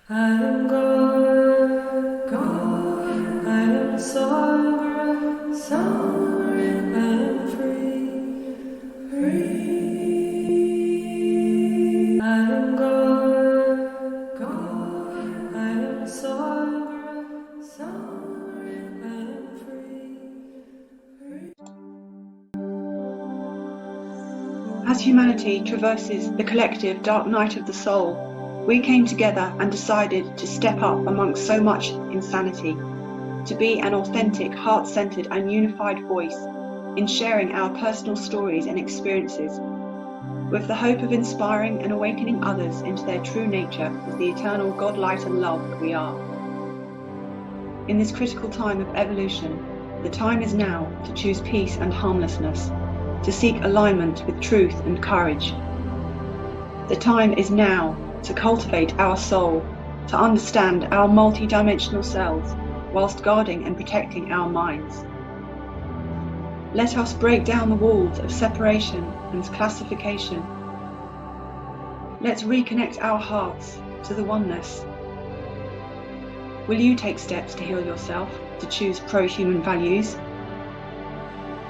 I am God, God. I am sovereign, sovereign. I am free, free. I am God, God. I am sovereign, sovereign. I am free, free. As humanity traverses the collective dark night of the soul, we came together and decided to step up amongst so much insanity, to be an authentic, heart-centered and unified voice in sharing our personal stories and experiences, with the hope of inspiring and awakening others into their true nature as the eternal God, light and love that we are. In this critical time of evolution, the time is now to choose peace and harmlessness, to seek alignment with truth and courage. The time is now to cultivate our soul, to understand our multi-dimensional selves, whilst guarding and protecting our minds. Let us break down the walls of separation and classification. Let's reconnect our hearts to the oneness. Will you take steps to heal yourself, to choose pro-human values?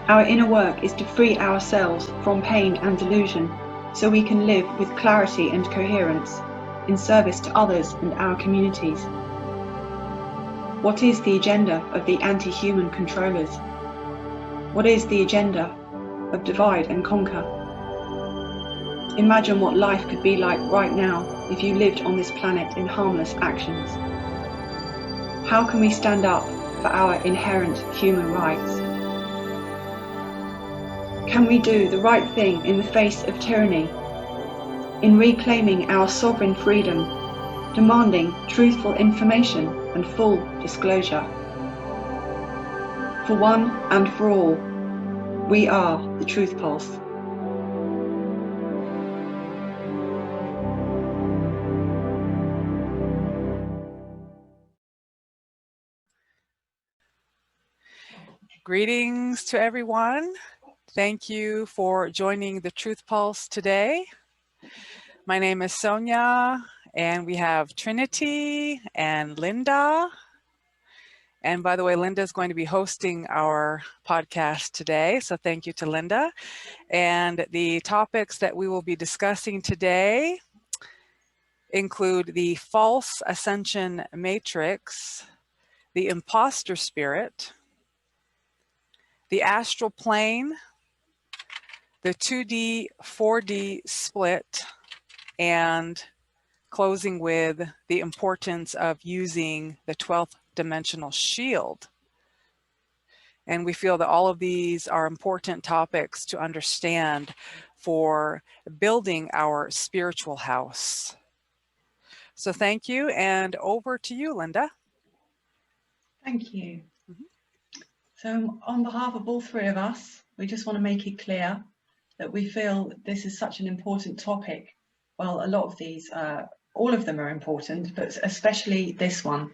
Our inner work is to free ourselves from pain and delusion, so we can live with clarity and coherence in service to others and our communities. What is the agenda of the anti-human controllers? What is the agenda of divide and conquer? Imagine what life could be like right now if you lived on this planet in harmless actions. How can we stand up for our inherent human rights? Can we do the right thing in the face of tyranny, in reclaiming our sovereign freedom, demanding truthful information and full disclosure? For one and for all, we are the Truth Pulse. Greetings to everyone. Thank you for joining the Truth Pulse today. My name is Sonia, and we have Trinity and Linda. And by the way, Linda is going to be hosting our podcast today, so thank you to Linda. And the topics that we will be discussing today include the false ascension matrix, the imposter spirit, the astral plane, the 2D, 4D split, and closing with the importance of using the 12th dimensional shield. And we feel that all of these are important topics to understand for building our spiritual house. So thank you, and over to you, Linda. Thank you. So on behalf of all three of us, we just want to make it clear that we feel this is such an important topic. Well, a lot of these, all of them are important, but especially this one.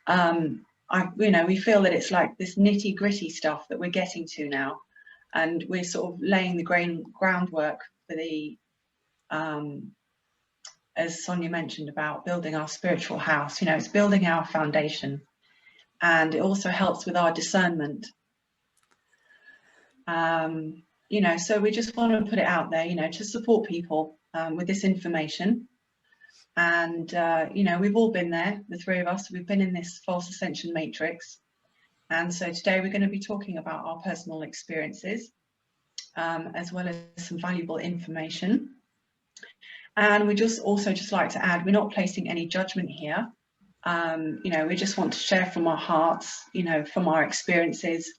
We feel that it's like this nitty gritty stuff that we're getting to now, and we're sort of laying the groundwork for the, as Sonia mentioned about building our spiritual house. It's building our foundation, and it also helps with our discernment. So we just want to put it out there, to support people with this information. And, we've all been there, the three of us, we've been in this false ascension matrix. And so today we're going to be talking about our personal experiences, as well as some valuable information. And we just like to add, we're not placing any judgment here. We just want to share from our hearts, from our experiences.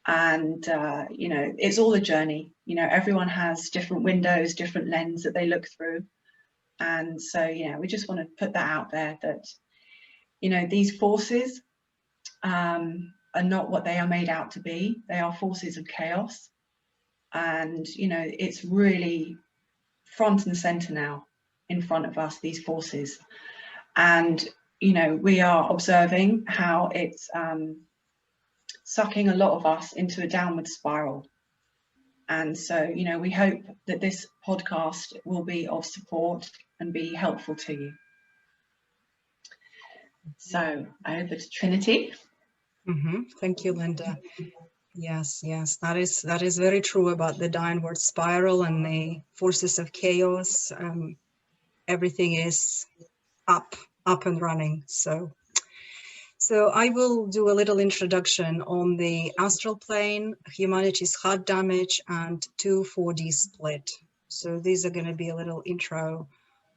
And, it's all a journey. Everyone has different windows, different lens that they look through. And so, we just want to put that out there that, these forces are not what they are made out to be. They are forces of chaos. And, it's really front and center now in front of us, these forces. And, we are observing how it's sucking a lot of us into a downward spiral. And so, we hope that this podcast will be of support and be helpful to you. So over to Trinity. Thank you, Linda. Yes, that is very true about the downward spiral and the forces of chaos. Everything is up and running. So I will do a little introduction on the astral plane, humanity's heart damage, and 2-4D split. So these are going to be a little intro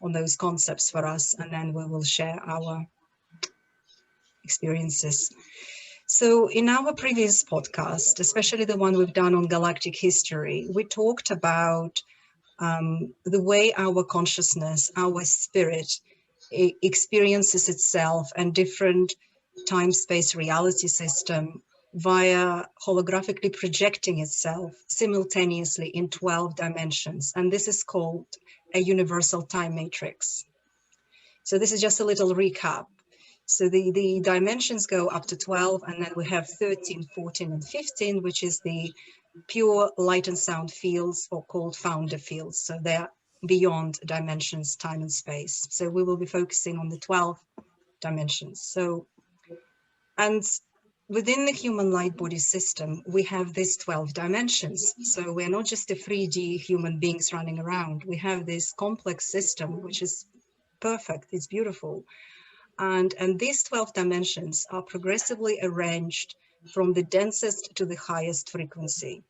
on those concepts for us, and then we will share our experiences. So in our previous podcast, especially the one we've done on galactic history, we talked about the way our consciousness, our spirit experiences itself and different time-space reality system via holographically projecting itself simultaneously in 12 dimensions. And this is called a universal time matrix. So this is just a little recap. So the dimensions go up to 12, and then we have 13, 14, and 15, which is the pure light and sound fields, or called founder fields. So they're beyond dimensions, time and space. So we will be focusing on the 12 dimensions. So, and within the human light body system, we have these 12 dimensions. So we're not just a 3D human beings running around. We have this complex system, which is perfect, it's beautiful. And these 12 dimensions are progressively arranged from the densest to the highest frequency.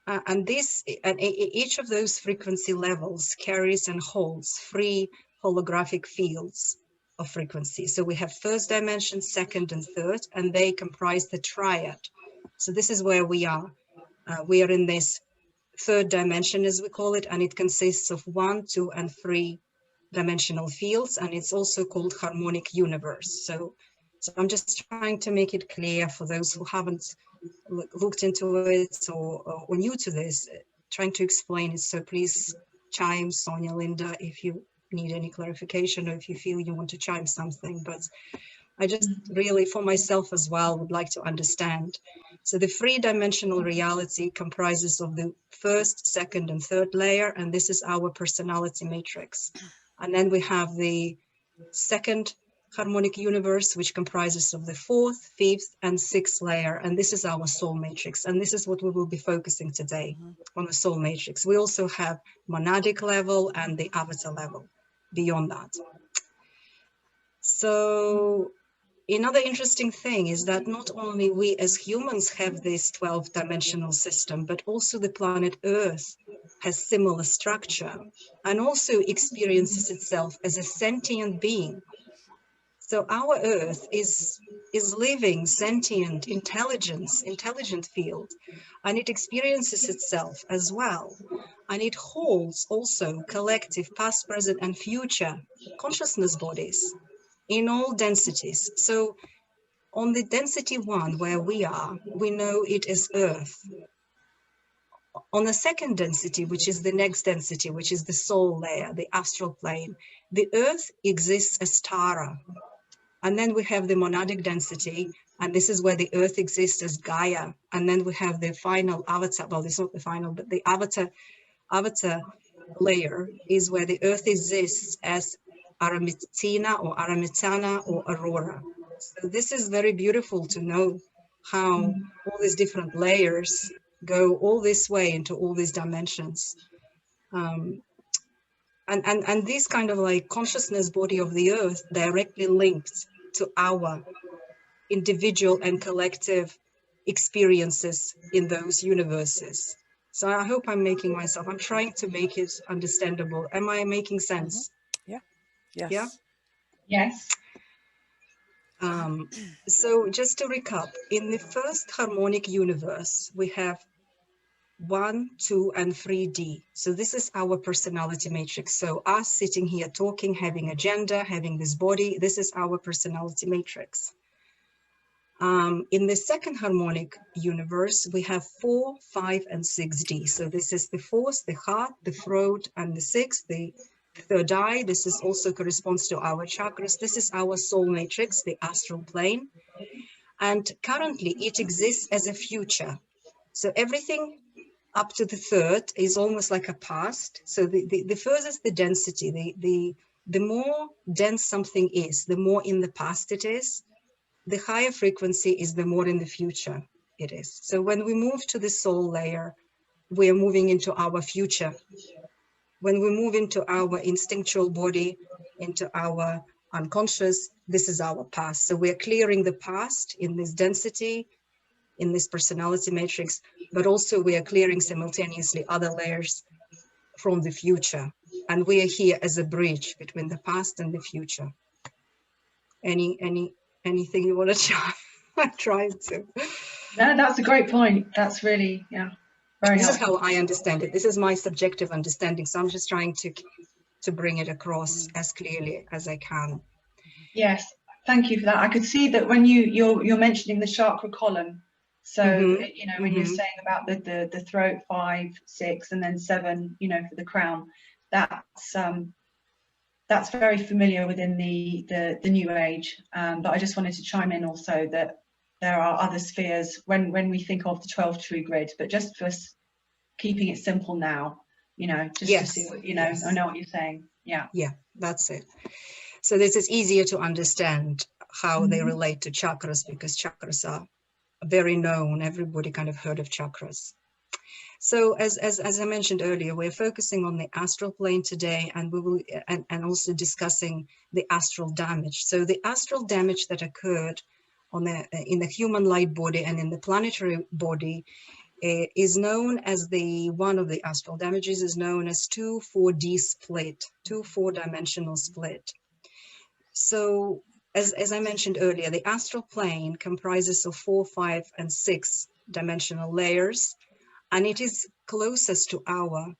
And each of those frequency levels carries and holds free holographic fields of frequency. So we have first dimension, second, and third, and they comprise the triad. So this is where we are. We are in this third dimension, as we call it, and it consists of 1, 2, and 3 dimensional fields, and it's also called harmonic universe. So I'm just trying to make it clear for those who haven't looked into it or new to this, trying to explain it. So please chime, Sonia, Linda, if you need any clarification or if you feel you want to chime something. But I just really, for myself as well, would like to understand. So the three-dimensional reality comprises of the first, second, and third layer, and this is our personality matrix. And then we have the second harmonic universe, which comprises of the fourth, fifth, and sixth layer, and this is our soul matrix. And this is what we will be focusing today on, the soul matrix. We also have monadic level and the avatar level beyond that. So another interesting thing is that not only we as humans have this 12-dimensional system, but also the planet Earth has similar structure and also experiences itself as a sentient being. So our Earth is living, sentient, intelligent field, and it experiences itself as well. And it holds also collective past, present, and future consciousness bodies in all densities. So on the density 1, where we are, we know it is Earth. On the second density, which is the next density, which is the soul layer, the astral plane, the Earth exists as Tara. And then we have the monadic density, and this is where the Earth exists as Gaia. And then we have the final avatar, well, it's not the final, but the avatar layer is where the Earth exists as Aramittina or Aramitana or Aurora. So this is very beautiful to know how all these different layers go all this way into all these dimensions. And this kind of like consciousness body of the Earth directly linked to our individual and collective experiences in those universes. So I hope I'm trying to make it understandable. Am I making sense? Yeah. Yes. Yeah? Yes. So just to recap, in the first harmonic universe, we have 1, 2, and 3D. So this is our personality matrix. So us sitting here talking, having a gender, having this body, this is our personality matrix. In the second harmonic universe, we have 4, 5, and 6D. So this is the fourth, the heart, the throat, and the sixth, the third eye. This is also corresponds to our chakras. This is our soul matrix, the astral plane. And currently it exists as a future. So everything up to the third is almost like a past. So the furthest the density, the the more dense something is, the more in the past it is, the higher frequency is, the more in the future it is. So when we move to the soul layer, we are moving into our future. When we move into our instinctual body, into our unconscious, this is our past. So we're clearing the past in this density, in this personality matrix, but also we are clearing simultaneously other layers from the future. And we are here as a bridge between the past and the future. Anything you want to try? I'm trying to. No, that's a great point. That's really, yeah, very This helpful. is how I understand it. This is my subjective understanding. So I'm just trying to bring it across as clearly as I can. Yes, thank you for that. I could see that when you're mentioning the chakra column. So you know, when you're saying about the throat 5, 6, and then 7, you know, for the crown, that's very familiar within the new age. But I just wanted to chime in also that there are other spheres when we think of the 12 true grid, but just for keeping it simple now, you know, just to see what, you know, I know what you're saying. Yeah, that's it. So this is easier to understand how they relate to chakras, because chakras are very known. Everybody kind of heard of chakras. So as I mentioned earlier, we're focusing on the astral plane today, and we will and also discussing the astral damage. So the astral damage that occurred on in the human light body and in the planetary body is known as one of the astral damages is known as 2-4D split, 4-dimensional split. So as I mentioned earlier, the astral plane comprises of 4, 5, and 6 dimensional layers, and it is closest to our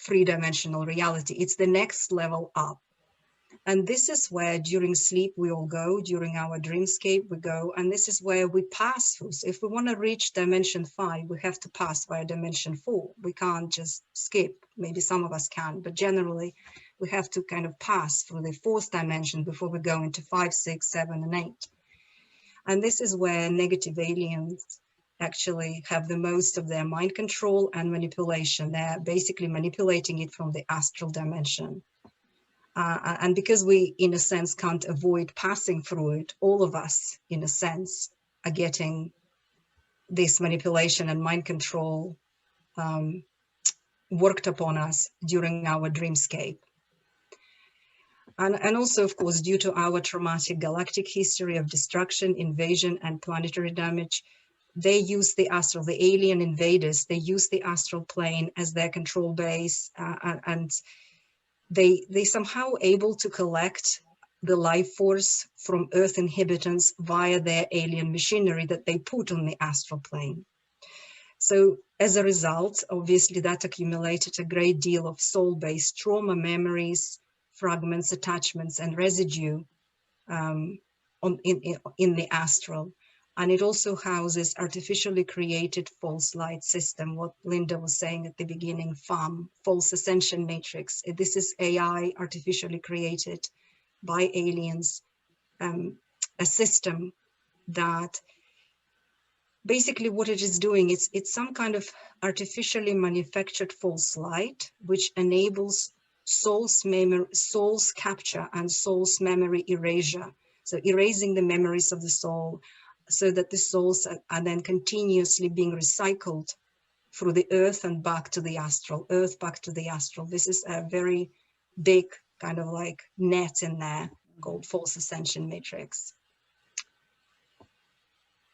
3-dimensional reality. It's the next level up. And this is where during sleep we all go, during our dreamscape we go, and this is where we pass through. So if we want to reach dimension 5, we have to pass via dimension 4. We can't just skip. Maybe some of us can, but generally we have to kind of pass through the 4th dimension before we go into 5, 6, 7, and 8. And this is where negative aliens actually have the most of their mind control and manipulation. They're basically manipulating it from the astral dimension. And because we, in a sense, can't avoid passing through it, all of us, in a sense, are getting this manipulation and mind control worked upon us during our dreamscape. And also, of course, due to our traumatic galactic history of destruction, invasion, and planetary damage, they use the astral, the alien invaders, they use the astral plane as their control base, and they somehow able to collect the life force from Earth inhabitants via their alien machinery that they put on the astral plane. So as a result, obviously that accumulated a great deal of soul-based trauma, memories, fragments, attachments, and residue in the astral. And it also houses artificially created false light system, what Linda was saying at the beginning, FAM, false ascension matrix. This is AI artificially created by aliens, a system that basically what it is doing, it's some kind of artificially manufactured false light, which enables soul's capture and soul's memory erasure. So erasing the memories of the soul, so that the souls are then continuously being recycled through the earth and back to the astral, earth back to the astral. This is a very big kind of like net in there called false ascension matrix.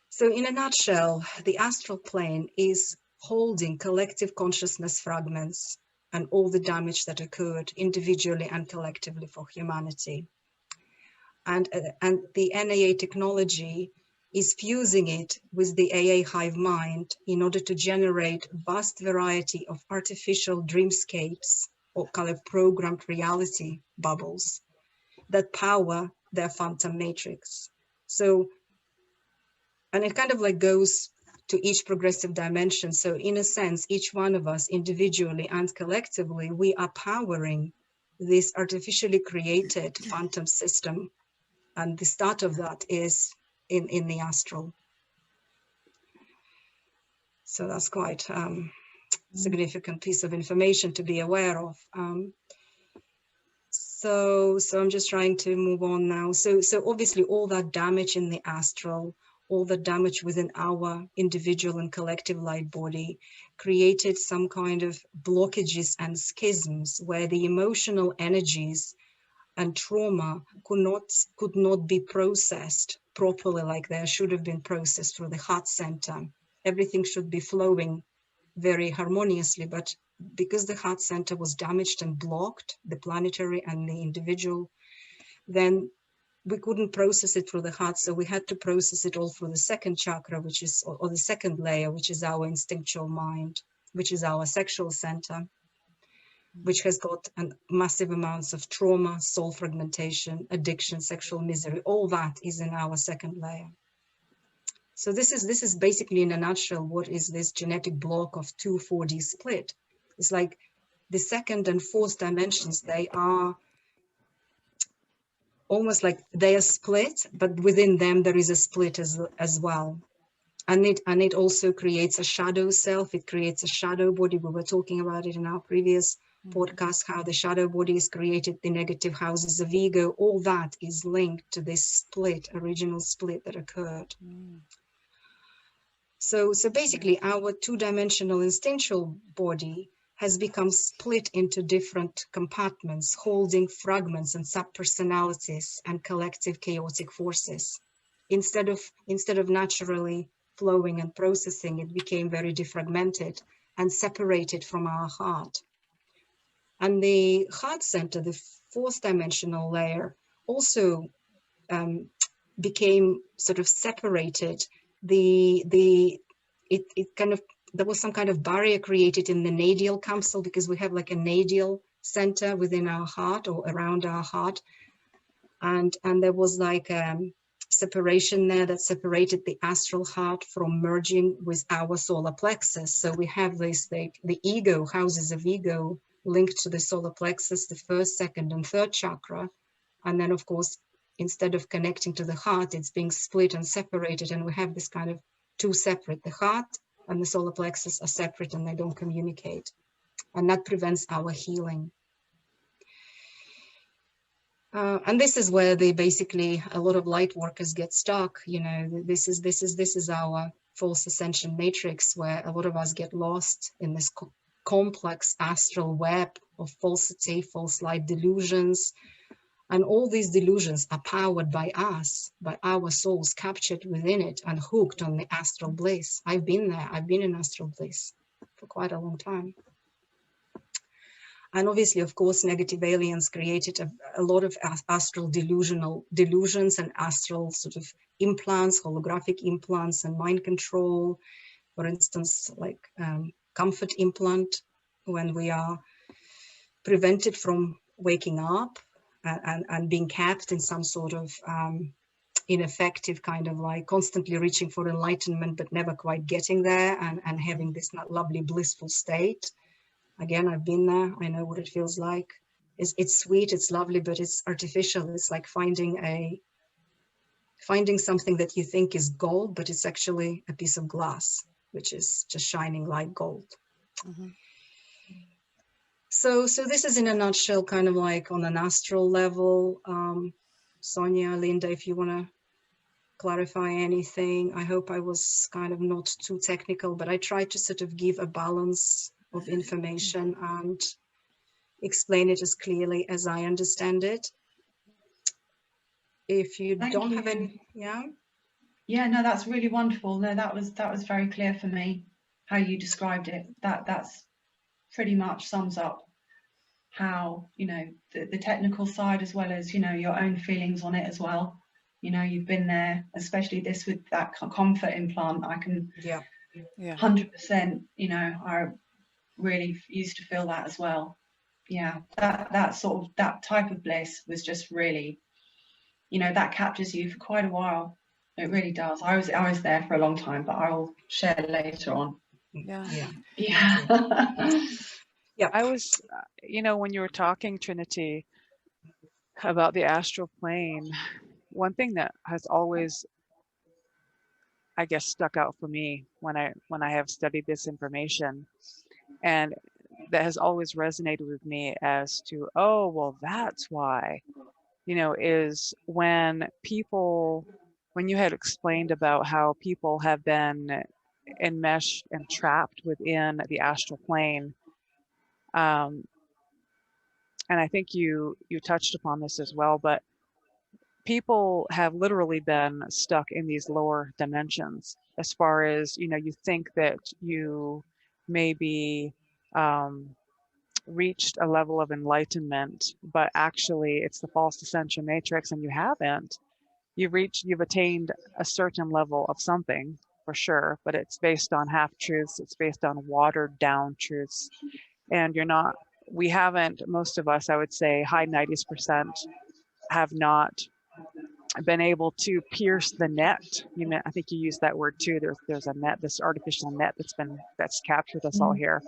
So in a nutshell, the astral plane is holding collective consciousness fragments and all the damage that occurred individually and collectively for humanity. And the NAA technology is fusing it with the AA hive mind in order to generate vast variety of artificial dreamscapes or kind of programmed reality bubbles that power their phantom matrix. So, and it kind of like goes to each progressive dimension. So in a sense, each one of us individually and collectively, we are powering this artificially created phantom system. And the start of that is in the astral. So that's quite significant piece of information to be aware of. So I'm just trying to move on now. So obviously all that damage in the astral, all the damage within our individual and collective light body created some kind of blockages and schisms where the emotional energies and trauma could not be processed properly like they should have been processed through the heart center. Everything should be flowing very harmoniously, but because the heart center was damaged and blocked, the planetary and the individual, then we couldn't process it through the heart, so we had to process it all through the second chakra, which is, or the second layer, which is our instinctual mind, which is our sexual center, which has got massive amounts of trauma, soul fragmentation, addiction, sexual misery. All that is in our second layer. So this is basically, in a nutshell, what is this genetic block of 2,4-D split. It's like the second and fourth dimensions, they are almost like they are split, but within them there is a split as well. And it also creates a shadow self. It creates a shadow body. We were talking about it in our previous podcast, how the shadow body is created, the negative houses of ego. All that is linked to this split, original split that occurred. So basically our two-dimensional instinctual body has become split into different compartments, holding fragments and sub-personalities and collective chaotic forces. Instead of naturally flowing and processing, it became very defragmented and separated from our heart. And the heart center, the fourth dimensional layer, also became sort of separated. It kind of, there was some kind of barrier created in the nadial capsule, because we have like a nadial center within our heart or around our heart, and there was like separation there that separated the astral heart from merging with our solar plexus. So we have this, like the ego, houses of ego linked to the solar plexus, the first, second, and third chakra, and then of course, instead of connecting to the heart, it's being split and separated, and we have this kind of two separate. The heart and the solar plexus are separate and they don't communicate, and that prevents our healing. And this is where they basically, a lot of light workers get stuck. You know, this is our false ascension matrix, where a lot of us get lost in this complex astral web of falsity, false light delusions. And all these delusions are powered by us, by our souls captured within it and hooked on the astral bliss. I've been there. I've been in astral bliss for quite a long time. And obviously, of course, negative aliens created a lot of astral delusions and astral sort of implants, holographic implants and mind control. For instance, like comfort implant, when we are prevented from waking up and being kept in some sort of ineffective kind of like constantly reaching for enlightenment, but never quite getting there, and having this lovely blissful state. Again, I've been there. I know what it feels like. It's sweet, it's lovely, but it's artificial. It's like finding something that you think is gold, but it's actually a piece of glass, which is just shining like gold. Mm-hmm. So this is in a nutshell, kind of like on an astral level. Sonia, Linda, if you want to clarify anything. I hope I was kind of not too technical, but I tried to sort of give a balance of information and explain it as clearly as I understand it. If you don't have any, yeah, no, that's really wonderful. No, that was very clear for me how you described it. That's pretty much sums up how, you know, the technical side, as well as, you know, your own feelings on it as well. You know, you've been there, especially this with that comfort implant. I can 100%, you know, I really used to feel that as well. Yeah, that sort of, that type of bliss was just really, you know, that captures you for quite a while. It really does. I was there for a long time, but I will share later on. Yeah. I was, you know, when you were talking, Trinity, about the astral plane, one thing that has always, I guess, stuck out for me when I have studied this information, and that has always resonated with me as to, oh, well, that's why, you know, is when you had explained about how people have been enmeshed and trapped within the astral plane. And I think you touched upon this as well, but people have literally been stuck in these lower dimensions as far as, you know, you think that you maybe reached a level of enlightenment, but actually it's the false ascension matrix and you haven't. You've attained a certain level of something for sure, but it's based on half truths, it's based on watered down truths. And we haven't, most of us, I would say high 90s% have not been able to pierce the net. I think you used that word too. There's a net, this artificial net that's captured us all here.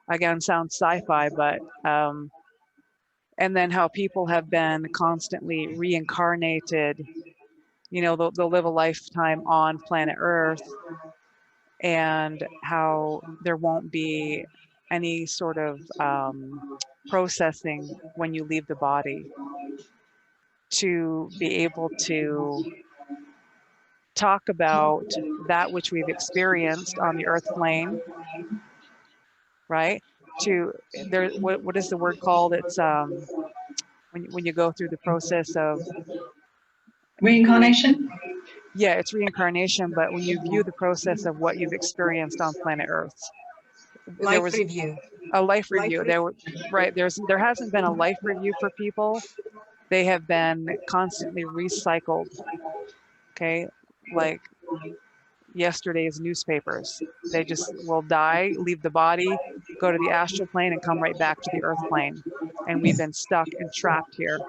Again, sounds sci-fi, but and then how people have been constantly reincarnated. You know, they'll live a lifetime on planet Earth, and how there won't be any sort of processing when you leave the body to be able to talk about that which we've experienced on the earth plane, right? What is the word called? It's when you go through the process of Reincarnation? Yeah, it's reincarnation, but when you view the process of what you've experienced on planet Earth, there was review. a life review. There hasn't been a life review for people. They have been constantly recycled. Okay, like yesterday's newspapers. They just will die, leave the body, go to the astral plane, and come right back to the earth plane. And we've been stuck and trapped here.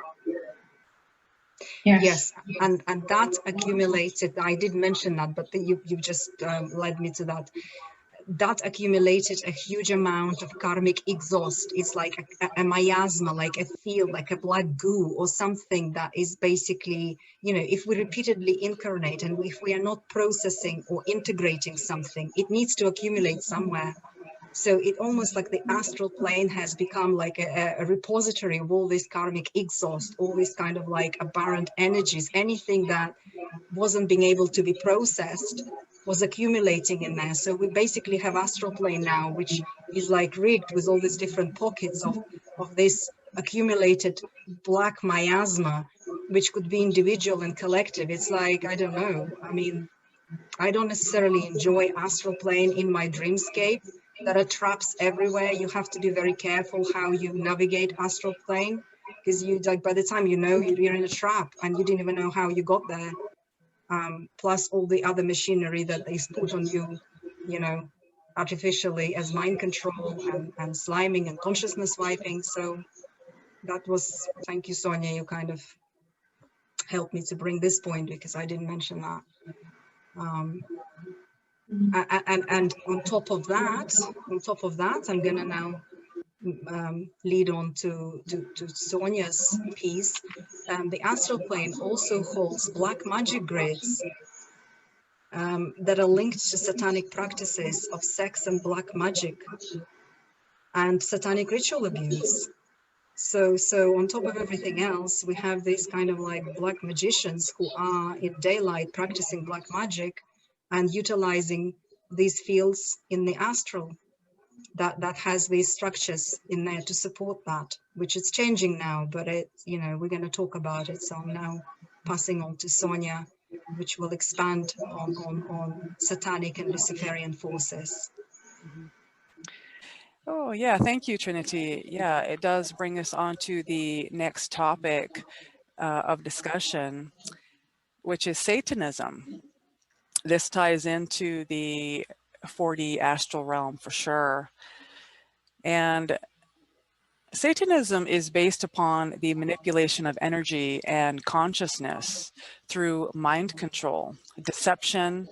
Yes, and that accumulated, I did mention that, but you just led me to that. That accumulated a huge amount of karmic exhaust. It's like a miasma, like a field, like a black goo or something that is basically, you know, if we repeatedly incarnate and if we are not processing or integrating something, it needs to accumulate somewhere. So it almost like the astral plane has become like a repository of all this karmic exhaust, all this kind of like aberrant energies, anything that wasn't being able to be processed was accumulating in there. So we basically have astral plane now, which is like rigged with all these different pockets of this accumulated black miasma, which could be individual and collective. It's like, I don't know. I mean, I don't necessarily enjoy astral plane in my dreamscape. There are traps everywhere. You have to be very careful how you navigate astral plane, because you, like, by the time you know, you're in a trap and you didn't even know how you got there. Plus all the other machinery that they put on you, you know, artificially as mind control and sliming and consciousness wiping. So that was, thank you, Sonia, you kind of helped me to bring this point because I didn't mention that. And on top of that, I'm gonna now lead on to Sonia's piece. The astral plane also holds black magic grids that are linked to satanic practices of sex and black magic and satanic ritual abuse. So on top of everything else, we have these kind of like black magicians who are in daylight practicing black magic and utilizing these fields in the astral that has these structures in there to support that, which is changing now, but it, you know, we're going to talk about it. So I'm now passing on to Sonia, which will expand on satanic and Luciferian forces. Oh yeah, thank you, Trinity. Yeah, it does bring us on to the next topic of discussion, which is Satanism. This ties into the 4D astral realm for sure. And Satanism is based upon the manipulation of energy and consciousness through mind control, deception,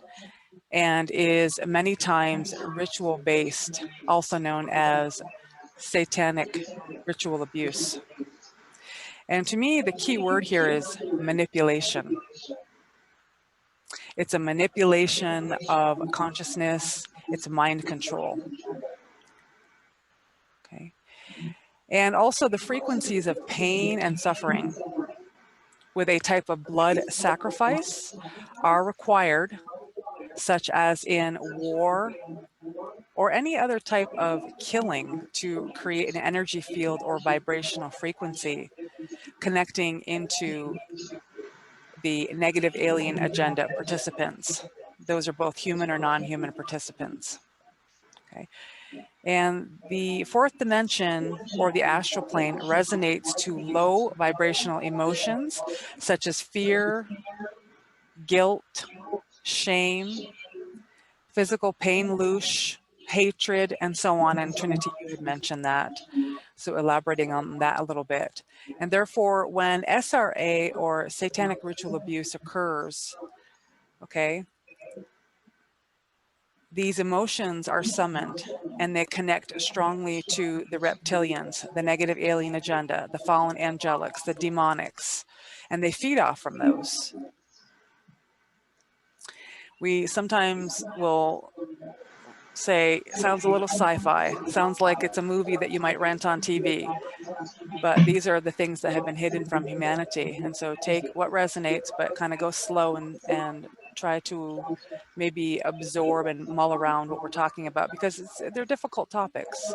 and is many times ritual based, also known as satanic ritual abuse. And to me, the key word here is manipulation. It's a manipulation of consciousness. It's mind control. Okay. And also the frequencies of pain and suffering with a type of blood sacrifice are required, such as in war or any other type of killing, to create an energy field or vibrational frequency connecting into the negative alien agenda participants. Those are both human or non-human participants. Okay. And the fourth dimension, or the astral plane, resonates to low vibrational emotions such as fear, guilt, shame, physical pain, louche, hatred, and so on. And Trinity, you had mentioned that. So elaborating on that a little bit. And therefore, when SRA or satanic ritual abuse occurs, okay, these emotions are summoned and they connect strongly to the reptilians, the negative alien agenda, the fallen angelics, the demonics, and they feed off from those. We sometimes will say, sounds a little sci-fi, sounds like it's a movie that you might rent on TV, but these are the things that have been hidden from humanity. And so take what resonates, but kind of go slow and try to maybe absorb and mull around what we're talking about, because they're difficult topics.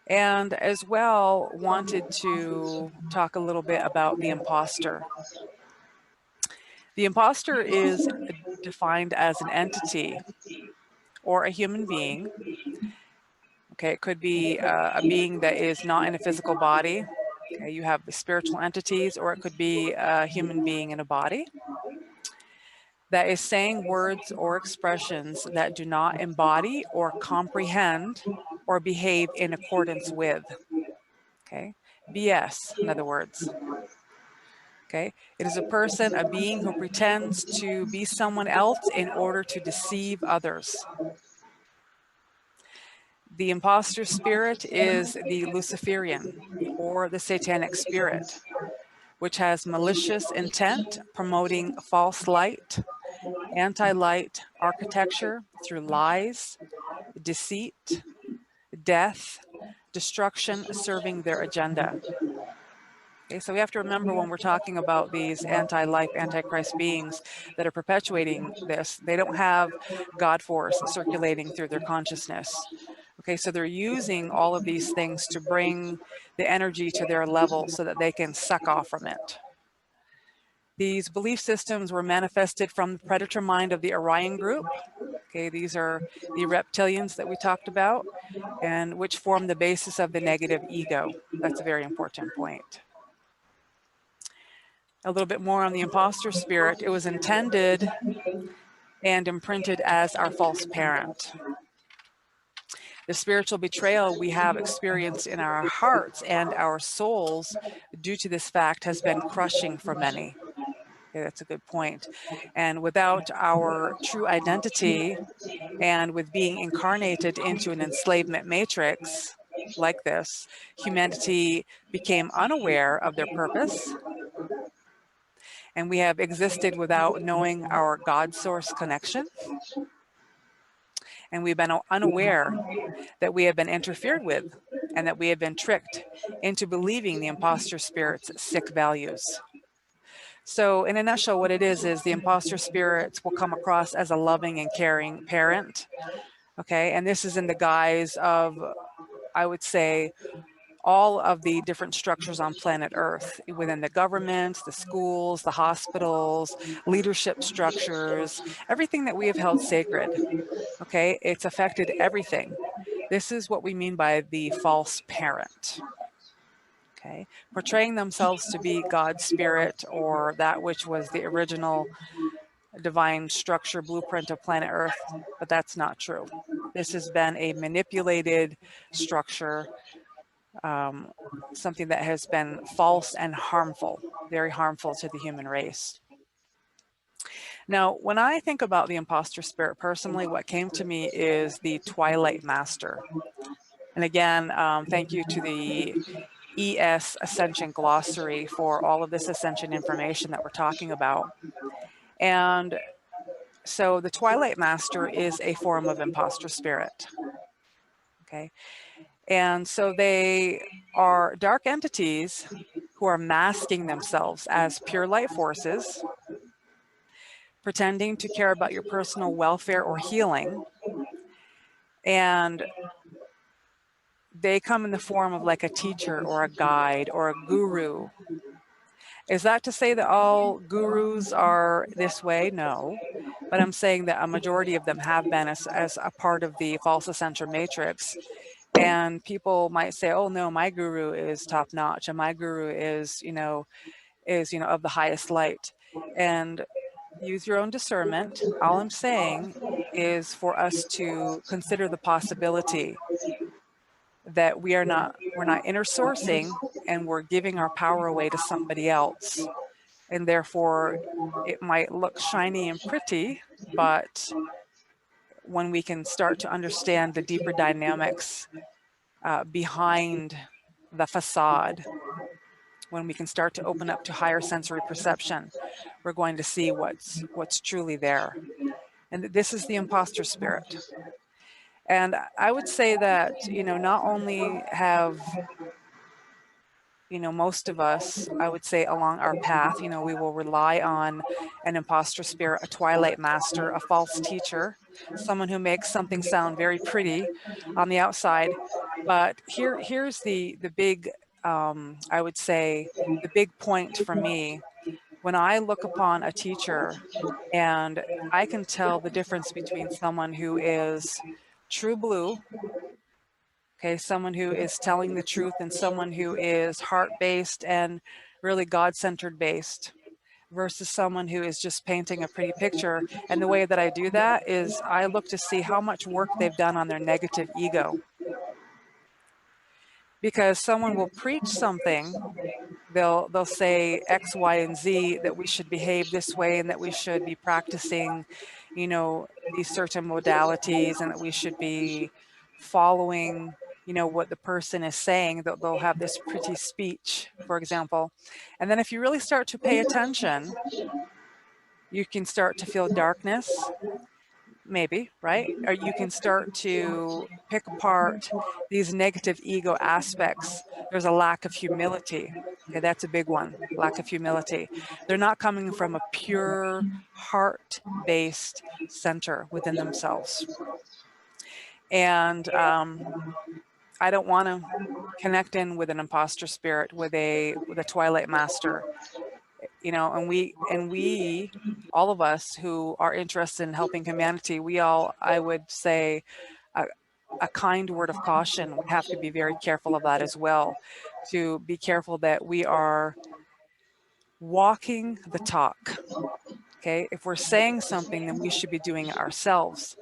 And as well, wanted to talk a little bit about the imposter. The imposter is defined as an entity or a human being. Okay, it could be a being that is not in a physical body. Okay, you have the spiritual entities, or it could be a human being in a body that is saying words or expressions that do not embody or comprehend or behave in accordance with. Okay, BS, in other words. Okay, it is a person, a being who pretends to be someone else in order to deceive others. The imposter spirit is the Luciferian or the satanic spirit, which has malicious intent, promoting false light, anti-light architecture through lies, deceit, death, destruction, serving their agenda. Okay, so we have to remember when we're talking about these anti-life, anti-Christ beings that are perpetuating this, they don't have God force circulating through their consciousness. Okay, so they're using all of these things to bring the energy to their level so that they can suck off from it. These belief systems were manifested from the predator mind of the Orion group. Okay, these are the reptilians that we talked about, and which form the basis of the negative ego. That's a very important point. A little bit more on the imposter spirit. It was intended and imprinted as our false parent. The spiritual betrayal we have experienced in our hearts and our souls due to this fact has been crushing for many. Okay, that's a good point. And without our true identity, and with being incarnated into an enslavement matrix like this, humanity became unaware of their purpose, and we have existed without knowing our God source connection. And we've been unaware that we have been interfered with and that we have been tricked into believing the imposter spirit's sick values. So in a nutshell, what it is the imposter spirits will come across as a loving and caring parent. Okay, and this is in the guise of, I would say, all of the different structures on planet Earth, within the government, the schools, the hospitals, leadership structures, everything that we have held sacred. Okay, it's affected everything. This is what we mean by the false parent. Okay, portraying themselves to be God's spirit or that which was the original divine structure blueprint of planet Earth, but that's not true. This has been a manipulated structure, something that has been false and harmful, very harmful to the human race. Now, when I think about the imposter spirit personally, what came to me is the Twilight Master. And again, thank you to the ES Ascension glossary for all of this Ascension information that we're talking about. And so the Twilight Master is a form of imposter spirit. Okay. And so they are dark entities who are masking themselves as pure light forces, pretending to care about your personal welfare or healing. And they come in the form of like a teacher or a guide or a guru. Is that to say that all gurus are this way? No. But I'm saying that a majority of them have been as a part of the false ascension matrix. And people might say, oh no, my guru is top notch and my guru is, of the highest light. And use your own discernment. All I'm saying is for us to consider the possibility that we're not inner sourcing and we're giving our power away to somebody else. And therefore it might look shiny and pretty, but when we can start to understand the deeper dynamics behind the facade, when we can start to open up to higher sensory perception, we're going to see what's truly there. And this is the imposter spirit. And I would say that, not only have, most of us, I would say along our path, we will rely on an imposter spirit, a twilight master, a false teacher, someone who makes something sound very pretty on the outside. But here's the big, I would say, the big point for me. When I look upon a teacher and I can tell the difference between someone who is true blue, okay, someone who is telling the truth, and someone who is heart-based and really God-centered based, versus someone who is just painting a pretty picture. And the way that I do that is I look to see how much work they've done on their negative ego. Because someone will preach something, they'll say X, Y, and Z, that we should behave this way and that we should be practicing, these certain modalities, and that we should be following, what the person is saying. They'll have this pretty speech, for example. And then if you really start to pay attention, you can start to feel darkness, maybe, right? Or you can start to pick apart these negative ego aspects. There's a lack of humility. Okay, that's a big one, lack of humility. They're not coming from a pure heart-based center within themselves. And I don't want to connect in with an imposter spirit, with a twilight master. And we all of us who are interested in helping humanity, we all, I would say, a kind word of caution. We have to be very careful of that as well, to be careful that we are walking the talk. Okay, if we're saying something, then we should be doing it ourselves.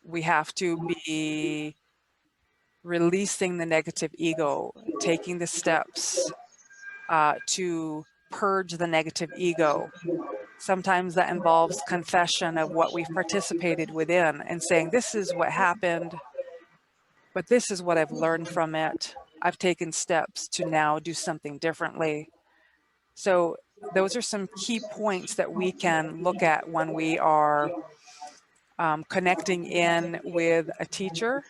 We have to be releasing the negative ego, taking the steps to purge the negative ego. Sometimes that involves confession of what we've participated within and saying, this is what happened, but this is what I've learned from it. I've taken steps to now do something differently. So those are some key points that we can look at when we are connecting in with a teacher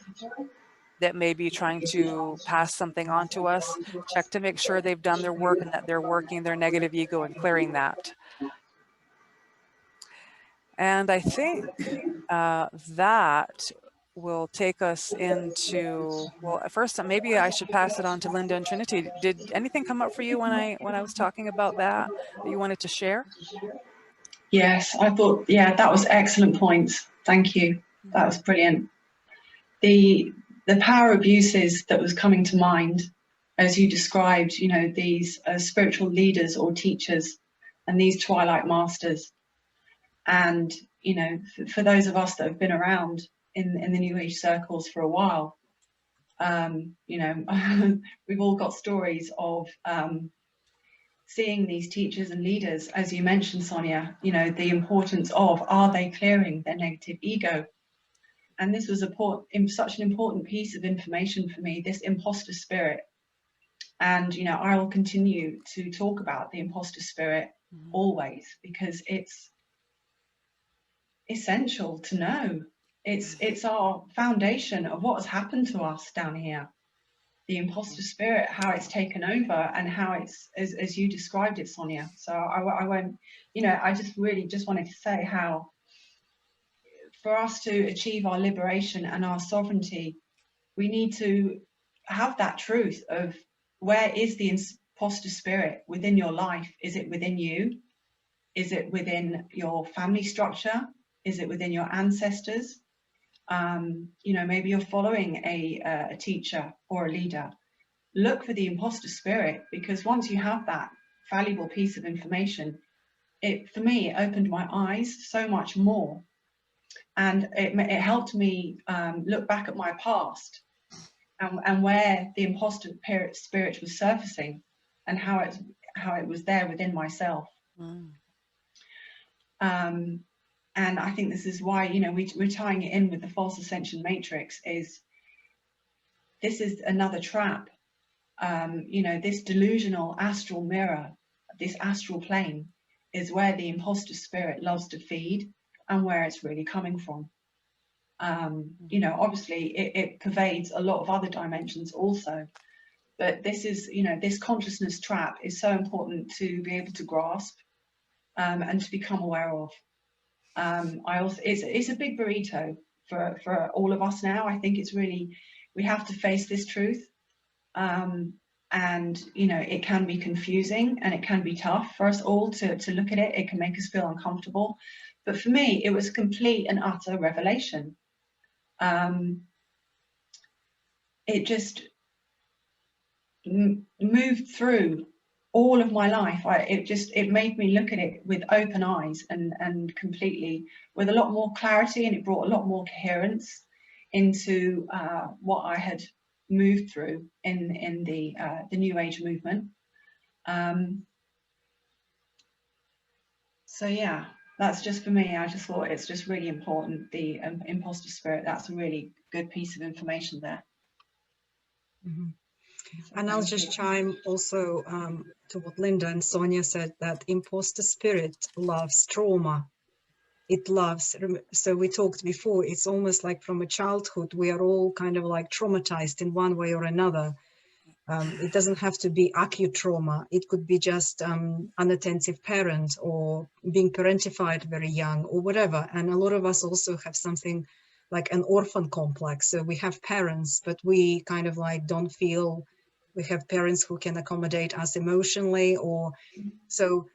that may be trying to pass something on to us. Check to make sure they've done their work and that they're working their negative ego and clearing that. And I think that will take us into, well, first maybe I should pass it on to Linda and Trinity. Did anything come up for you when I was talking about that you wanted to share? Yes, I thought, yeah, that was excellent points. Thank you. That was brilliant. The power abuses that was coming to mind as you described, these spiritual leaders or teachers and these twilight masters. And, for those of us that have been around in the New Age circles for a while, we've all got stories of seeing these teachers and leaders, as you mentioned, Sonia, the importance of, are they clearing their negative ego? And this was such an important piece of information for me, this imposter spirit. And, I will continue to talk about the imposter spirit always, because it's essential to know. It's our foundation of what has happened to us down here. the imposter spirit, how it's taken over, and how it's as you described it, Sonia. So I won't, you know, I just really just wanted to say how for us to achieve our liberation and our sovereignty, we need to have that truth of where is the imposter spirit within your life? Is it within you? Is it within your family structure? Is it within your ancestors? You know, maybe you're following a teacher or a leader. Look for the imposter spirit, because once you have that valuable piece of information, it, for me, it opened my eyes so much more. And it helped me look back at my past and where the imposter spirit was surfacing and how it was there within myself. And I think this is why, you know, we're tying it in with the false ascension matrix. Is this is another trap. You know, this delusional astral mirror, this astral plane, is where the imposter spirit loves to feed and where it's really coming from. You know, obviously it pervades a lot of other dimensions also, but this is, you know, this consciousness trap is so important to be able to grasp and to become aware of. I also, it's a big burrito for all of us now. I think it's really, we have to face this truth. And, you know, it can be confusing and it can be tough for us all to look at it. It can make us feel uncomfortable. But for me, it was complete and utter revelation. It just moved through all of my life. It made me look at it with open eyes and completely with a lot more clarity, and it brought a lot more coherence into what I had moved through in the New Age movement. So yeah, that's just for me. I just thought it's just really important. The imposter spirit, that's a really good piece of information there. Mm-hmm. And I'll just chime also to what Linda and Sonia said, that imposter spirit loves trauma. It loves, so we talked before, it's almost like from a childhood, we are all kind of like traumatized in one way or another. It doesn't have to be acute trauma. It could be just unattentive parent or being parentified very young or whatever. And a lot of us also have something like an orphan complex. So we have parents, but we kind of like don't feel we have parents who can accommodate us emotionally, or so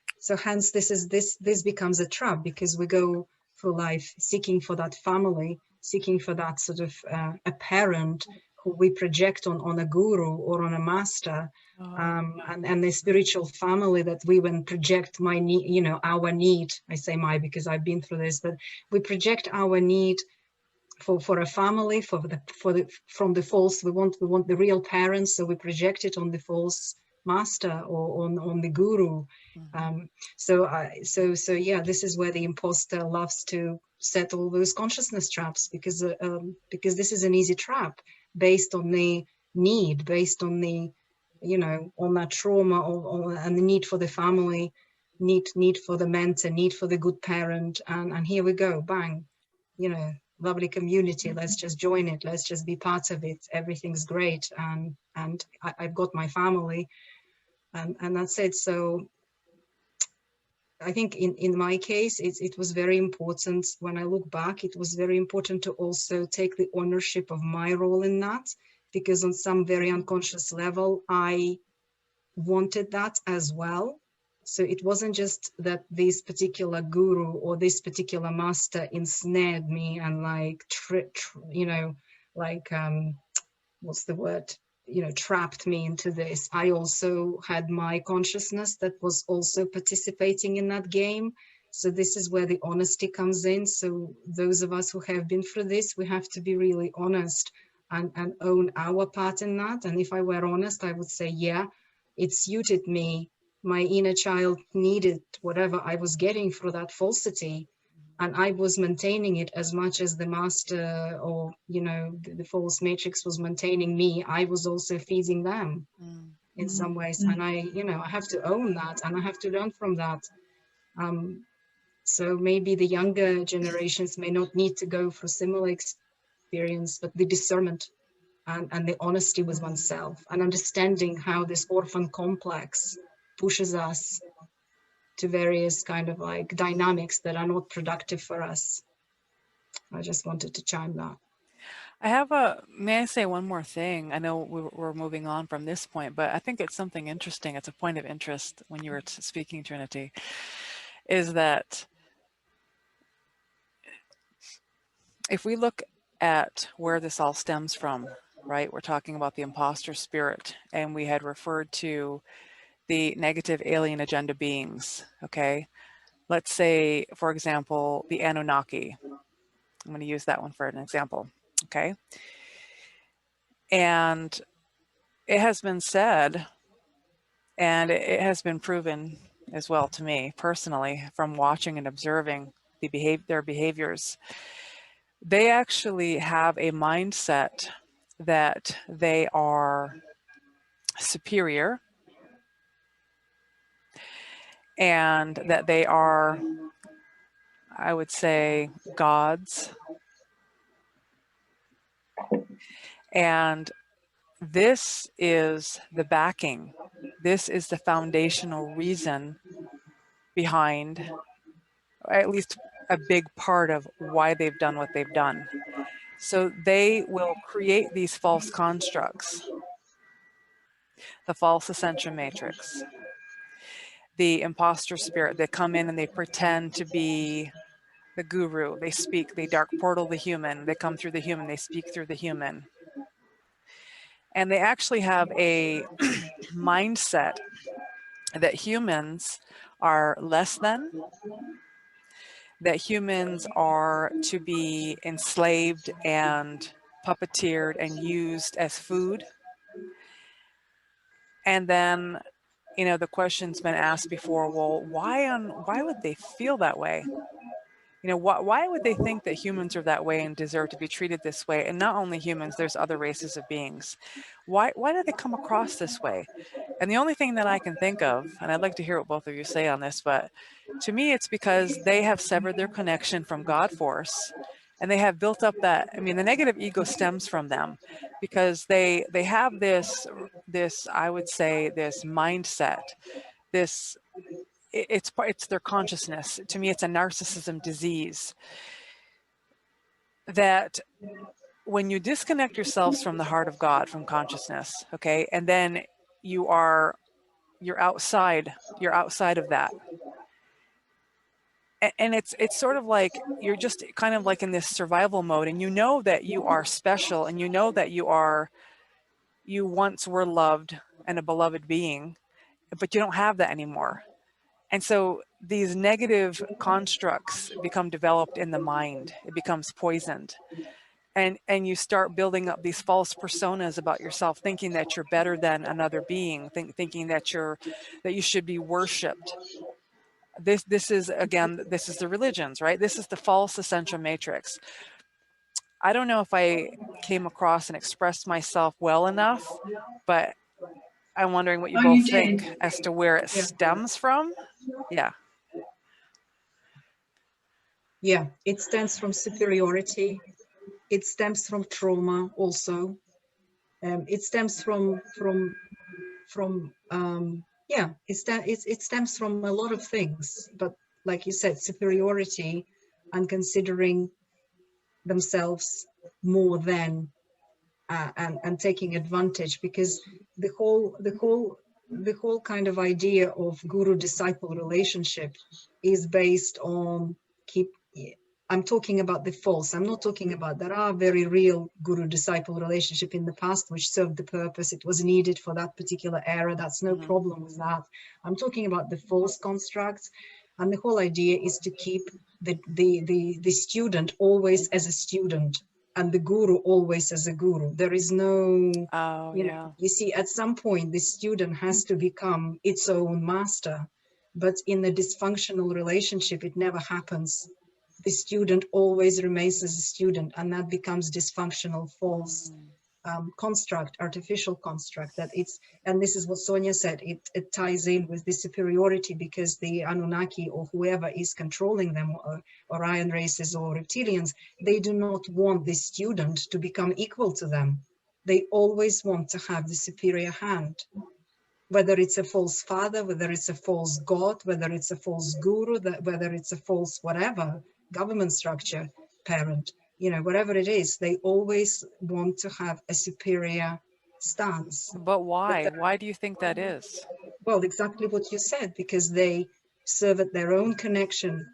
hence this becomes a trap, because we go through life seeking for that family, seeking for that sort of a parent who we project on a guru or on a master, and the spiritual family that we then project my need, you know, our need. I say my because I've been through this, but we project our need for a family, from the false. We want the real parents, so we project it on the false master or on the guru. So yeah, this is where the imposter loves to set all those consciousness traps, because this is an easy trap based on the need, based on the, you know, on that trauma and the need for the family, need for the mentor, need for the good parent, and here we go, bang, you know, lovely community, let's just join it, let's just be part of it, everything's great, and I've got my family, and that's it. So I think in my case, it was very important. When I look back, it was very important to also take the ownership of my role in that, because on some very unconscious level, I wanted that as well. So it wasn't just that this particular guru or this particular master ensnared me and like, you know, like, what's the word? You know, trapped me into this. I also had my consciousness that was also participating in that game. So this is where the honesty comes in. So those of us who have been through this, we have to be really honest and own our part in that. And if I were honest, I would say, yeah, it suited me. My inner child needed whatever I was getting through that falsity, and I was maintaining it as much as the master, or, you know, the false matrix was maintaining me. I was also feeding them in some ways, and I, you know, I have to own that, and I have to learn from that. So maybe the younger generations may not need to go through similar experience, but the discernment and the honesty with oneself, and understanding how this orphan complex pushes us to various kind of like dynamics that are not productive for us. I just wanted to chime that. May I say one more thing? I know we're moving on from this point, but I think it's something interesting. It's a point of interest when you were speaking, Trinity, is that if we look at where this all stems from, right? We're talking about the imposter spirit, and we had referred to the negative alien agenda beings, okay? Let's say, for example, the Anunnaki. I'm going to use that one for an example, okay? And it has been said, and it has been proven as well to me personally from watching and observing their behaviors. They actually have a mindset that they are superior and that they are, I would say, gods. And this is the backing. This is the foundational reason behind, at least a big part of why they've done what they've done. So they will create these false constructs, the false ascension matrix, the imposter spirit. They come in and they pretend to be the guru. They speak, they dark portal the human. They come through the human, they speak through the human. And they actually have a mindset that humans are less than, that humans are to be enslaved and puppeteered and used as food. And then, you know, the question's been asked before, well, why would they feel that way? You know, why would they think that humans are that way and deserve to be treated this way? And not only humans, there's other races of beings. Why do they come across this way? And the only thing that I can think of, and I'd like to hear what both of you say on this, but to me, it's because they have severed their connection from God Force, and they have built up that, I mean, the negative ego stems from them because they have this, I would say, this mindset, this, it's their consciousness. To me, it's a narcissism disease that when you disconnect yourselves from the heart of God, from consciousness, okay, and then you're outside of that. And it's sort of like you're just kind of like in this survival mode, and you know that you are special, and you know that you once were loved and a beloved being, but you don't have that anymore. And so these negative constructs become developed in the mind. It becomes poisoned. And you start building up these false personas about yourself, thinking that you're better than another being, thinking that you should be worshipped. This is, again, this is the religions, right? This is the false essential matrix. I don't know if I came across and expressed myself well enough, but I'm wondering what you Oh, both you did. think as to where it stems from. Yeah. Yeah, it stems from superiority. It stems from trauma also. It stems it stems from a lot of things. But like you said, superiority and considering themselves more than and taking advantage, because the whole kind of idea of guru disciple relationship is based on I'm talking about the false. I'm not talking about, there are very real guru disciple relationship in the past which served the purpose. It was needed for that particular era. That's no problem with that. I'm talking about the false constructs, and the whole idea is to keep the student always as a student and the guru always as a guru. There is no, you know, you see, at some point the student has to become its own master, but in the dysfunctional relationship it never happens. The student always remains as a student, and that becomes dysfunctional, false construct, artificial construct. That it's, and this is what Sonia said, it ties in with the superiority, because the Anunnaki or whoever is controlling them, or Orion races or reptilians, they do not want the student to become equal to them. they always want to have the superior hand, whether it's a false father, whether it's a false god, whether it's a false guru, whether it's a false whatever, government structure, parent, you know, whatever it is, they always want to have a superior stance. But why? Why do you think that is? Well, exactly what you said, because they serve at their own connection,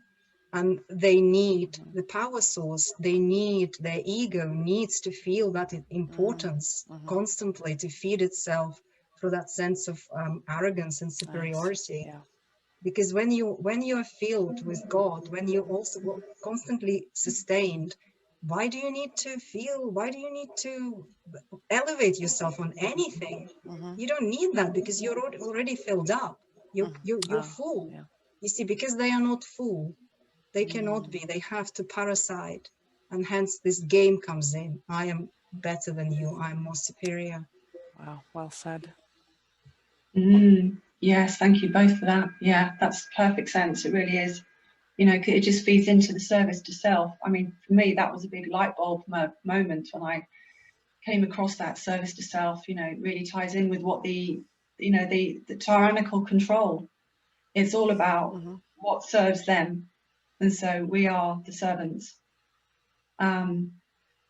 and they need the power source. They need, their ego needs to feel that importance constantly, to feed itself through that sense of arrogance and superiority. Yeah. Because when you are filled with God, when you also constantly sustained, why do you need to feel, why do you need to elevate yourself on anything? You don't need that, because you're already filled up. You're full. Yeah. You see, because they are not full, they cannot be, they have to parasite, and hence this game comes in. I am better than you, I'm more superior. Wow, well said. Yes, thank you both for that. Yeah, that's perfect sense. It really is. You know, it just feeds into the service to self. I mean, for me, that was a big light bulb moment when I came across that service to self. You know, it really ties in with what the tyrannical control. It's all about what serves them, and so we are the servants. You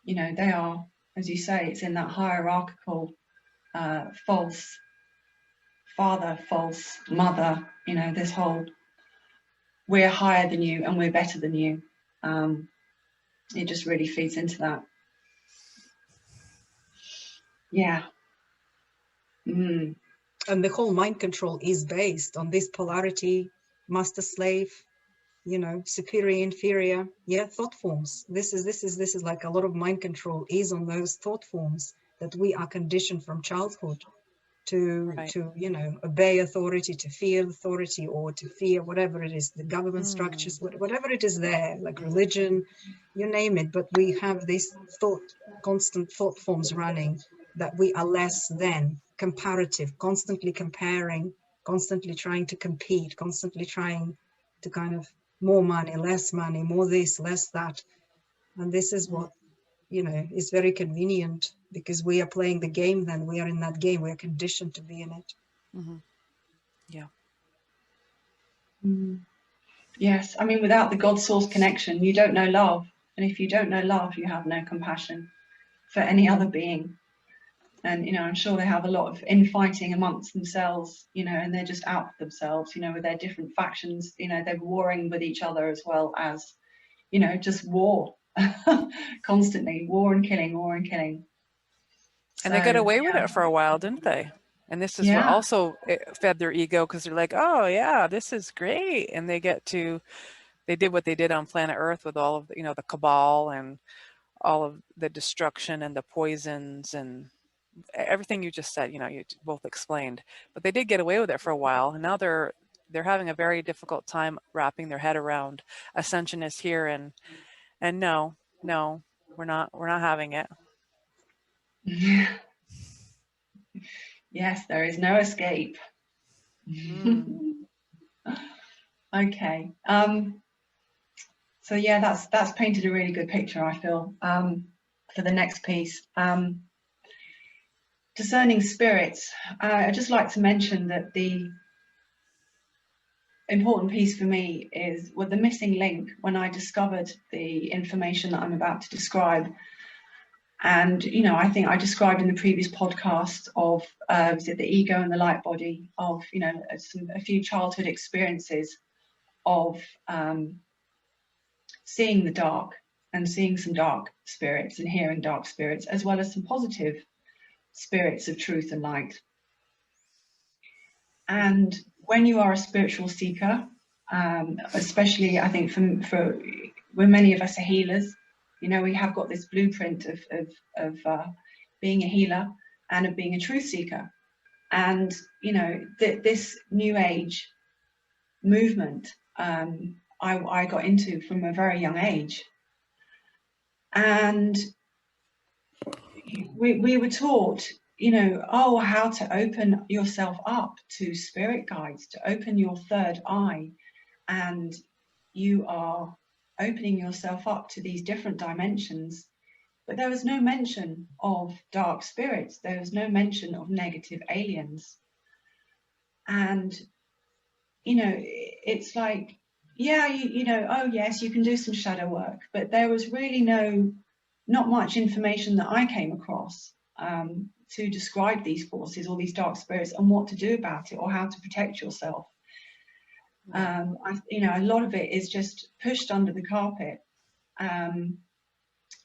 know, they are, as you say, it's in that hierarchical false father, false mother, you know, this whole we're higher than you and we're better than you. It just really feeds into that. Yeah. And the whole mind control is based on this polarity, master slave, you know, superior, inferior, yeah, thought forms. This is like a lot of mind control is on those thought forms that we are conditioned from childhood to you know, obey authority, to fear authority, or to fear whatever it is, the government structures, whatever it is there, like religion, you name it. But we have these constant thought forms running, that we are less than, comparative, constantly comparing, constantly trying to compete, constantly trying to kind of more money, more this, less that. And this is what, you know, is very convenient, because we are playing the game, then we are in that game, we are conditioned to be in it. Yeah. Yes, I mean, without the God source connection, you don't know love. And if you don't know love, you have no compassion for any other being. And, you know, I'm sure they have a lot of infighting amongst themselves, you know, and they're just out for themselves, you know, with their different factions, you know, they're warring with each other, as well as, you know, just war, constantly war and killing, war and killing. And they got away with it for a while, didn't they? And this is what also fed their ego, because they're like, oh yeah, this is great. And they did what they did on planet Earth with all of the, you know, the cabal and all of the destruction and the poisons and everything you just said, you know, you both explained. But they did get away with it for a while, and now they're having a very difficult time wrapping their head around Ascension is here, and no, we're not having it. Yes, there is no escape. Okay. So yeah, that's painted a really good picture, I feel, for the next piece. Discerning spirits. I'd just like to mention that the important piece for me is the missing link when I discovered the information that I'm about to describe. And, you know, I think I described in the previous podcast of, was it the ego and the light body, of, you know, a few childhood experiences of seeing the dark and seeing some dark spirits and hearing dark spirits, as well as some positive spirits of truth and light. And when you are a spiritual seeker, especially I think for when many of us are healers, you know, we have got this blueprint of being a healer and of being a truth seeker. And, you know, this new age movement I got into from a very young age. And we were taught, you know, how to open yourself up to spirit guides, to open your third eye. And you are opening yourself up to these different dimensions But there was no mention of dark spirits. There was no mention of negative aliens. And, you know, it's like, yeah, you know, oh yes, you can do some shadow work, but there was really not much information that I came across to describe these forces or these dark spirits and what to do about it or how to protect yourself. You know, a lot of it is just pushed under the carpet,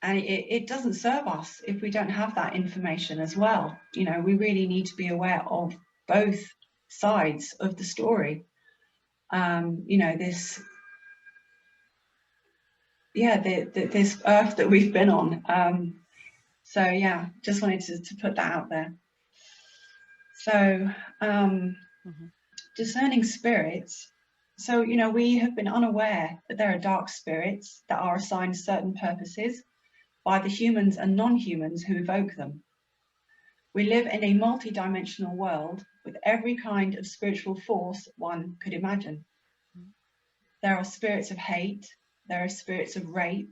and it doesn't serve us if we don't have that information as well. You know, we really need to be aware of both sides of the story. You know, this earth that we've been on. So yeah, just wanted to put that out there. So discerning spirits. So, you know, we have been unaware that there are dark spirits that are assigned certain purposes by the humans and non-humans who evoke them. We live in a multi-dimensional world with every kind of spiritual force one could imagine. There are spirits of hate, there are spirits of rape,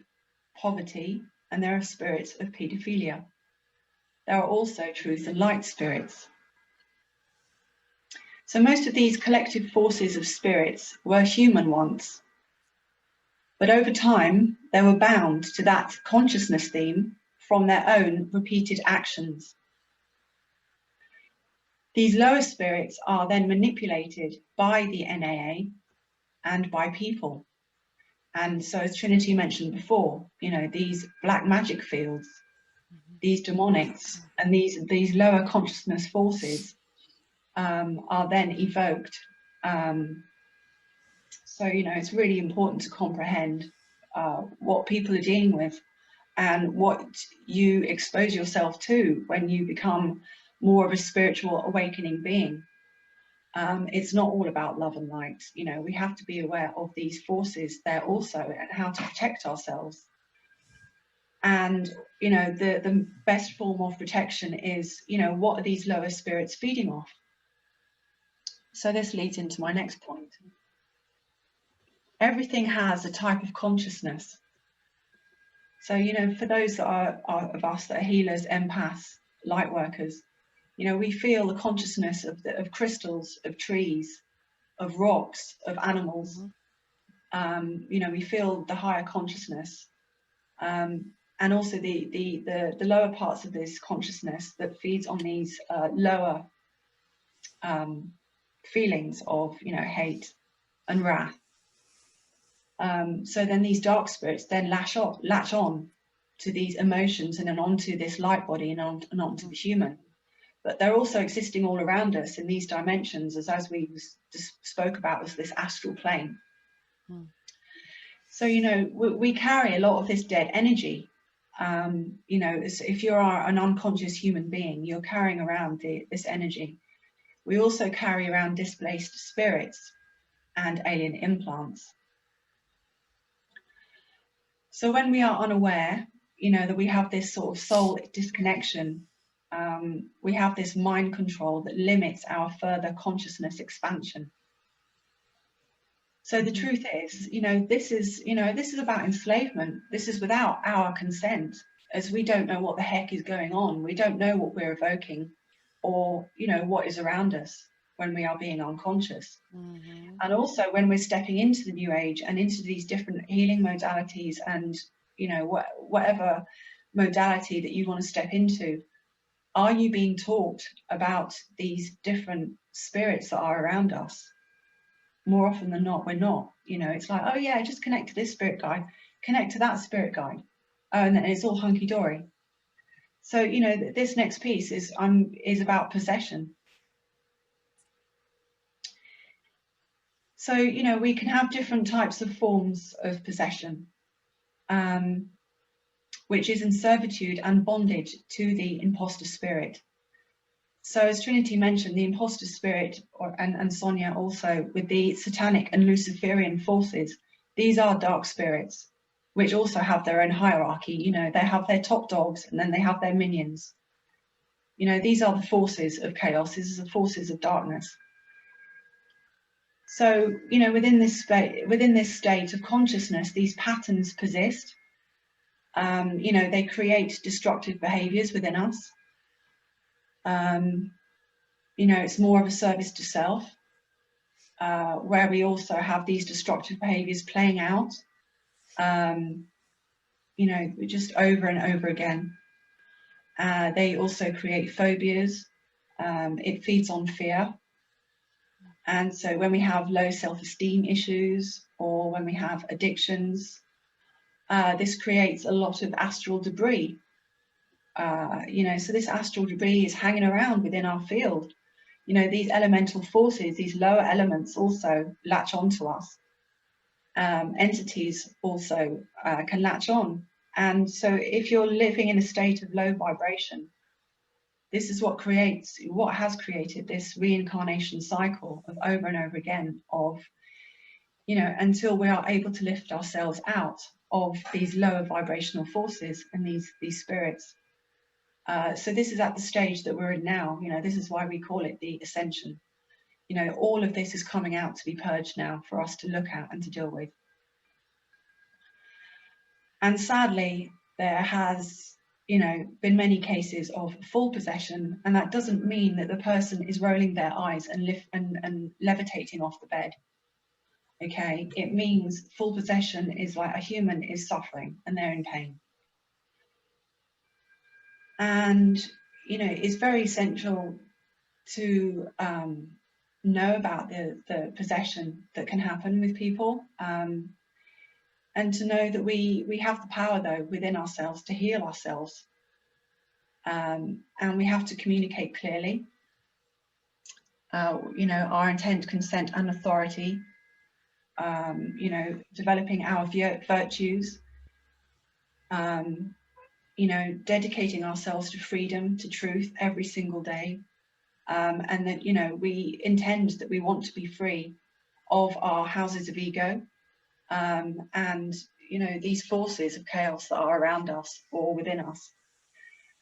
poverty, and there are spirits of paedophilia. There are also truth and light spirits. So most of these collective forces of spirits were human once, but over time they were bound to that consciousness theme from their own repeated actions. These lower spirits are then manipulated by the NAA and by people. And so, as Trinity mentioned before, you know, these black magic fields, these demonics, and these lower consciousness forces are then evoked. So, you know, it's really important to comprehend what people are dealing with and what you expose yourself to when you become more of a spiritual awakening being. It's not all about love and light. You know, we have to be aware of these forces there also and how to protect ourselves. And, you know, the best form of protection is, you know, what are these lower spirits feeding off? So this leads into my next point. Everything has a type of consciousness. So, you know, for those that are of us that are healers, empaths, light workers, you know, we feel the consciousness of crystals, of trees, of rocks, of animals. You know, we feel the higher consciousness, and also the lower parts of this consciousness that feeds on these lower feelings of, you know, hate and wrath. So then these dark spirits then latch on to these emotions and then onto this light body and onto the human. But they're also existing all around us in these dimensions, as we just spoke about, as this astral plane. So, you know, we carry a lot of this dead energy. You know, if you are an unconscious human being, you're carrying around this energy. We also carry around displaced spirits and alien implants. So when we are unaware, you know, that we have this sort of soul disconnection, we have this mind control that limits our further consciousness expansion. So the truth is, you know, this is about enslavement. This is without our consent, as we don't know what the heck is going on. We don't know what we're evoking or, you know, what is around us when we are being unconscious. And also when we're stepping into the new age and into these different healing modalities and, you know, whatever modality that you want to step into, are you being taught about these different spirits that are around us? More often than not, we're not. You know, it's like, oh yeah, just connect to this spirit guide, connect to that spirit guide, and then it's all hunky-dory. So, you know, this next piece is about possession. So, you know, we can have different types of forms of possession, which is in servitude and bondage to the imposter spirit. So as Trinity mentioned, the imposter spirit, and Sonia also, with the satanic and Luciferian forces, these are dark spirits, which also have their own hierarchy. You know, they have their top dogs and then they have their minions. You know, these are the forces of chaos. These are the forces of darkness. So, you know, within this state of consciousness, these patterns persist. You know, they create destructive behaviors within us. You know, it's more of a service to self, where we also have these destructive behaviors playing out, you know, just over and over again. They also create phobias. It feeds on fear. And so when we have low self-esteem issues, or when we have addictions, this creates a lot of astral debris. You know, so this astral debris is hanging around within our field. You know, these elemental forces, these lower elements also latch onto us. Entities also can latch on. And so if you're living in a state of low vibration, this is what has created this reincarnation cycle of over and over again of, you know, until we are able to lift ourselves out of these lower vibrational forces and these spirits. So this is at the stage that we're in now. You know, this is why we call it the Ascension. You know, all of this is coming out to be purged now for us to look at and to deal with. And sadly, there has, you know, been many cases of full possession, and that doesn't mean that the person is rolling their eyes and levitating off the bed. Okay, it means full possession is like a human is suffering and they're in pain. And, you know, it's very essential to know about the possession that can happen with people, and to know that we have the power, though, within ourselves to heal ourselves. And we have to communicate clearly, you know, our intent, consent, and authority, you know, developing our virtues, you know, dedicating ourselves to freedom, to truth every single day. And that, you know, we intend that we want to be free of our houses of ego, and, you know, these forces of chaos that are around us or within us.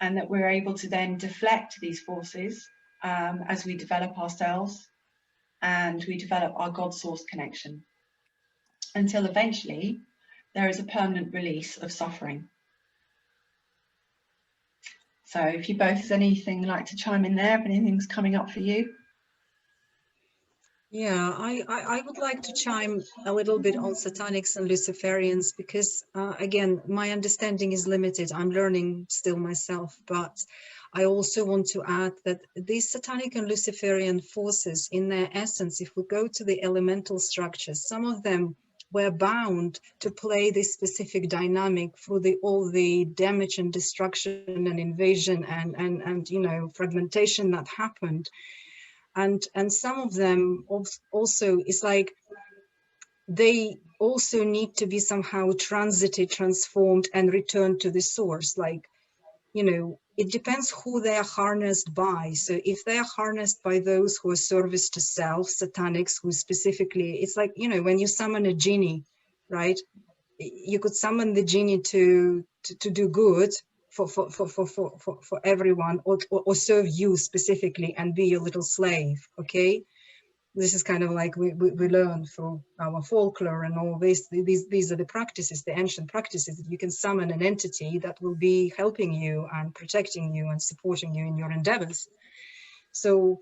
And that we're able to then deflect these forces as we develop ourselves and we develop our God source connection, until eventually there is a permanent release of suffering. So if you both have anything like to chime in there, if anything's coming up for you. Yeah, I would like to chime a little bit on Satanics and Luciferians because, again, my understanding is limited. I'm learning still myself, but I also want to add that these Satanic and Luciferian forces, in their essence, if we go to the elemental structures, some of them were bound to play this specific dynamic through all the damage and destruction and invasion and you know, fragmentation that happened. And some of them also, it's like they also need to be somehow transited, transformed, and returned to the source. Like, you know, it depends who they are harnessed by. So if they are harnessed by those who are service to self, Satanics, who specifically, it's like, you know, when you summon a genie, right? You could summon the genie to do good for everyone, or serve you specifically and be your little slave. Okay, this is kind of like we learn through our folklore and all this. These are the practices, the ancient practices, that you can summon an entity that will be helping you and protecting you and supporting you in your endeavors. So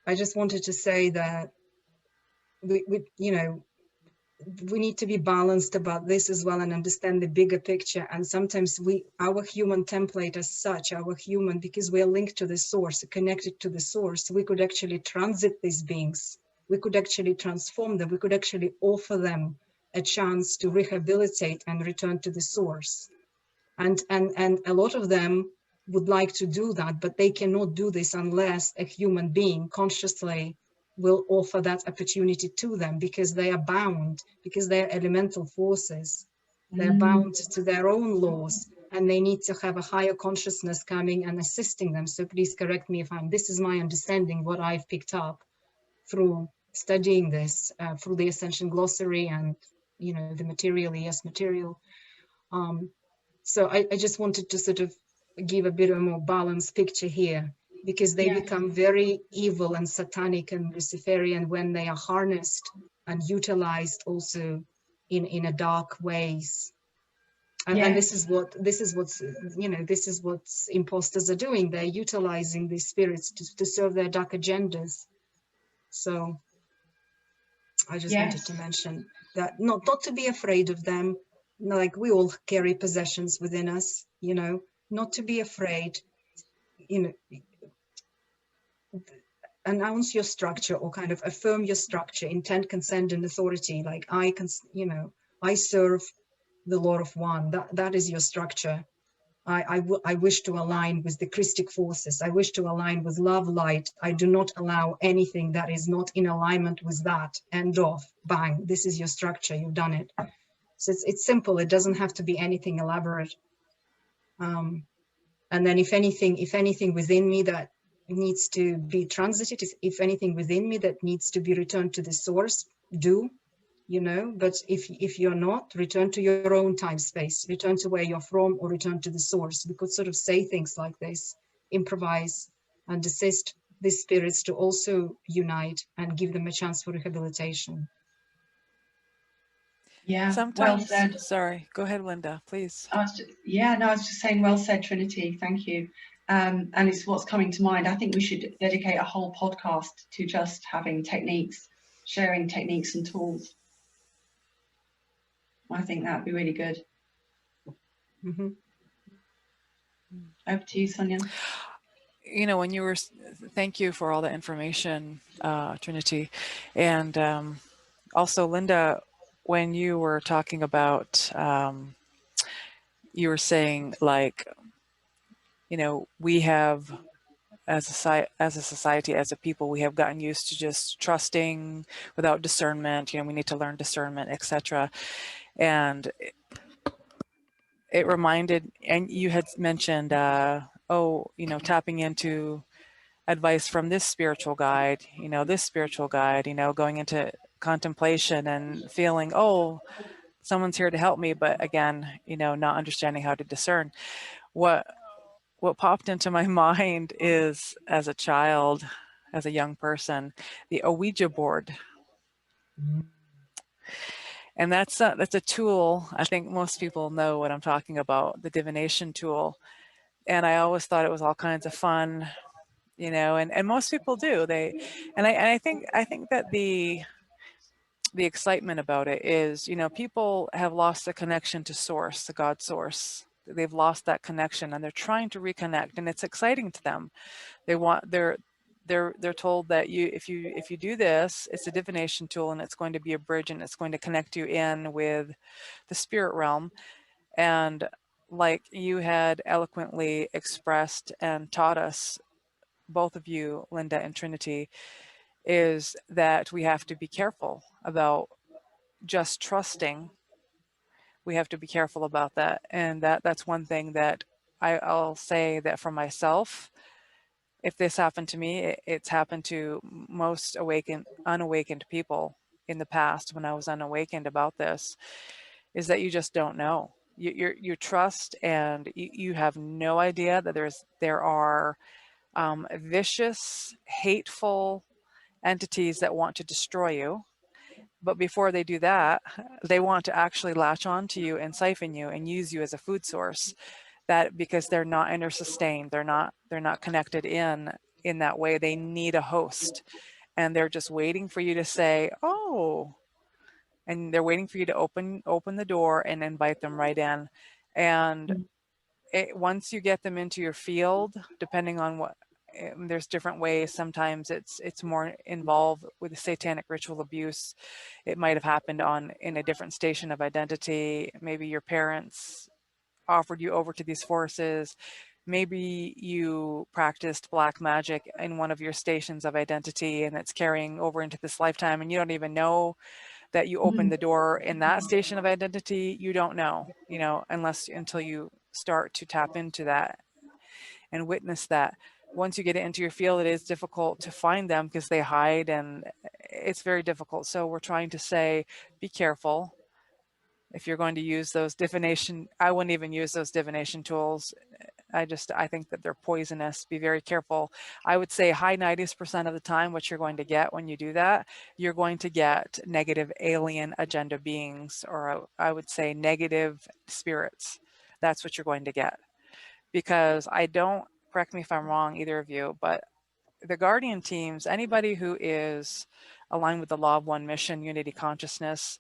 I just wanted to say that we you know, we need to be balanced about this as well and understand the bigger picture. And sometimes our human template as such, because we are linked to the source, connected to the source, we could actually transit these beings. We could actually transform them. We could actually offer them a chance to rehabilitate and return to the source. And a lot of them would like to do that, but they cannot do this unless a human being consciously will offer that opportunity to them, because they are bound, because they are elemental forces. They're bound to their own laws, and they need to have a higher consciousness coming and assisting them. So please correct me if this is my understanding, what I've picked up through studying this, through the Ascension glossary and, you know, the material, yes, material. So I just wanted to sort of give a bit of a more balanced picture here, because they become very evil and satanic and Luciferian when they are harnessed and utilized also in a dark ways. And this is what's imposters are doing. They're utilizing these spirits to serve their dark agendas. So I just wanted to mention that, not to be afraid of them. Like, we all carry possessions within us, not to be afraid, announce your structure, or kind of affirm your structure, intent, consent, and authority. Like, I serve the Lord of One. That is your structure. I wish to align with the Christic forces. I wish to align with love, light. I do not allow anything that is not in alignment with that. End of. Bang. This is your structure. You've done it. So it's simple. It doesn't have to be anything elaborate. And then if anything within me that needs to be transited, if anything within me that needs to be returned to the source, do. But if you're not, return to your own time space, return to where you're from, or return to the source. We could sort of say things like this, improvise, and assist these spirits to also unite and give them a chance for rehabilitation. Yeah, Sometimes, well said. sorry, go ahead, Linda, please. I was just saying, well said, Trinity. Thank you. And it's what's coming to mind. I think we should dedicate a whole podcast to just having techniques, sharing techniques and tools. I think that'd be really good. Mm-hmm. Over to you, Sonia. When you were, thank you for all the information, Trinity. And also, Linda, when you were talking about, you were saying, like, we have, as a society, as a people, we have gotten used to just trusting without discernment. We need to learn discernment, etc. And it reminded, and you had mentioned, tapping into advice from this spiritual guide, going into contemplation and feeling, oh, someone's here to help me, but again, not understanding how to discern. What popped into my mind is, as a child, as a young person, the Ouija board. And that's a tool. I think most people know what I'm talking about, the divination tool. And I always thought it was all kinds of fun, and most people do. I think that the excitement about it is, people have lost the connection to source, the God source. They've lost that connection, and they're trying to reconnect, and it's exciting to them. They're told that if you do this, it's a divination tool, and it's going to be a bridge, and it's going to connect you in with the spirit realm. And like you had eloquently expressed and taught us, both of you, Linda and Trinity, is that we have to be careful about just trusting. We have to be careful about that. And that's one thing that I'll say that for myself, if this happened to me, it's happened to most unawakened people in the past when I was unawakened about this, is that you just don't know. You trust, and you have no idea that there are vicious, hateful entities that want to destroy you. But before they do that, they want to actually latch on to you and siphon you and use you as a food source. That because they're not inter-sustained, they're not connected in that way. They need a host, and they're just waiting for you to say, oh, and they're waiting for you to open the door and invite them right in. And once you get them into your field, depending on what, there's different ways. Sometimes it's more involved with the satanic ritual abuse. It might have happened in a different station of identity. Maybe your parents offered you over to these forces. Maybe you practiced black magic in one of your stations of identity, and it's carrying over into this lifetime, and you don't even know that you opened the door in that station of identity. You don't know, until you start to tap into that and witness that. Once you get it into your field, it is difficult to find them because they hide, and it's very difficult. So we're trying to say, be careful. if you're going to use those divination, I wouldn't even use those divination tools. I think that they're poisonous. Be very careful. I would say high 90% of the time, what you're going to get when you do that, you're going to get negative alien agenda beings, or I would say negative spirits. That's what you're going to get. Because correct me if I'm wrong, either of you, but the Guardian teams, anybody who is aligned with the Law of One mission, unity consciousness,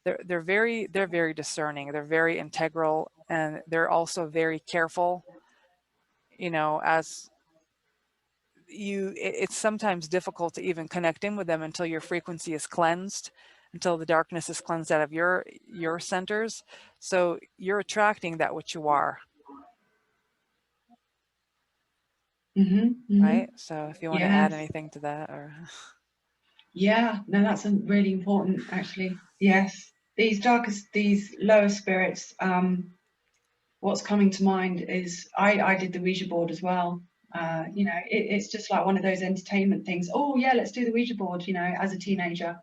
they're very discerning. They're very integral, and they're also very careful. You know, as it's sometimes difficult to even connect in with them until your frequency is cleansed, until the darkness is cleansed out of your centers. So you're attracting that which you are. Right? So if you want to add anything to that, or yeah, no, that's really important, actually. Yes, these lower spirits, what's coming to mind is I did the Ouija board as well. You know, it's just like one of those entertainment things. Oh yeah, let's do the Ouija board, you know, as a teenager.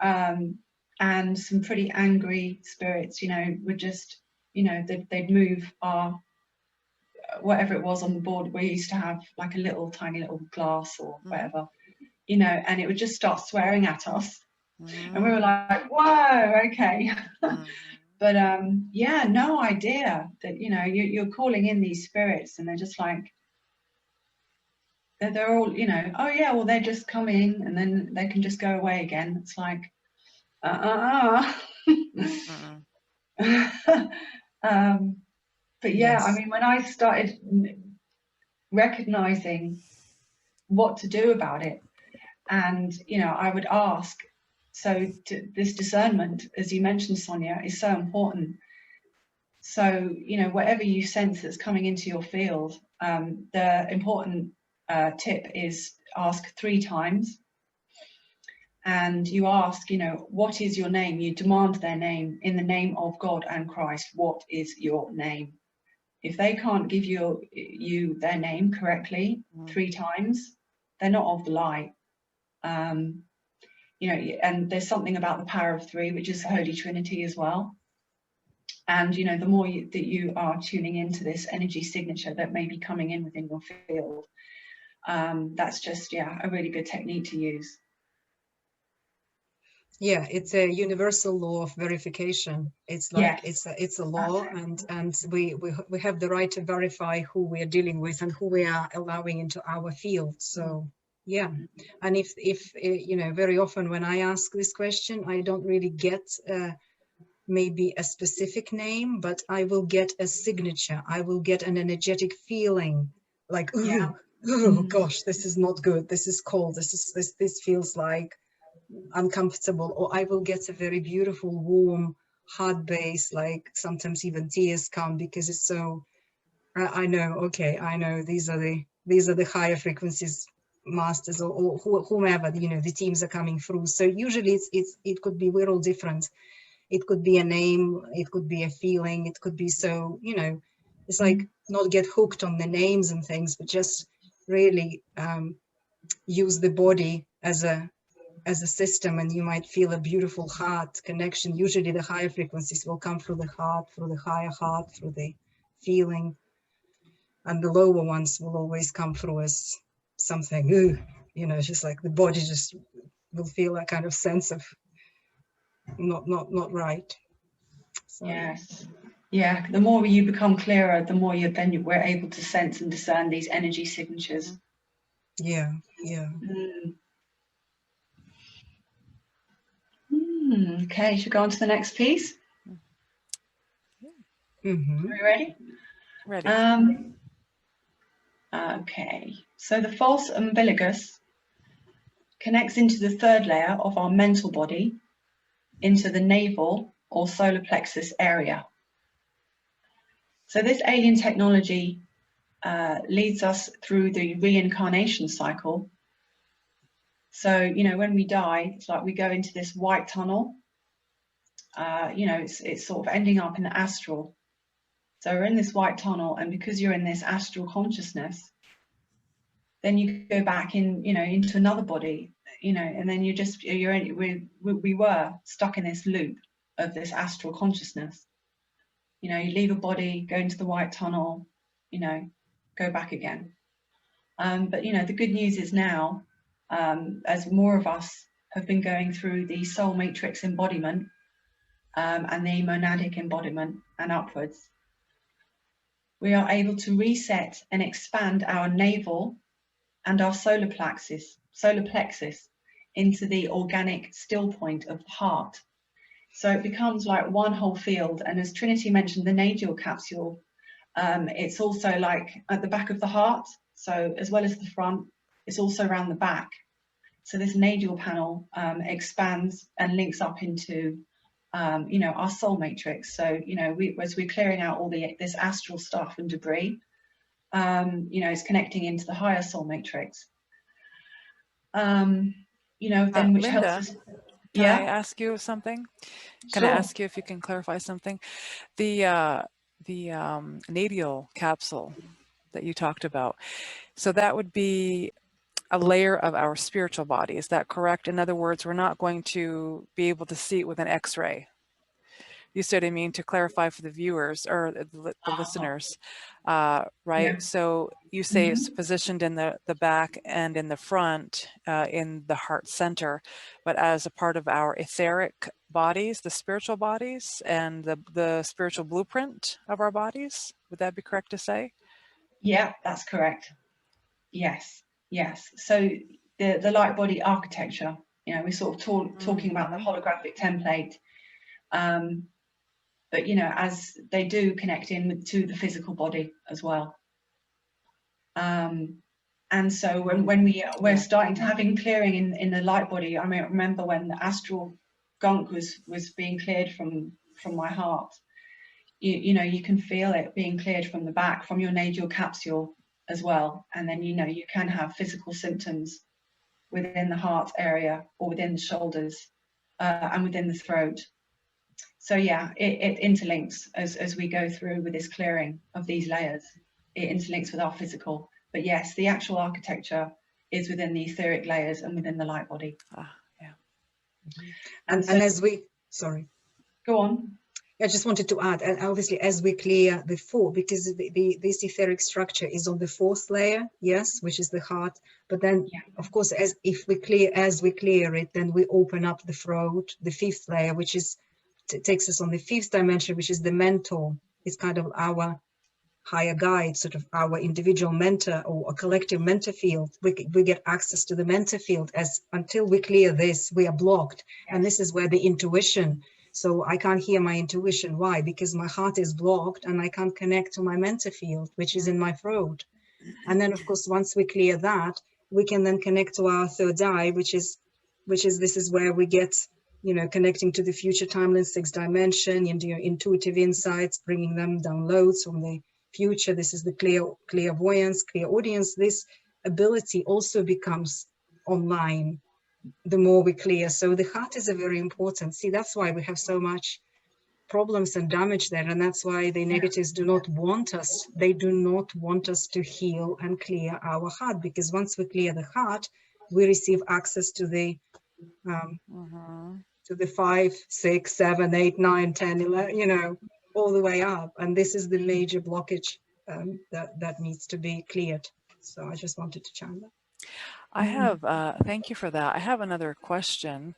And some pretty angry spirits, you know, would just, you know, they'd move our whatever it was on the board. We used to have like a little tiny little glass or whatever, you know, and it would just start swearing at us. And we were like, whoa, okay. But yeah, no idea that, you know, you're calling in these spirits, and they're just like, they're all, you know, oh yeah, well, they're just coming and then they can just go away again. It's like, but yeah, I mean, when I started recognizing what to do about it, and, you know, I would ask, so this discernment, as you mentioned, Sonia, is so important. So, you know, whatever you sense that's coming into your field, the important tip is ask 3 times. And you ask, you know, what is your name? You demand their name. In the name of God and Christ, what is your name? If they can't give you their name correctly 3 times, they're not of the light. You know, and there's something about the power of 3, which is the Holy Trinity as well. And, you know, the more that you are tuning into this energy signature that may be coming in within your field, that's just, yeah, a really good technique to use. Yeah, it's a universal law of verification. It's like, it's a law, and we have the right to verify who we are dealing with and who we are allowing into our field. So yeah, and if you know, very often when I ask this question, I don't really get maybe a specific name, but I will get a signature. I will get an energetic feeling, like, ooh, oh gosh, this is not good. This is cold. This feels like uncomfortable. Or I will get a very beautiful, warm, heart base, like sometimes even tears come, because it's so, I know, okay, I know these are the higher frequencies masters, or whomever, you know, the teams are coming through. So usually it could be, we're all different. It could be a name, it could be a feeling, it could be, so, you know, it's like not get hooked on the names and things, but just really use the body as a system, and you might feel a beautiful heart connection. Usually the higher frequencies will come through the heart, through the higher heart, through the feeling, and the lower ones will always come through as something, you know, just like the body just will feel a kind of sense of not right. So, yes, yeah, the more you become clearer, the more we're able to sense and discern these energy signatures. Yeah. Okay, should we go on to the next piece? Are we ready? ready. Okay, so the false umbilicus connects into the 3rd layer of our mental body, into the navel or solar plexus area. So this alien technology leads us through the reincarnation cycle. So, you know, when we die, it's like we go into this white tunnel. You know, it's sort of ending up in the astral. So we're in this white tunnel, and because you're in this astral consciousness, then you go back in, you know, into another body, you know, and then we were stuck in this loop. of this astral consciousness. You know, you leave a body, go into the white tunnel, you know, go back again. But you know, the good news is now, as more of us have been going through the soul matrix embodiment and the monadic embodiment and upwards, we are able to reset and expand our navel and our solar plexus into the organic still point of the heart. So it becomes like one whole field. And as Trinity mentioned, the nadial capsule, it's also like at the back of the heart. So as well as the front, it's also around the back. So this nadial panel expands and links up into, you know, our soul matrix. So, you know, as we're clearing out all this astral stuff and debris, you know, it's connecting into the higher soul matrix. You know, then which Linda, helps us. Can I ask you something? Can I ask you if you can clarify something? The nadial capsule that you talked about, so that would be a layer of our spiritual body. Is that correct? In other words, we're not going to be able to see it with an X-ray. You said, I mean, to clarify for the viewers or the listeners, right? Yeah. So you say it's positioned in the back and in the front, in the heart center, but as a part of our etheric bodies, the spiritual bodies, and the spiritual blueprint of our bodies. Would that be correct to say? Yeah, that's correct. Yes, yes. So the light body architecture, you know, we're sort of talking about the holographic template. But, you know, as they do connect in to the physical body as well. And so when we're starting to having clearing in the light body, I mean, I remember when the astral gunk was being cleared from my heart, you know, you can feel it being cleared from the back, from your nadial capsule as well. And then, you know, you can have physical symptoms within the heart area or within the shoulders and within the throat. So yeah, it interlinks as we go through with this clearing of these layers. It interlinks with our physical. But yes, the actual architecture is within the etheric layers and within the light body. Yeah. And as we, sorry. Go on. I just wanted to add, and obviously as we clear the four, because this etheric structure is on the fourth layer, yes, which is the heart. But then, of course, as we clear it, then we open up the throat, the fifth layer, which is takes us on the fifth dimension, which is the mentor. It's kind of our higher guide, sort of our individual mentor or a collective mentor field. We get access to the mentor field. As until we clear this, we are blocked. And this is where the intuition. So I can't hear my intuition. Why? Because my heart is blocked and I can't connect to my mentor field, which is in my throat. And then, of course, once we clear that, we can then connect to our third eye, which is this is where we get, you know, connecting to the future timeline, sixth dimension, into your intuitive insights, bringing them downloads from the future. This is the clairvoyance, clairaudience. This ability also becomes online the more we clear. So the heart is a very important. See, that's why we have so much problems and damage there. And that's why the negatives do not want us. They do not want us to heal and clear our heart, because once we clear the heart, we receive access to the to the 5, 6, 7, 8, 9, 10, 11, you know, all the way up. And this is the major blockage that needs to be cleared. So I just wanted to chime that. I have, thank you for that. I have another question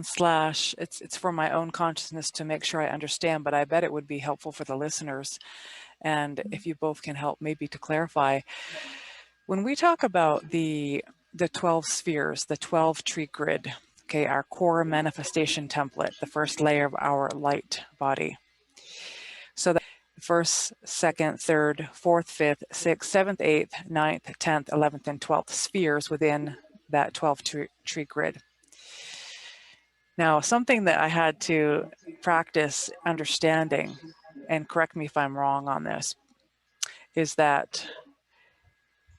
slash, it's for my own consciousness to make sure I understand, but I bet it would be helpful for the listeners. And if you both can help maybe to clarify, when we talk about the 12 spheres, the 12 tree grid, okay, our core manifestation template, the first layer of our light body. So that first, second, third, fourth, fifth, sixth, seventh, eighth, ninth, 10th, 11th, and 12th spheres within that 12 tree grid. Now, something that I had to practice understanding, and correct me if I'm wrong on this, is that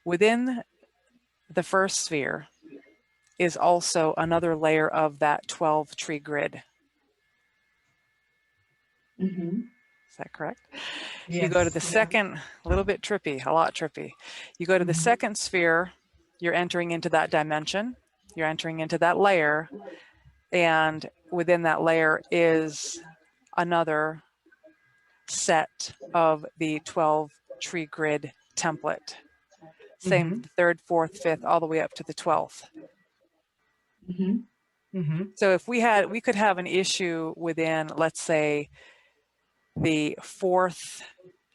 within the first sphere is also another layer of that 12 tree grid. Is that correct? Yes. You go to the second, a little bit trippy, a lot trippy. You go to the second sphere, you're entering into that dimension, you're entering into that layer, And within that layer is another set of the 12 tree grid template. Same, third, fourth, fifth, all the way up to the 12th. So if we could have an issue within, let's say, the fourth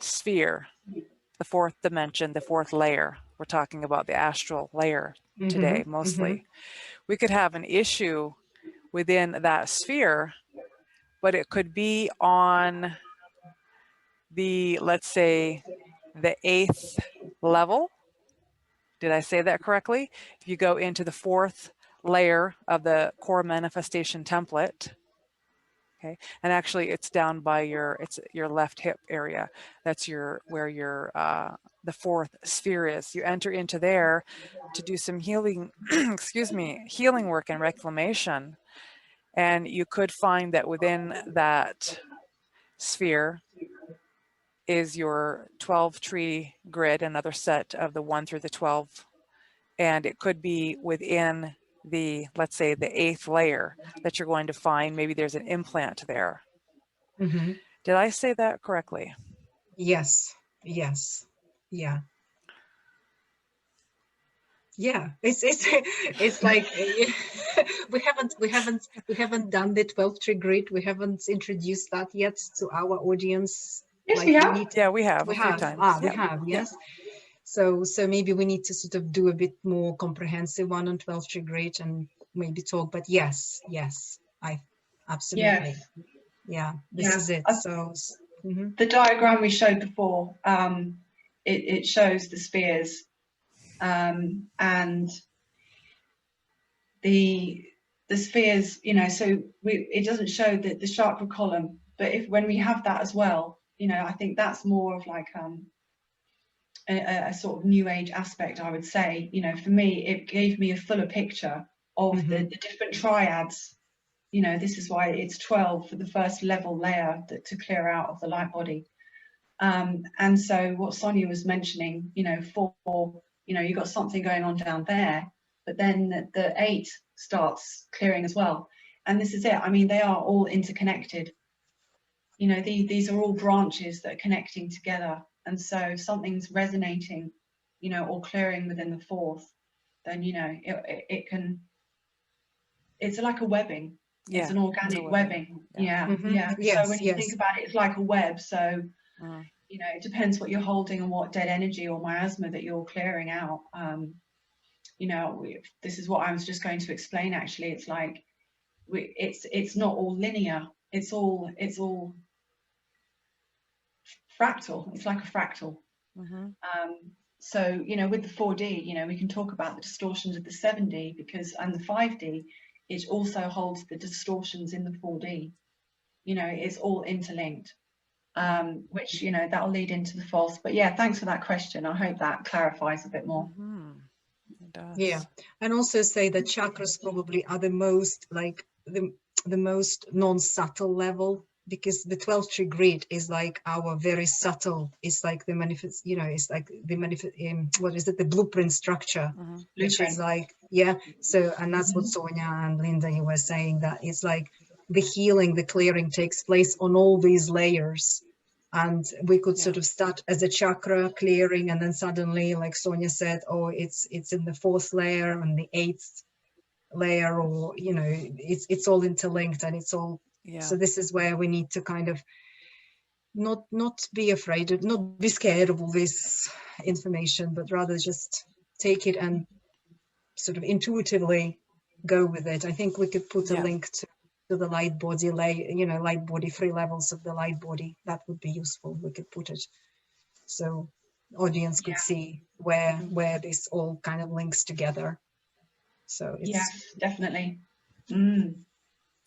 sphere, the fourth dimension, the fourth layer. We're talking about the astral layer today, mostly. We could have an issue within that sphere, but it could be on the, let's say, the 8th level. Did I say that correctly? If you go into the 4th layer of the core manifestation template, okay, and actually it's down by your left hip area. That's where your the 4th sphere is. You enter into there to do some healing, excuse me, healing work and reclamation. And you could find that within that sphere is your 12 tree grid, another set of the 1 through the 12. And it could be within the, let's say, the 8th layer that you're going to find. Maybe there's an implant there. Did I say that correctly? Yes. Yes. Yeah. Yeah. It's like we haven't done the 12 tree grid. We haven't introduced that yet to our audience. Yes, Like we have. Yeah, we have we a few have. times. We have. Yes. So maybe we need to sort of do a bit more comprehensive one on 12 tree grid and maybe talk. But yes, I absolutely. Yes. Yeah, this is it. So the diagram we showed before, it shows the spheres, and the spheres, you know, so it doesn't show the chakra column, but when we have that as well, you know, I think that's more of like a sort of new age aspect, I would say. You know, for me, it gave me a fuller picture of the different triads. You know, this is why it's 12 for the first level layer to clear out of the light body. And so what Sonia was mentioning, you know, you know, you've got something going on down there, but then the 8 starts clearing as well. And this is it. I mean, they are all interconnected. You know, these are all branches that are connecting together. And so if something's resonating, you know, or clearing within the 4th, then, you know, it can, it's like a webbing. Yeah, it's an organic webbing. Yeah. Yes, so when you think about it, it's like a web. So you know, it depends what you're holding and what dead energy or miasma that you're clearing out. You know, this is what I was just going to explain. Actually, it's like it's not all linear. It's all fractal. It's like a fractal. So you know, with the 4D, you know, we can talk about the distortions of the 7D and the 5D. It also holds the distortions in the 4D. You know, it's all interlinked. Which, you know, that'll lead into the false. But yeah, thanks for that question. I hope that clarifies a bit more. It does. yeah, and also say that chakras probably are the most like the most non-subtle level, because the 12 tree grid is like our very subtle, it's like the manifest, you know, it's like the manifest, what is it, the blueprint structure, which is like, yeah. So, and that's what Sonia and Linda, you were saying, that it's like the healing, the clearing takes place on all these layers. And we could sort of start as a chakra clearing, and then suddenly, like Sonia said, oh, it's in the 4th layer and the 8th layer, or, you know, it's all interlinked, and it's all. So this is where we need to kind of not be afraid, not be scared of all this information, but rather just take it and sort of intuitively go with it. I think we could put a link to the light body light body, 3 levels of the light body. That would be useful. We could put it so audience could see where this all kind of links together. So it's, yes, definitely.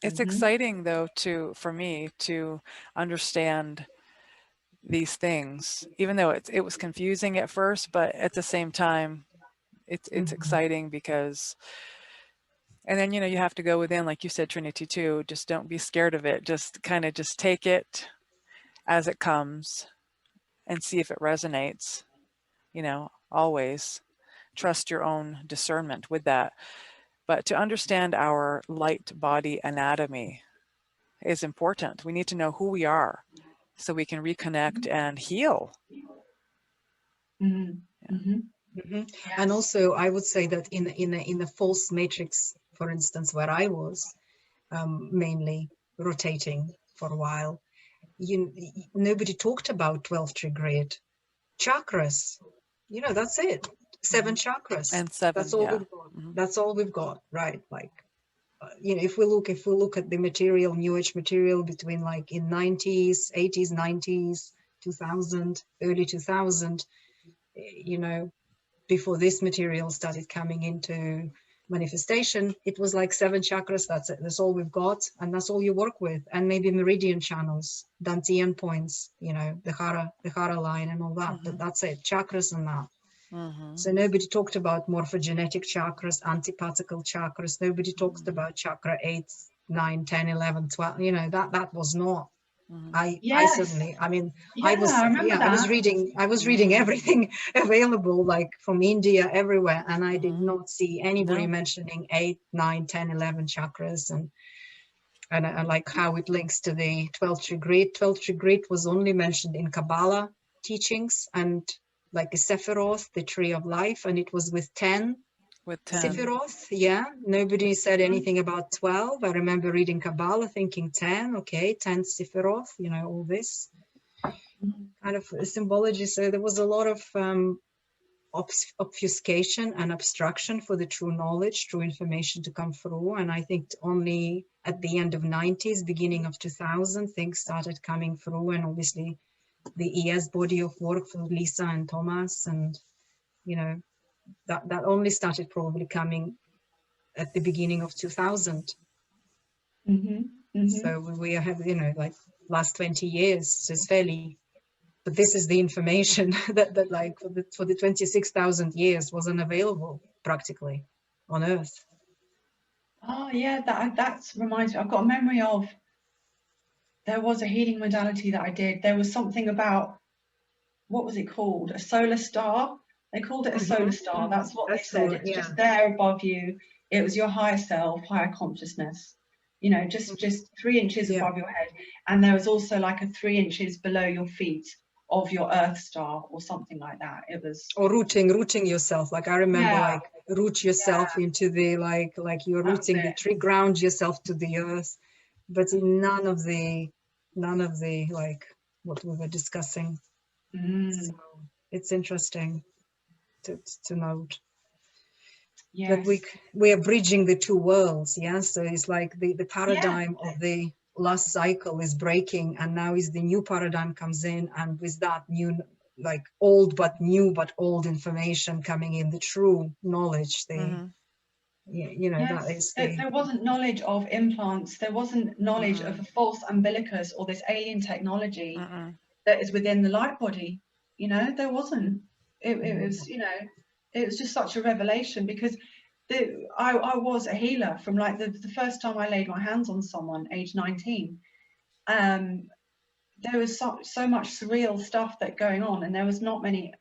It's exciting though for me to understand these things, even though it was confusing at first, but at the same time it's exciting because, and then, you know, you have to go within, like you said, Trinity, too. Just don't be scared of it. Just kind of just take it as it comes and see if it resonates. You know, always trust your own discernment with that. But to understand our light body anatomy is important. We need to know who we are so we can reconnect and heal. And also, I would say that in the false matrix, for instance, where I was mainly rotating for a while, nobody talked about 12 tree grid chakras. You know, that's it. 7 chakras. And 7, That's all yeah. we've got. That's all we've got, right? Like, you know, if we look at the material, new age material between like in 90s, 80s, 90s, 2000, early 2000, you know, before this material started coming into manifestation, it was like 7 chakras. That's it. That's all we've got, and that's all you work with. And maybe meridian channels, Dantian points, you know, the Hara line and all that. But that's it. Chakras and that. So nobody talked about morphogenetic chakras, antiparticle chakras. Nobody talked about chakra 8, 9, 10, 11, 12. You know, that was not. I certainly, I mean, I remember that. I was reading everything available, like from India, everywhere, and I did not see anybody mentioning 8, 9, 10, 11 chakras, and like how it links to the 12 tree grid. 12 tree grid was only mentioned in Kabbalah teachings and like a Sephiroth, the tree of life, and it was with 10. With 10. Sephiroth, yeah. Nobody said anything about 12. I remember reading Kabbalah thinking 10, okay, 10 Sephiroth, you know, all this kind of symbology. So there was a lot of obfuscation and obstruction for the true knowledge, true information to come through. And I think only at the end of 90s, beginning of 2000, things started coming through. And obviously the ES body of work for Lisa and Thomas, and, you know, that only started probably coming at the beginning of 2000. So we have, you know, like last 20 years, so it's fairly, but this is the information that like for the 26,000 years wasn't available practically on Earth. Oh yeah, that reminds me. I've got a memory of, there was a healing modality that I did. There was something about, what was it called? A solar star. They called it a solar star. That's what they said. It's just there above you. It was your higher self, higher consciousness. You know, just 3 inches above your head. And there was also like a 3 inches below your feet of your Earth star or something like that. It was, or rooting yourself. Like I remember, like root yourself into the like you're rooting the tree, ground yourself to the Earth. But in none of the like what we were discussing. So it's interesting to note that we are bridging the two worlds. So it's like the paradigm of the last cycle is breaking, and now is the new paradigm comes in, and with that new, like old but new but old information coming in, the true knowledge, the you know, that is there wasn't knowledge of implants. There wasn't knowledge of a false umbilicus or this alien technology that is within the light body. You know, there wasn't. It was, you know, it was just such a revelation, because I was a healer from like the first time I laid my hands on someone, age 19. There was so much surreal stuff that going on, and there was not many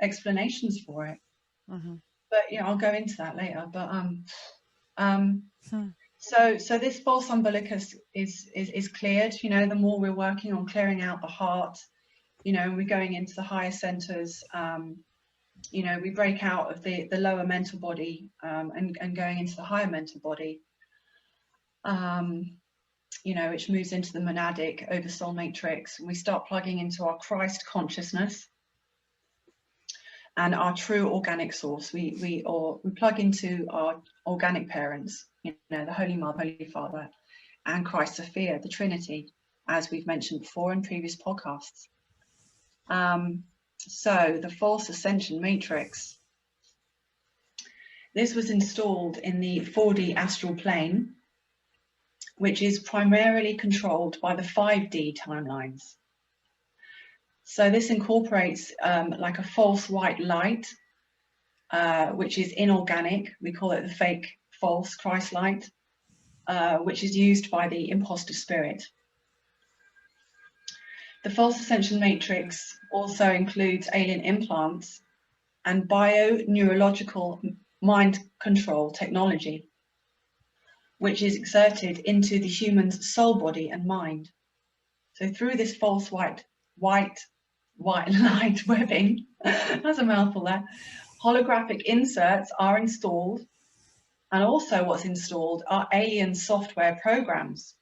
explanations for it. But you know, I'll go into that later. But so this false umbilicus is cleared. You know, the more we're working on clearing out the heart, you know, we're going into the higher centers. You know, we break out of the lower mental body and going into the higher mental body. You know, which moves into the monadic oversoul matrix, and we start plugging into our Christ consciousness and our true organic source. We plug into our organic parents, you know, the Holy Mother, Holy Father, and Christ Sophia, the Trinity, as we've mentioned before in previous podcasts. So the false ascension matrix, this was installed in the 4D astral plane, which is primarily controlled by the 5D timelines. So this incorporates like a false white light, which is inorganic. We call it the fake false Christ light, which is used by the Imposter Spirit. The false ascension matrix also includes alien implants and bio-neurological mind control technology. which is exerted into the human's soul, body, and mind. So through this false white light webbing, that's a mouthful there, holographic inserts are installed, and also what's installed are alien software programs.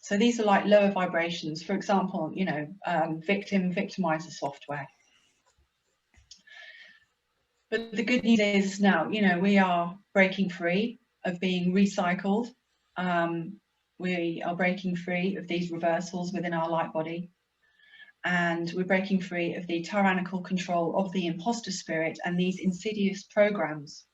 So these are like lower vibrations, for example, you know, victimizer software. But the good news is now, you know, we are breaking free of being recycled. We are breaking free of these reversals within our light body. And we're breaking free of the tyrannical control of the imposter spirit and these insidious programs.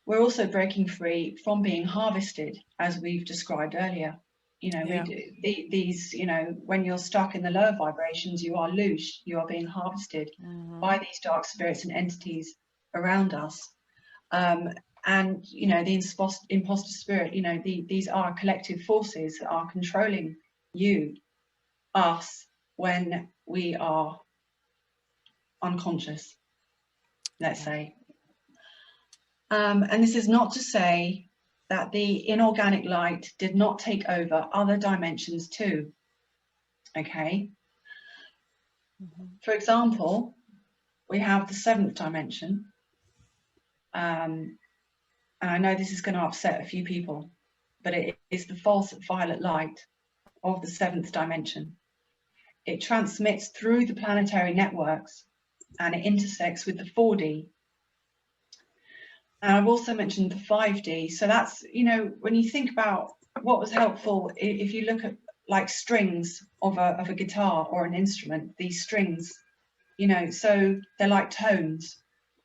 We're also breaking free from being harvested, as we've described earlier. You know, Yeah. these, you know, when you're stuck in the lower vibrations, you are loose, you are being harvested by these dark spirits and entities around us. And, you know, the imposter spirit, you know, these are collective forces that are controlling you, us, when we are unconscious, let's say. And this is not to say that the inorganic light did not take over other dimensions too. Okay. For example, we have the 7th dimension. And I know this is going to upset a few people, but it is the false violet light of the 7th dimension. It transmits through the planetary networks and it intersects with the 4D. And I've also mentioned the 5D. So that's, you know, when you think about what was helpful, if you look at like strings of a guitar or an instrument, these strings, you know, so they're like tones.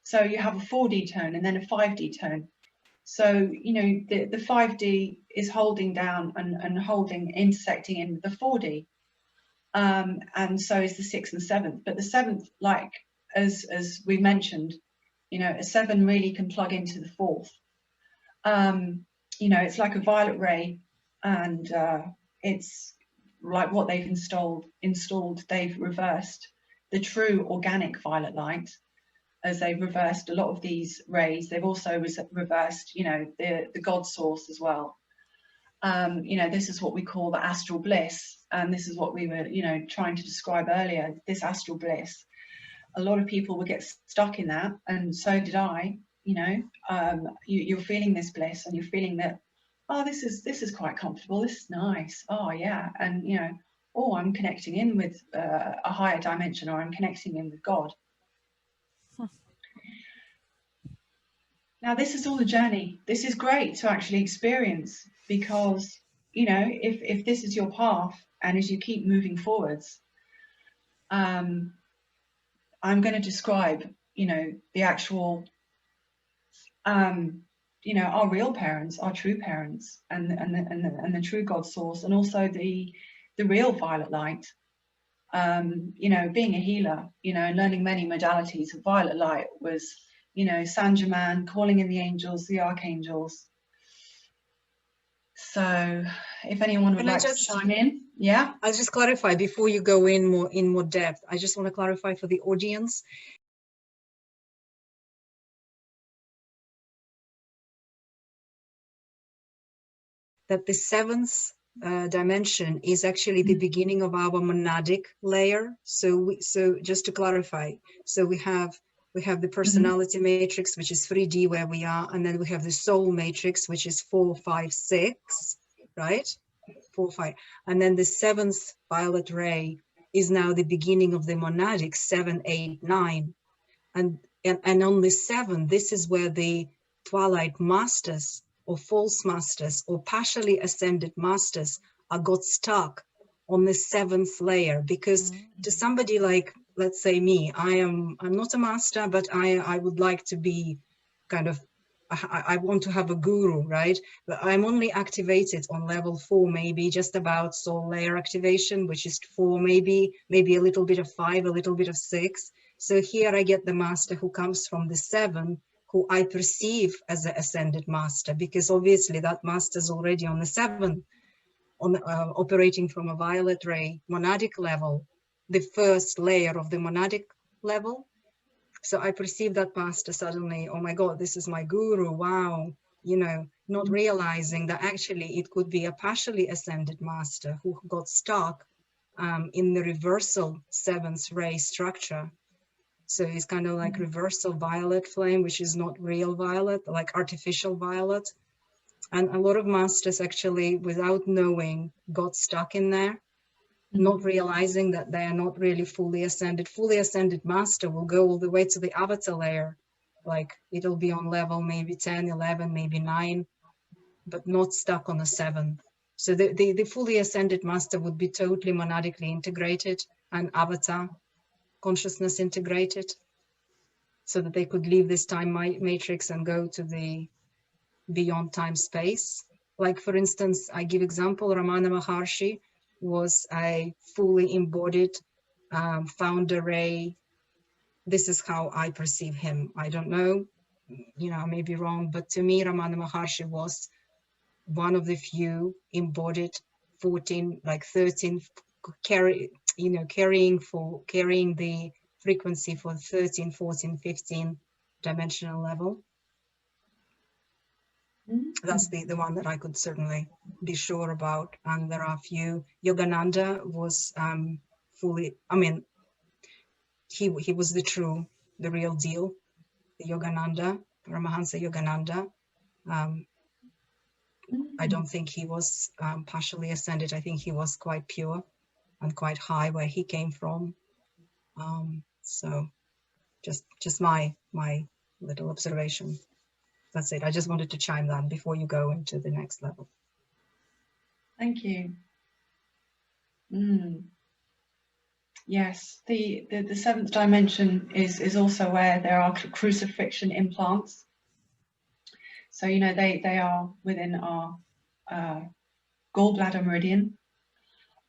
So you have a 4D tone and then a 5D tone. So, you know, the 5D is holding down and holding, intersecting in the 4D. And so is the 6th and 7th. But the 7th, like, as we mentioned, you know, a 7 really can plug into the 4th. You know, it's like a violet ray, and it's like what they've installed, they've reversed the true organic violet light. As they've reversed a lot of these rays, they've also reversed, you know, the God source as well. You know, this is what we call the astral bliss, and this is what we were, you know, trying to describe earlier, this astral bliss. A lot of people will get stuck in that, and so did I. You know, you're feeling this bliss, and you're feeling that, oh, this is quite comfortable, this is nice, oh yeah, and you know, oh, I'm connecting in with a higher dimension, or I'm connecting in with God. Now, this is all a journey. This is great to actually experience, because, you know, if this is your path, and as you keep moving forwards, I'm going to describe, you know, the actual, you know, our real parents, our true parents, and the true God source, and also the real violet light. You know, being a healer, you know, and learning many modalities of violet light was, you know, Saint Germain, calling in the angels, the archangels. So if anyone would like to chime in. Yeah, I'll just clarify before you go in more depth. I just want to clarify for the audience that the 7th dimension is actually the beginning of our monadic layer. So just to clarify, so we have the personality matrix, which is 3D where we are, and then we have the soul matrix, which is 4, 5, 6, right? 4, 5, and then the 7th violet ray is now the beginning of the monadic 7, 8, 9, and on the 7, this is where the twilight masters or false masters or partially ascended masters are got stuck on the 7th layer, because to somebody like, let's say me, I'm not a master, but I would like to be kind of, I want to have a guru, right? But I'm only activated on level 4, maybe just about soul layer activation, which is 4, maybe a little bit of 5, a little bit of 6. So here I get the master who comes from the 7, who I perceive as an ascended master, because obviously that master is already on the 7, on operating from a violet ray monadic level, the first layer of the monadic level. So I perceive that master suddenly, oh my God, this is my guru, wow, you know, not realizing that actually it could be a partially ascended master who got stuck in the reversal seventh ray structure. So it's kind of like reversal violet flame, which is not real violet, like artificial violet. And a lot of masters actually, without knowing, got stuck in there, not realizing that they are not really fully ascended. Fully ascended master will go all the way to the avatar layer. Like it'll be on level maybe 10, 11, maybe 9, but not stuck on the 7th. So the fully ascended master would be totally monadically integrated and avatar consciousness integrated, so that they could leave this time matrix and go to the beyond time space. Like for instance, I give example, Ramana Maharshi was a fully embodied founder ray. This is how I perceive him. I don't know, you know, I may be wrong, but to me, Ramana Maharshi was one of the few embodied 14, like 13, carrying the frequency for 13, 14, 15 dimensional level. That's the one that I could certainly be sure about. And there are a few. Yogananda was fully, I mean, he was the real deal, the Yogananda, Paramahansa Yogananda. I don't think he was partially ascended. I think he was quite pure and quite high where he came from. So just my little observation. That's it. I just wanted to chime that before you go into the next level. Thank you. Yes, the seventh dimension is also where there are crucifixion implants. So, you know, they are within our gallbladder meridian.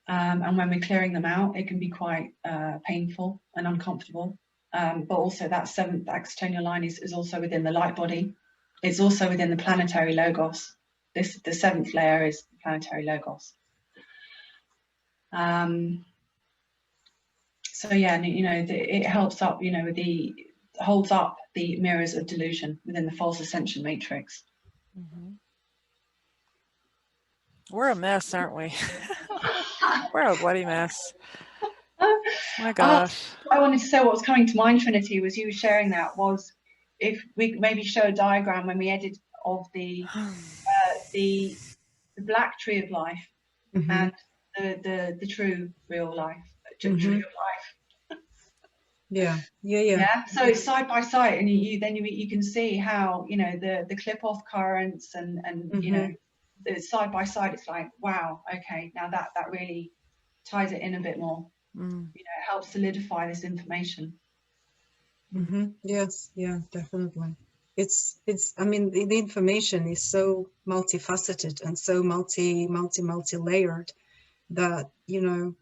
And when we're clearing them out, it can be quite painful and uncomfortable. But also that seventh external line is also within the light body. It's also within the planetary logos. The seventh layer is planetary logos. So yeah, you know, it helps up, you know, holds up the mirrors of delusion within the false ascension matrix. We're a mess, aren't we? We're a bloody mess. My gosh. I wanted to say what was coming to mind, Trinity, was you sharing that, was if we maybe show a diagram when we edit of the black tree of life and the true real life, tree of life. Yeah. So it's side by side, and you can see how, you know, the clip off currents and you know, it's side by side. It's like, wow, okay, now that really ties it in a bit more. You know, it helps solidify this information. Yes, yeah, definitely. It's I mean, the information is so multifaceted and so multi-layered that, you know,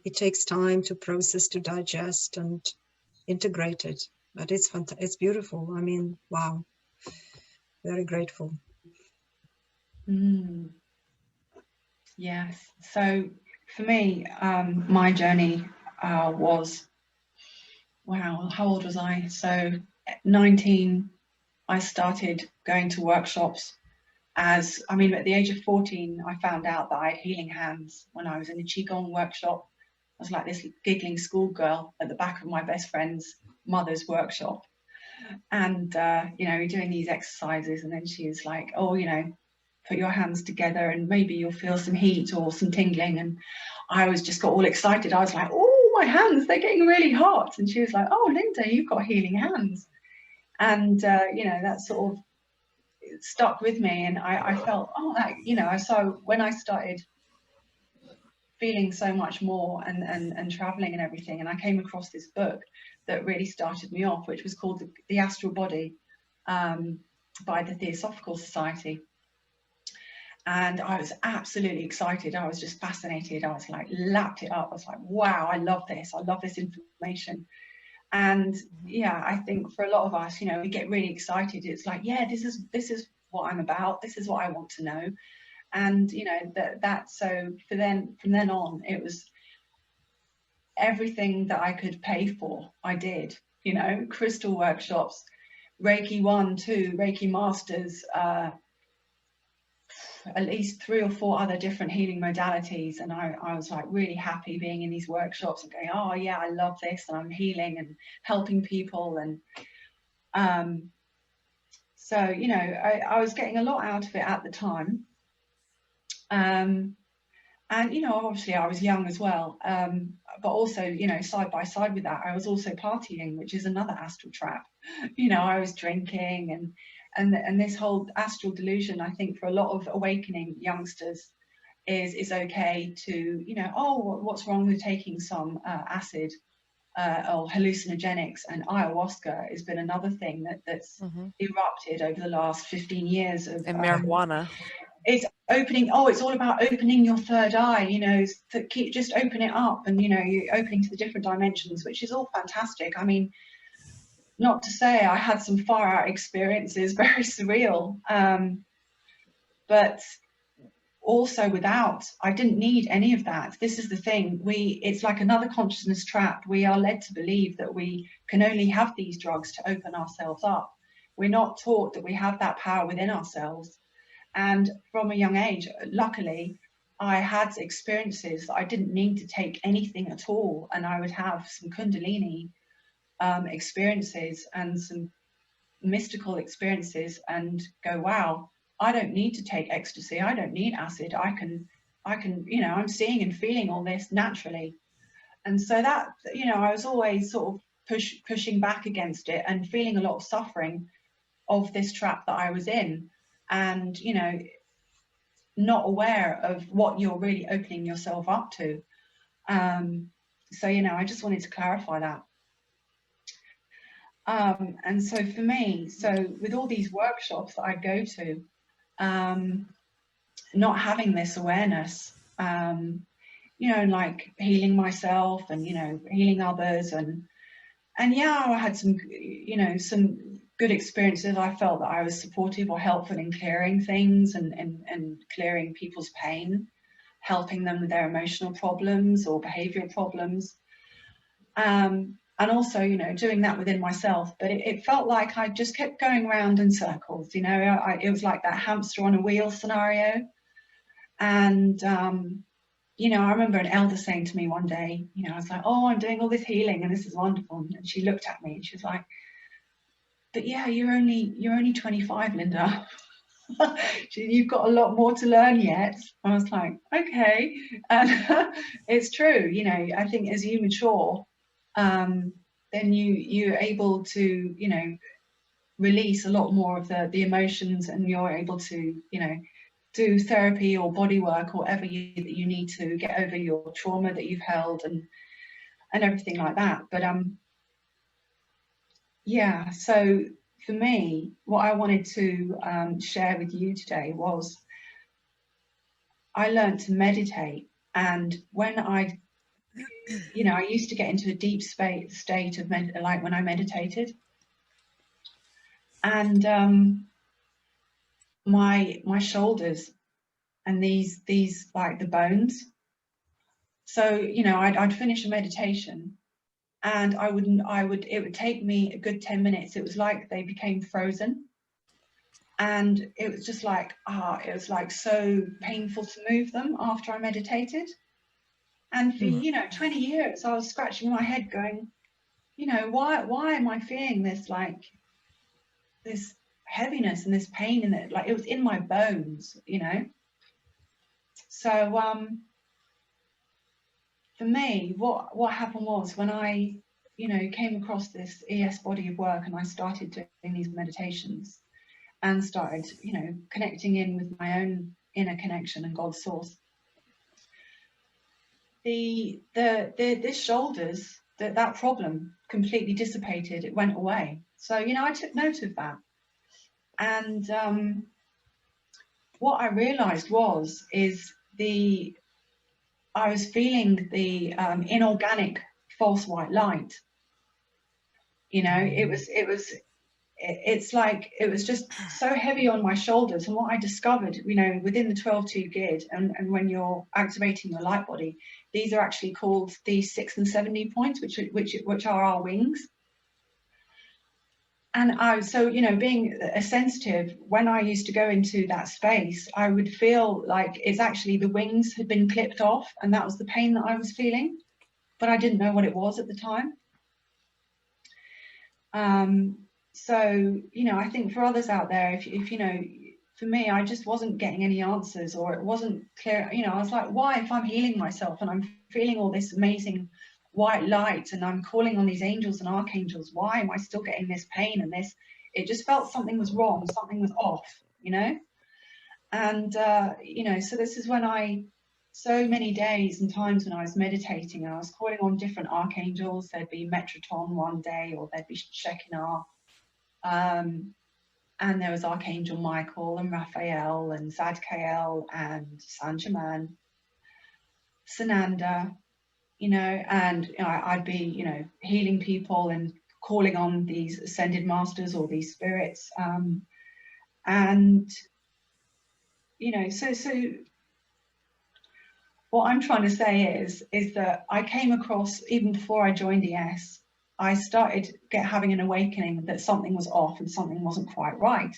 it takes time to process, to digest and integrate it. But it's fantastic. It's beautiful. I mean, wow. Very grateful. Yes. So for me, my journey was, wow, how old was I? So 19, I started going to workshops. At the age of 14, I found out that I had healing hands when I was in a Qigong workshop. I was like this giggling schoolgirl at the back of my best friend's mother's workshop. And, you know, doing these exercises. And then she was like, oh, you know, put your hands together and maybe you'll feel some heat or some tingling. And I just got all excited. I was like, oh, my hands, they're getting really hot. And she was like, oh, Linda, you've got healing hands. And, you know, that sort of stuck with me. And I felt, oh, that, you know, so when I started feeling so much more and traveling and everything, and I came across this book that really started me off, which was called The Astral Body by the Theosophical Society. And I was absolutely excited. I was just fascinated. I was like, lapped it up. I was like, wow, I love this. I love this information. And yeah, I think for a lot of us, you know, we get really excited. It's like, yeah, this is what I'm about. This is what I want to know. And, you know, so from then on, it was everything that I could pay for, I did, you know, crystal workshops, Reiki 1, 2, Reiki masters, at least 3 or 4 other different healing modalities, and I was like really happy being in these workshops and going, oh yeah, I love this, and I'm healing and helping people. And so, you know, I was getting a lot out of it at the time. And, you know, obviously I was young as well. But also, you know, side by side with that, I was also partying, which is another astral trap. You know, I was drinking, and this whole astral delusion, I think for a lot of awakening youngsters is okay to, you know, oh, what's wrong with taking some acid or hallucinogenics, and ayahuasca has been another thing that's erupted over the last 15 years of and marijuana. It's opening, oh, it's all about opening your third eye, you know, to keep, just open it up, and, you know, you're opening to the different dimensions, which is all fantastic. I mean, not to say I had some far out experiences, very surreal, but also without, I didn't need any of that. This is the thing, it's like another consciousness trap. We are led to believe that we can only have these drugs to open ourselves up. We're not taught that we have that power within ourselves. And from a young age, luckily, I had experiences that I didn't need to take anything at all. And I would have some Kundalini experiences and some mystical experiences and go, wow, I don't need to take ecstasy. I don't need acid. I can, you know, I'm seeing and feeling all this naturally. And so that, you know, I was always sort of pushing back against it and feeling a lot of suffering of this trap that I was in. And, you know, not aware of what you're really opening yourself up to. So, you know, I just wanted to clarify that. And so for me, so with all these workshops that I go to, not having this awareness, you know, like healing myself and, you know, healing others, and yeah, I had some, you know, some good experiences. I felt that I was supportive or helpful in clearing things and clearing people's pain, helping them with their emotional problems or behavioral problems. And also, you know, doing that within myself. But it felt like I just kept going around in circles, you know, it was like that hamster on a wheel scenario. And, you know, I remember an elder saying to me one day, you know, I was like, oh, I'm doing all this healing and this is wonderful. And she looked at me and she was like, but yeah, you're only 25, Linda. You've got a lot more to learn yet. I was like, okay. And it's true, you know, I think as you mature, then you're able to, you know, release a lot more of the emotions, and you're able to, you know, do therapy or body work or whatever that you need to get over your trauma that you've held and everything like that. But yeah, so for me, what I wanted to share with you today was I learned to meditate. And when you know, I used to get into a deep state of like when I meditated, and my shoulders and these like the bones. So, you know, I'd finish a meditation and it would take me a good 10 minutes. It was like they became frozen. And it was just like, it was like so painful to move them after I meditated. And for, you know, 20 years, I was scratching my head going, you know, why am I feeling this, like this heaviness and this pain in it? Like it was in my bones, you know? So, for me, what happened was when I, you know, came across this ES body of work and I started doing these meditations and started, you know, connecting in with my own inner connection and God's source, the shoulders, that problem completely dissipated. It went away. So, you know, I took note of that. And what I realized is I was feeling the inorganic false white light. You know, it's like it was just so heavy on my shoulders. And what I discovered, you know, within the 12-2 grid, and when you're activating your light body, these are actually called the 6 and 70 points, which are our wings. And so, you know, being a sensitive, when I used to go into that space, I would feel like it's actually the wings had been clipped off, and that was the pain that I was feeling, but I didn't know what it was at the time. So, you know, I think for others out there, if you know, for me, I just wasn't getting any answers, or it wasn't clear. You know, I was like, why, if I'm healing myself and I'm feeling all this amazing white light and I'm calling on these angels and archangels, why am I still getting this pain and this? It just felt something was wrong, something was off, you know? And, you know, so this is when so many days and times when I was meditating, I was calling on different archangels. There'd be Metatron one day, or there'd be Shekinah. And there was Archangel Michael and Raphael and Zadkiel and Saint Germain, Sananda, you know, and you know, I'd be, you know, healing people and calling on these ascended masters or these spirits. And, you know, so what I'm trying to say is that I came across, even before I joined ES, I started having an awakening that something was off and something wasn't quite right.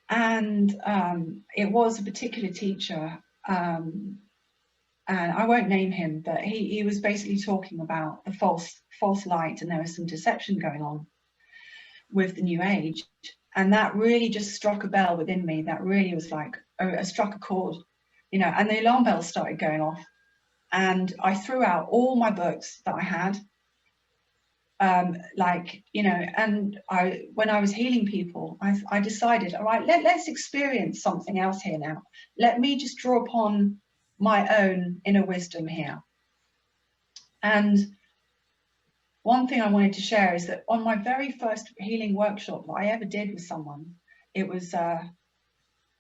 And it was a particular teacher, and I won't name him, but he was basically talking about the false light, and there was some deception going on with the new age. And that really just struck a bell within me. That really was like, struck a chord, you know, and the alarm bells started going off. And I threw out all my books that I had. Like, you know, and when I was healing people, I decided, all right, let's experience something else here now. Let me just draw upon my own inner wisdom here. And one thing I wanted to share is that on my very first healing workshop that I ever did with someone, it was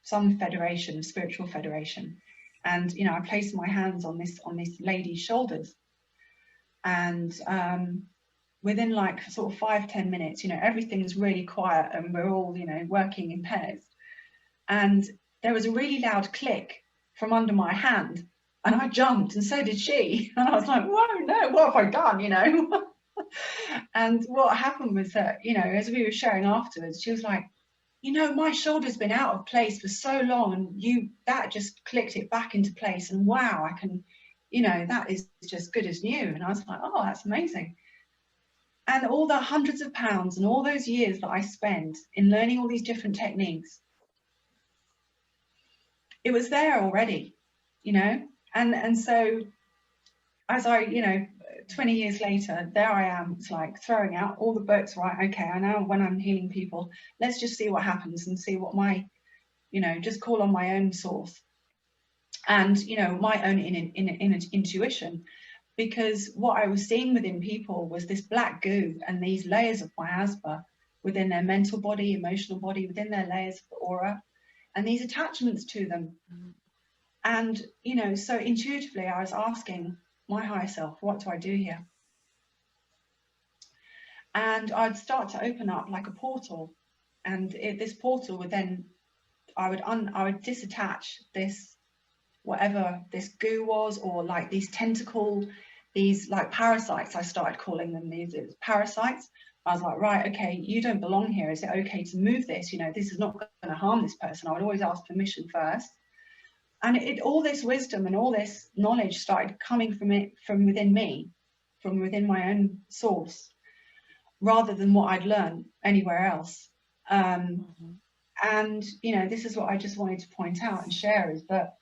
some federation, spiritual federation. And, you know, I placed my hands on this lady's shoulders. And within like sort of 5-10 minutes, you know, everything's really quiet and we're all, you know, working in pairs. And there was a really loud click from under my hand, and I jumped, and so did she. And I was like, whoa, no, what have I done, you know? And what happened was that, you know, as we were sharing afterwards, she was like, you know, my shoulder's been out of place for so long, and that just clicked it back into place. And wow, I can, you know, that is just good as new. And I was like, oh, that's amazing. And all the hundreds of pounds and all those years that I spent in learning all these different techniques, it was there already, you know. And so as I, you know, 20 years later, there I am, it's like throwing out all the books, right? Okay, I know when I'm healing people, let's just see what happens and see what my, you know, just call on my own source and, you know, my own intuition. Because what I was seeing within people was this black goo and these layers of miasma within their mental body, emotional body, within their layers of the aura, and these attachments to them. And, you know, so intuitively I was asking my higher self, what do I do here? And I'd start to open up like a portal, and this portal would then, I would disattach this, whatever this goo was, or like these these like parasites, I started calling them these parasites. I was like, right, okay, you don't belong here. Is it okay to move this? You know, this is not going to harm this person. I would always ask permission first. And all this wisdom and all this knowledge started coming from within me, from within my own source, rather than what I'd learned anywhere else. And, you know, this is what I just wanted to point out and share, is that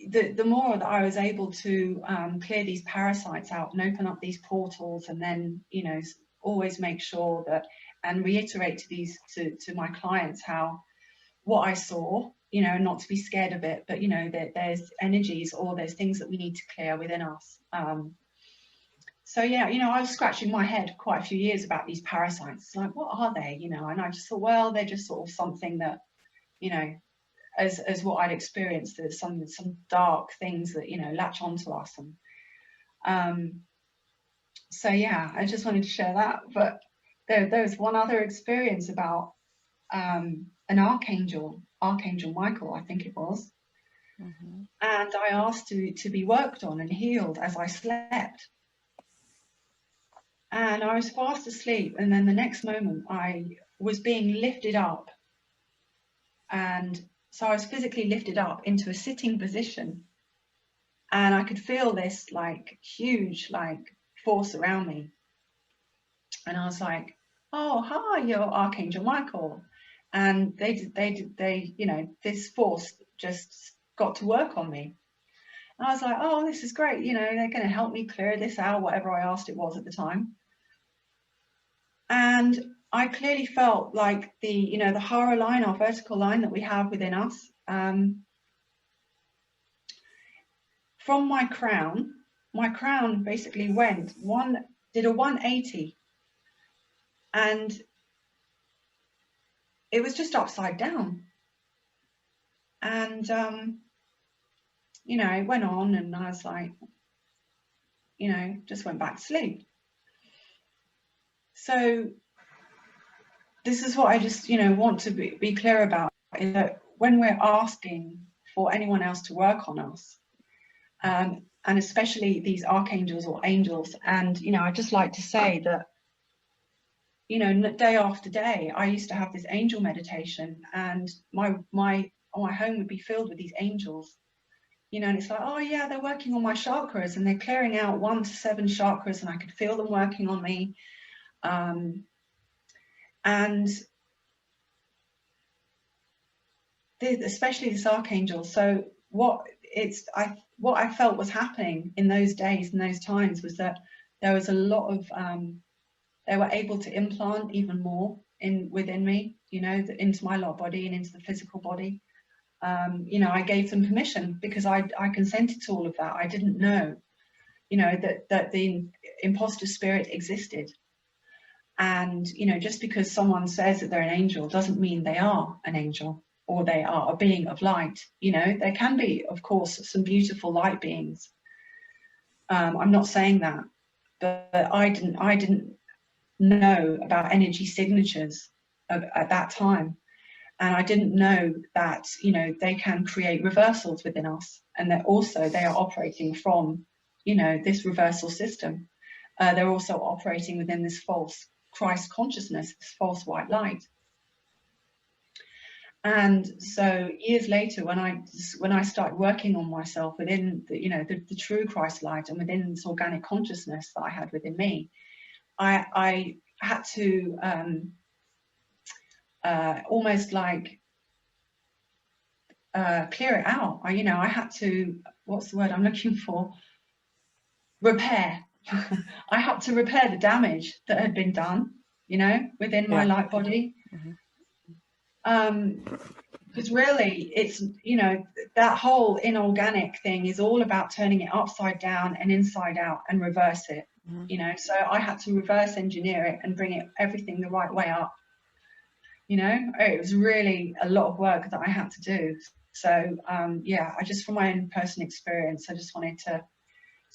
the more that I was able to clear these parasites out and open up these portals, and then, you know, always make sure that and reiterate to my clients what I saw, you know, not to be scared of it, but, you know, that there's energies or there's things that we need to clear within us. So yeah, you know, I was scratching my head quite a few years about these parasites. Like, what are they? You know, and I just thought, well, they're just sort of something that, you know, as what I'd experienced, there's some dark things that, you know, latch onto us. And so yeah, I just wanted to share that. But there was one other experience about an Archangel Michael, I think it was. And I asked to be worked on and healed as I slept. And I was fast asleep, and then the next moment I was being lifted up, and so I was physically lifted up into a sitting position, and I could feel this like huge like force around me, and I was like, oh hi, you're Archangel Michael. And they you know, this force just got to work on me. And I was like, oh, this is great, you know, they're going to help me clear this out, whatever I asked it was at the time. And I clearly felt like the, you know, the hara line, our vertical line that we have within us, from my crown basically did a 180, and it was just upside down. And you know, it went on, and I was like, you know, just went back to sleep. So this is what I just, you know, want to be clear about, is that when we're asking for anyone else to work on us, and especially these archangels or angels, and, you know, I just like to say that, you know, day after day, I used to have this angel meditation, and my home would be filled with these angels, you know, and it's like, oh yeah, they're working on my chakras, and they're clearing out 1 to 7 chakras, and I could feel them working on me. And especially this archangel. So what I felt was happening in those days and those times was that there was a lot of they were able to implant even more within me, you know, into my Lightbody and into the physical body. You know, I gave them permission because I consented to all of that. I didn't know, you know, that the imposter spirit existed. And, you know, just because someone says that they're an angel doesn't mean they are an angel, or they are a being of light. You know, there can be, of course, some beautiful light beings. I'm not saying that, but I didn't know about energy signatures at that time. And I didn't know that, you know, they can create reversals within us, and that also they are operating from, you know, this reversal system. They're also operating within this false Christ consciousness, this false white light. And so years later, when I started working on myself within the, you know, the true Christ light, and within this organic consciousness that I had within me, I had to almost like clear it out. You know, I had to, what's the word I'm looking for? Repair. I had to repair the damage that had been done, you know, within my Lightbody. Because really, it's, you know, that whole inorganic thing is all about turning it upside down and inside out and reverse it. You know, so I had to reverse engineer it and bring everything the right way up. You know, it was really a lot of work that I had to do. So yeah, I just, from my own personal experience, I just wanted to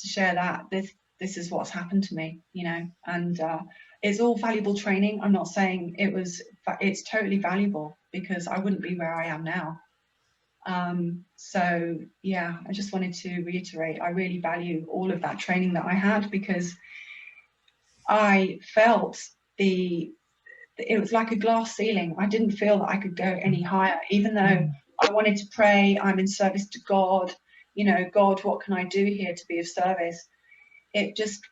share that this is what's happened to me, you know. And it's all valuable training. I'm not saying it's totally valuable, because I wouldn't be where I am now. So yeah, I just wanted to reiterate, I really value all of that training that I had, because I felt it was like a glass ceiling. I didn't feel that I could go any higher, even though I wanted to pray, I'm in service to God, you know, God, what can I do here to be of service? I just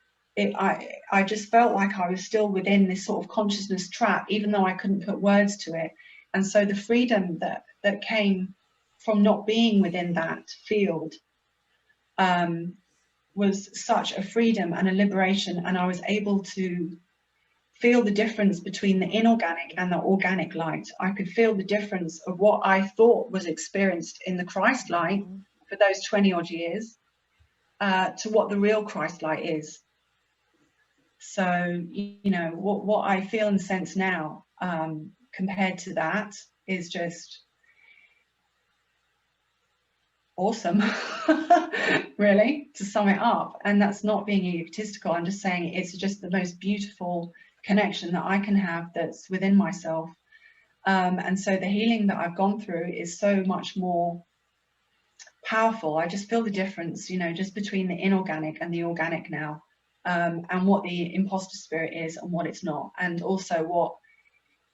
felt like I was still within this sort of consciousness trap, even though I couldn't put words to it. And so the freedom that came from not being within that field was such a freedom and a liberation, and I was able to feel the difference between the inorganic and the organic light. I could feel the difference of what I thought was experienced in the Christ light for those 20 odd years to what the real Christ light is. So, you know, what I feel and sense now compared to that is just awesome, really, to sum it up. And that's not being egotistical. I'm just saying it's just the most beautiful connection that I can have that's within myself. And so the healing that I've gone through is so much more powerful. I just feel the difference, you know, just between the inorganic and the organic now. and what the imposter spirit is and what it's not, and also what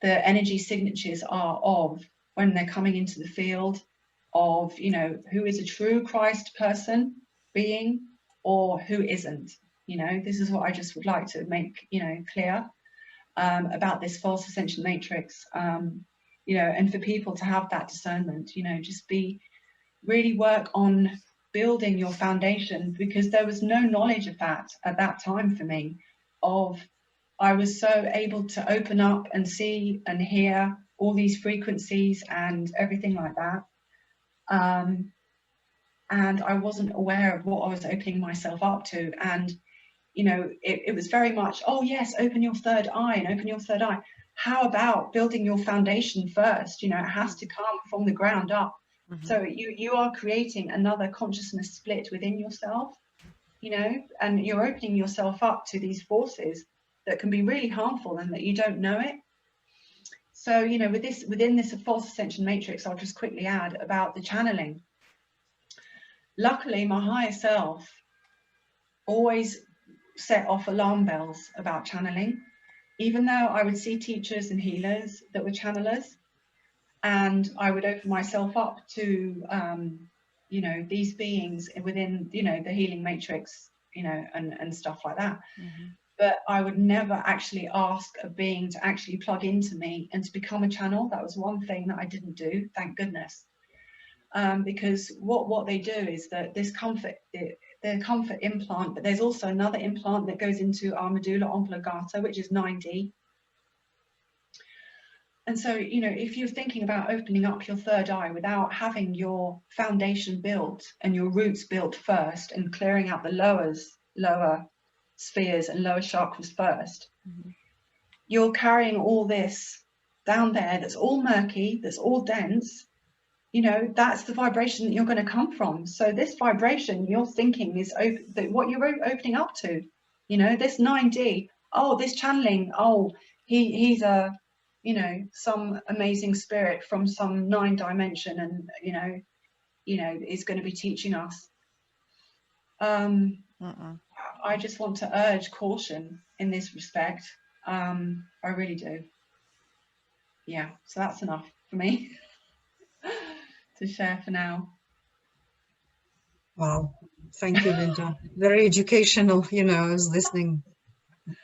the energy signatures are of when they're coming into the field of, you know, who is a true Christ person, being, or who isn't. You know, this is what I just would like to make, you know, clear about this false ascension matrix, you know, and for people to have that discernment, you know, just really work on building your foundation, because there was no knowledge of that at that time for me. I was so able to open up and see and hear all these frequencies and everything like that. And I wasn't aware of what I was opening myself up to. And, you know, it was very much, oh yes, open your third eye and open your third eye. How about building your foundation first? You know, it has to come from the ground up. So you are creating another consciousness split within yourself, you know, and you're opening yourself up to these forces that can be really harmful and that you don't know it. So, you know, within this false ascension matrix, I'll just quickly add about the channeling. Luckily, my higher self always set off alarm bells about channeling, even though I would see teachers and healers that were channelers, and I would open myself up to, you know, these beings within, you know, the healing matrix, you know, and stuff like that. But I would never actually ask a being to actually plug into me and to become a channel. That was one thing that I didn't do, thank goodness. Because what they do is that this comfort, the comfort implant, but there's also another implant that goes into our medulla oblongata, which is 9D. And so, you know, if you're thinking about opening up your third eye without having your foundation built and your roots built first, and clearing out the lower spheres and lower chakras first, you're carrying all this down there that's all murky, that's all dense. You know, that's the vibration that you're going to come from. So this vibration you're thinking is what you're opening up to, you know, this 9D, oh, this channeling, oh, he's a, you know, some amazing spirit from some 9 dimension, and you know, is going to be teaching us. I just want to urge caution in this respect. I really do. Yeah, so that's enough for me to share for now. Wow, thank you, Linda. Very educational. You know, I was listening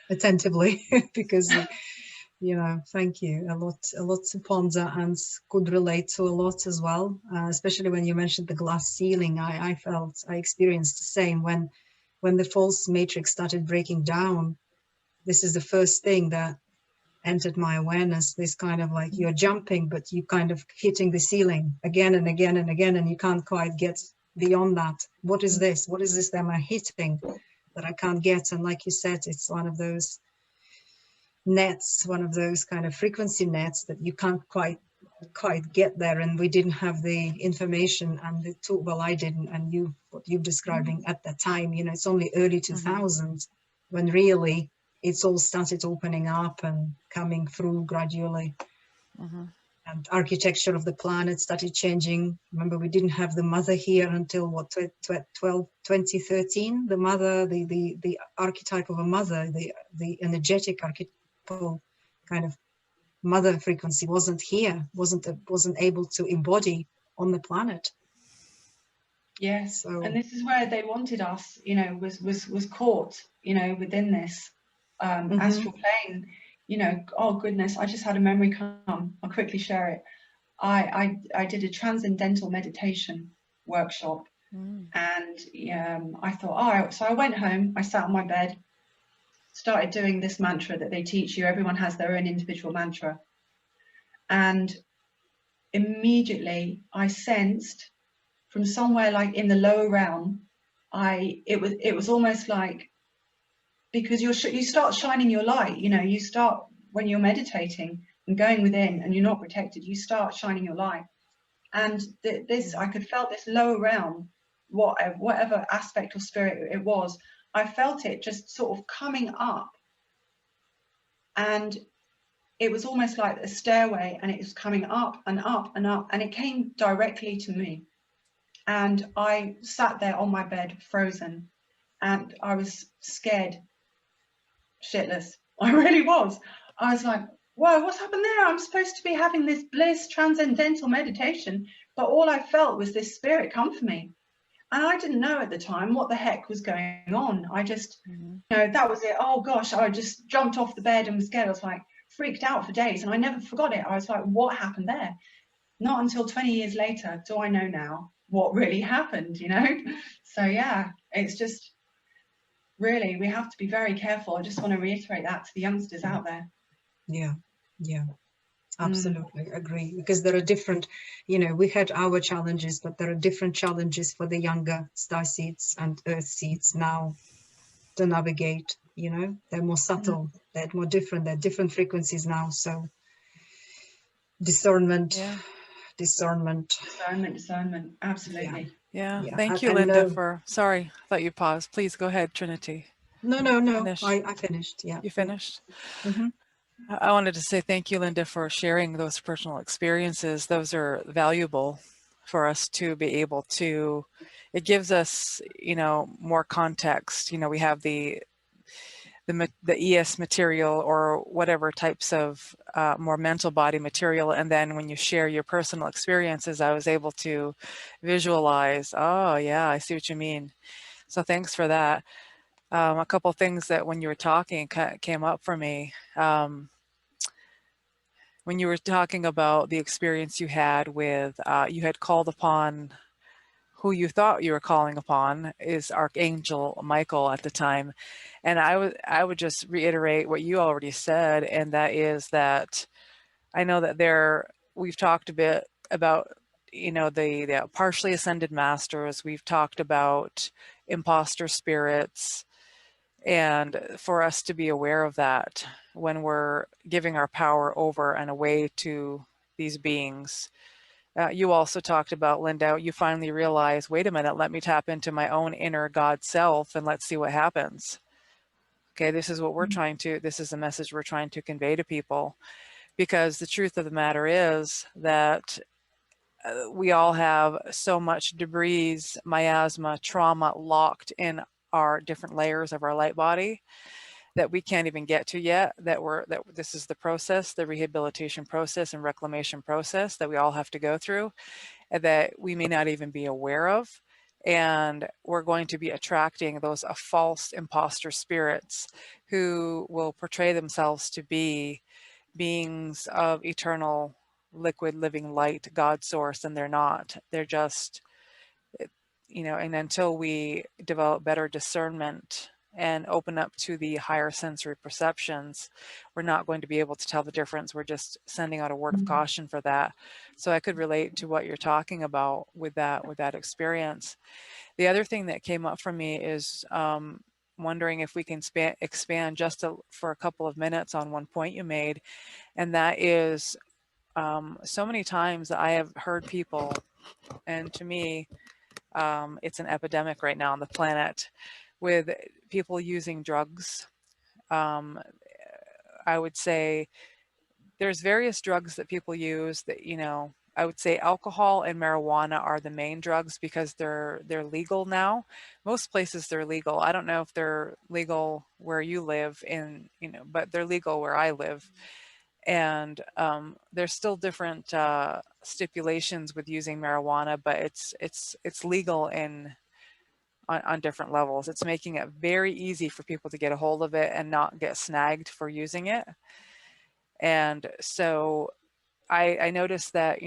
attentively because, you know, thank you. A lot to ponder, and could relate to a lot as well. Especially when you mentioned the glass ceiling, I experienced the same when the false matrix started breaking down. This is the first thing that entered my awareness. This kind of like you're jumping, but you kind of hitting the ceiling again and again and again, and you can't quite get beyond that. What is this? What is this that I'm hitting that I can't get? And like you said, it's one of those nets, one of those kind of frequency nets that you can't quite get there. And we didn't have the information and the tool. Well, I didn't, and what you're describing at that time, you know, it's only early 2000s when really it's all started opening up and coming through gradually. And architecture of the planet started changing. Remember, we didn't have the mother here until what, 2013. The mother, the archetype of a mother, the energetic archetypal kind of mother frequency wasn't here, wasn't able to embody on the planet. Yes, So, and this is where they wanted us, you know, was caught, you know, within this astral plane. You know, oh goodness, I just had a memory come. I'll quickly share it. I did a transcendental meditation workshop, and I thought, oh, so I went home, I sat on my bed, started doing this mantra that they teach you. Everyone has their own individual mantra, and immediately I sensed from somewhere like in the lower realm, it was almost like, because you start shining your light, you know, you start, when you're meditating and going within and you're not protected, you start shining your light. And I could felt this lower realm, whatever aspect or spirit it was, I felt it just sort of coming up, and it was almost like a stairway, and it was coming up and up and up, and it came directly to me. And I sat there on my bed, frozen, and I was scared shitless. I really was. I was like, whoa, what's happened there? I'm supposed to be having this bliss transcendental meditation, but all I felt was this spirit come for me. And I didn't know at the time what the heck was going on. I just, that was it. Oh gosh, I just jumped off the bed and was scared. I was like freaked out for days, and I never forgot it. I was like, what happened there? Not until 20 years later do I know now what really happened, So yeah, it's just really, we have to be very careful. I just want to reiterate that to the youngsters out there. Yeah, absolutely agree, because there are different, we had our challenges, but there are different challenges for the younger star seeds and earth seeds now to navigate. They're more subtle, they're more different, they're different frequencies now. So discernment. Absolutely. Yeah. Thank you, Linda, for, sorry, I thought you paused. Please go ahead, Trinity. No, I finished. Yeah. You finished? Mm-hmm. I wanted to say thank you, Linda, for sharing those personal experiences. Those are valuable for us to be able to, it gives us, more context. We have the ES material or whatever types of more mental body material. And then when you share your personal experiences, I was able to visualize, oh yeah, I see what you mean. So thanks for that. A couple things that when you were talking came up for me. When you were talking about the experience you had with, you had called upon who you thought you were calling upon is Archangel Michael at the time. And I would just reiterate what you already said, and that is that I know that we've talked a bit about, the partially ascended masters. We've talked about imposter spirits, and for us to be aware of that when we're giving our power over and away to these beings. You also talked about, Linda, you finally realized, wait a minute, let me tap into my own inner God self and let's see what happens. Okay, this is what we're this is the message we're trying to convey to people, because the truth of the matter is that we all have so much debris, miasma, trauma locked in our different layers of our light body that we can't even get to yet, that this is the process, the rehabilitation process and reclamation process that we all have to go through, and that we may not even be aware of. And we're going to be attracting those false imposter spirits who will portray themselves to be beings of eternal liquid living light, God source, and they're not. They're just, and until we develop better discernment and open up to the higher sensory perceptions, we're not going to be able to tell the difference. We're just sending out a word of caution for that. So I could relate to what you're talking about with that experience. The other thing that came up for me is wondering if we can expand just for a couple of minutes on one point you made, and that is so many times I have heard people, and to me, it's an epidemic right now on the planet, with people using drugs. I would say there's various drugs that people use that, I would say alcohol and marijuana are the main drugs because they're legal now. Most places they're legal. I don't know if they're legal where you live but they're legal where I live. And there's still different stipulations with using marijuana, but it's legal on different levels. It's making it very easy for people to get a hold of it and not get snagged for using it. And so I noticed that,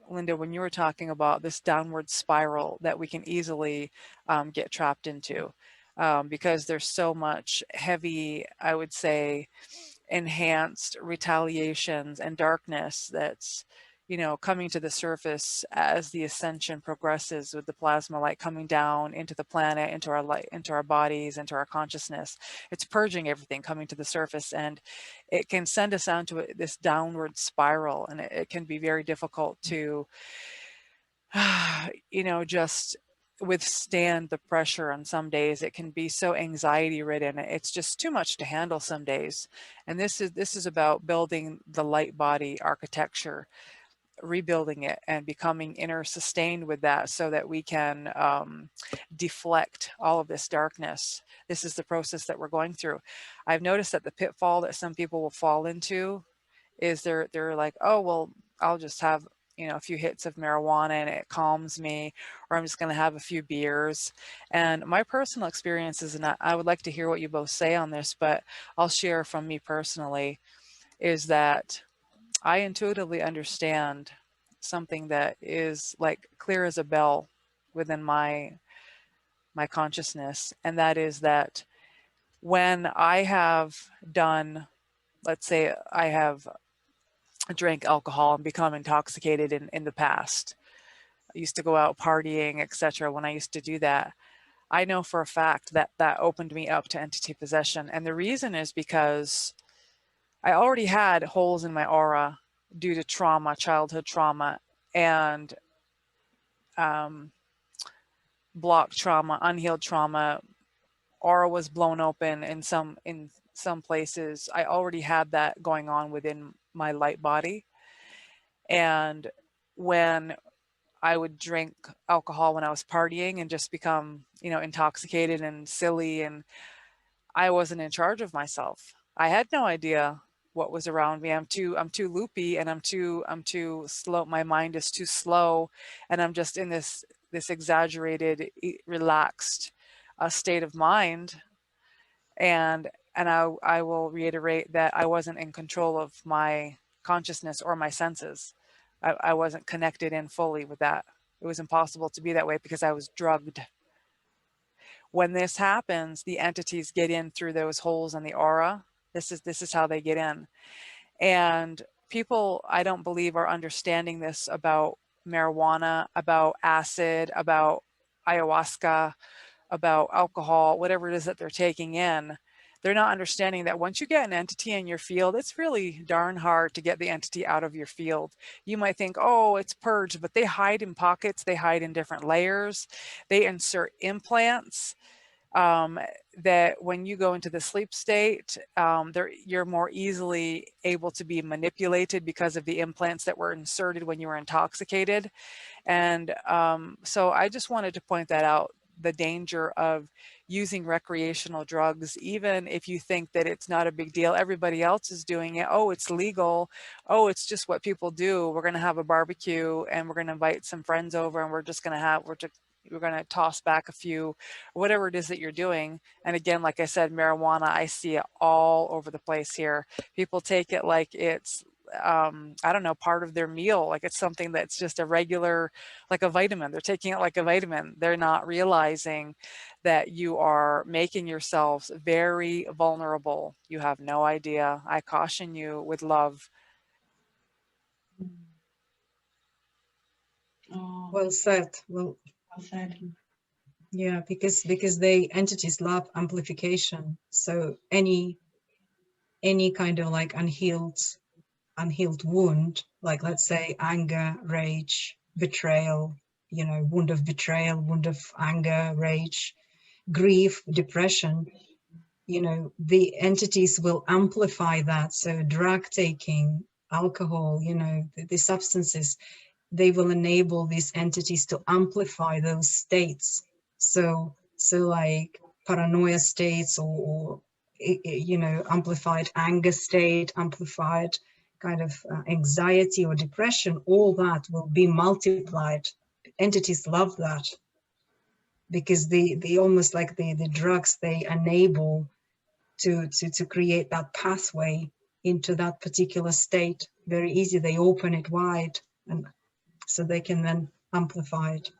Linda, when you were talking about this downward spiral that we can easily get trapped into, because there's so much heavy, I would say, enhanced retaliations and darkness that's coming to the surface as the ascension progresses, with the plasma light coming down into the planet, into our light, into our bodies, into our consciousness. It's purging everything coming to the surface, and it can send us onto this downward spiral, and it can be very difficult to just withstand the pressure. On some days it can be so anxiety ridden, it's just too much to handle some days. And this is about building the light body architecture, rebuilding it and becoming inner sustained with that so that we can deflect all of this darkness. This is the process that we're going through. I've noticed that the pitfall that some people will fall into is they're like, oh, well, I'll just have, you know, a few hits of marijuana and it calms me, or I'm just going to have a few beers. And my personal experience is, and I would like to hear what you both say on this, but I'll share from me personally, is that I intuitively understand something that is like clear as a bell within my consciousness, and that is that when I have done, let's say I have drank alcohol and become intoxicated in the past. I used to go out partying, etc. When I used to do that, I know for a fact that that opened me up to entity possession. And the reason is because I already had holes in my aura due to trauma, childhood trauma, and blocked trauma, unhealed trauma. Aura was blown open in some places. I already had that going on within my light body. And when I would drink alcohol when I was partying and just become, you know, intoxicated and silly, and I wasn't in charge of myself. I had no idea what was around me. I'm too loopy, and I'm too slow. My mind is too slow, and I'm just in this exaggerated, relaxed state of mind. And I will reiterate that I wasn't in control of my consciousness or my senses. I wasn't connected in fully with that. It was impossible to be that way because I was drugged. When this happens, the entities get in through those holes in the aura. This is how they get in. And people, I don't believe, are understanding this about marijuana, about acid, about ayahuasca, about alcohol, whatever it is that they're taking in. They're not understanding that once you get an entity in your field, it's really darn hard to get the entity out of your field. You might think, oh, it's purged, but they hide in pockets, they hide in different layers, they insert implants. That when you go into the sleep state, you're more easily able to be manipulated because of the implants that were inserted when you were intoxicated. And so I just wanted to point that out, the danger of using recreational drugs, even if you think that it's not a big deal. Everybody else is doing it. Oh, it's legal. Oh, it's just what people do. We're going to have a barbecue and we're going to invite some friends over and we're going to toss back a few, whatever it is that you're doing. And again, like I said, marijuana, I see it all over the place here. People take it like it's, I don't know, part of their meal. Like it's something that's just a regular, like a vitamin. They're taking it like a vitamin. They're not realizing that you are making yourselves very vulnerable. You have no idea. I caution you with love. Oh, Well said. Well said. yeah, because they entities love amplification. So any kind of like unhealed wound, like let's say anger, rage, betrayal, you know, wound of betrayal, wound of anger, rage, grief, depression, you know, the entities will amplify that. So drug taking, alcohol, you know, the substances, they will enable these entities to amplify those states. So like paranoia states, or you know, amplified anger state, amplified kind of anxiety or depression, all that will be multiplied. Entities love that because they almost like the drugs, they enable to create that pathway into that particular state very easy. They open it wide, and so they can then amplify it.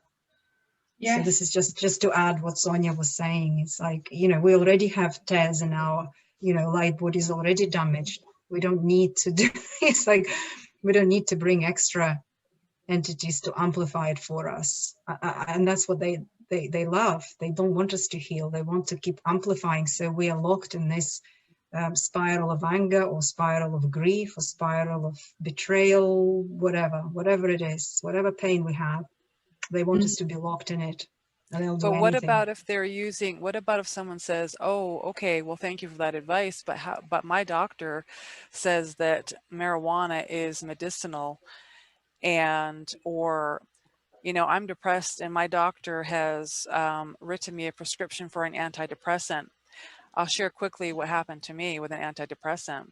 Yes. So this is just to add what Sonia was saying. It's like, you know, we already have tears in our, you know, light body is already damaged. We don't need to do, it's like, we don't need to bring extra entities to amplify it for us. And that's what they love. They don't want us to heal. They want to keep amplifying. So we are locked in this spiral of anger, or spiral of grief, or spiral of betrayal, whatever it is, whatever pain we have, they want us to be locked in it, and they'll do But anything. what about if they're using, what about if someone says, oh, okay, well, thank you for that advice, but my doctor says that marijuana is medicinal, or, you know, I'm depressed and my doctor has written me a prescription for an antidepressant. I'll share quickly what happened to me with an antidepressant.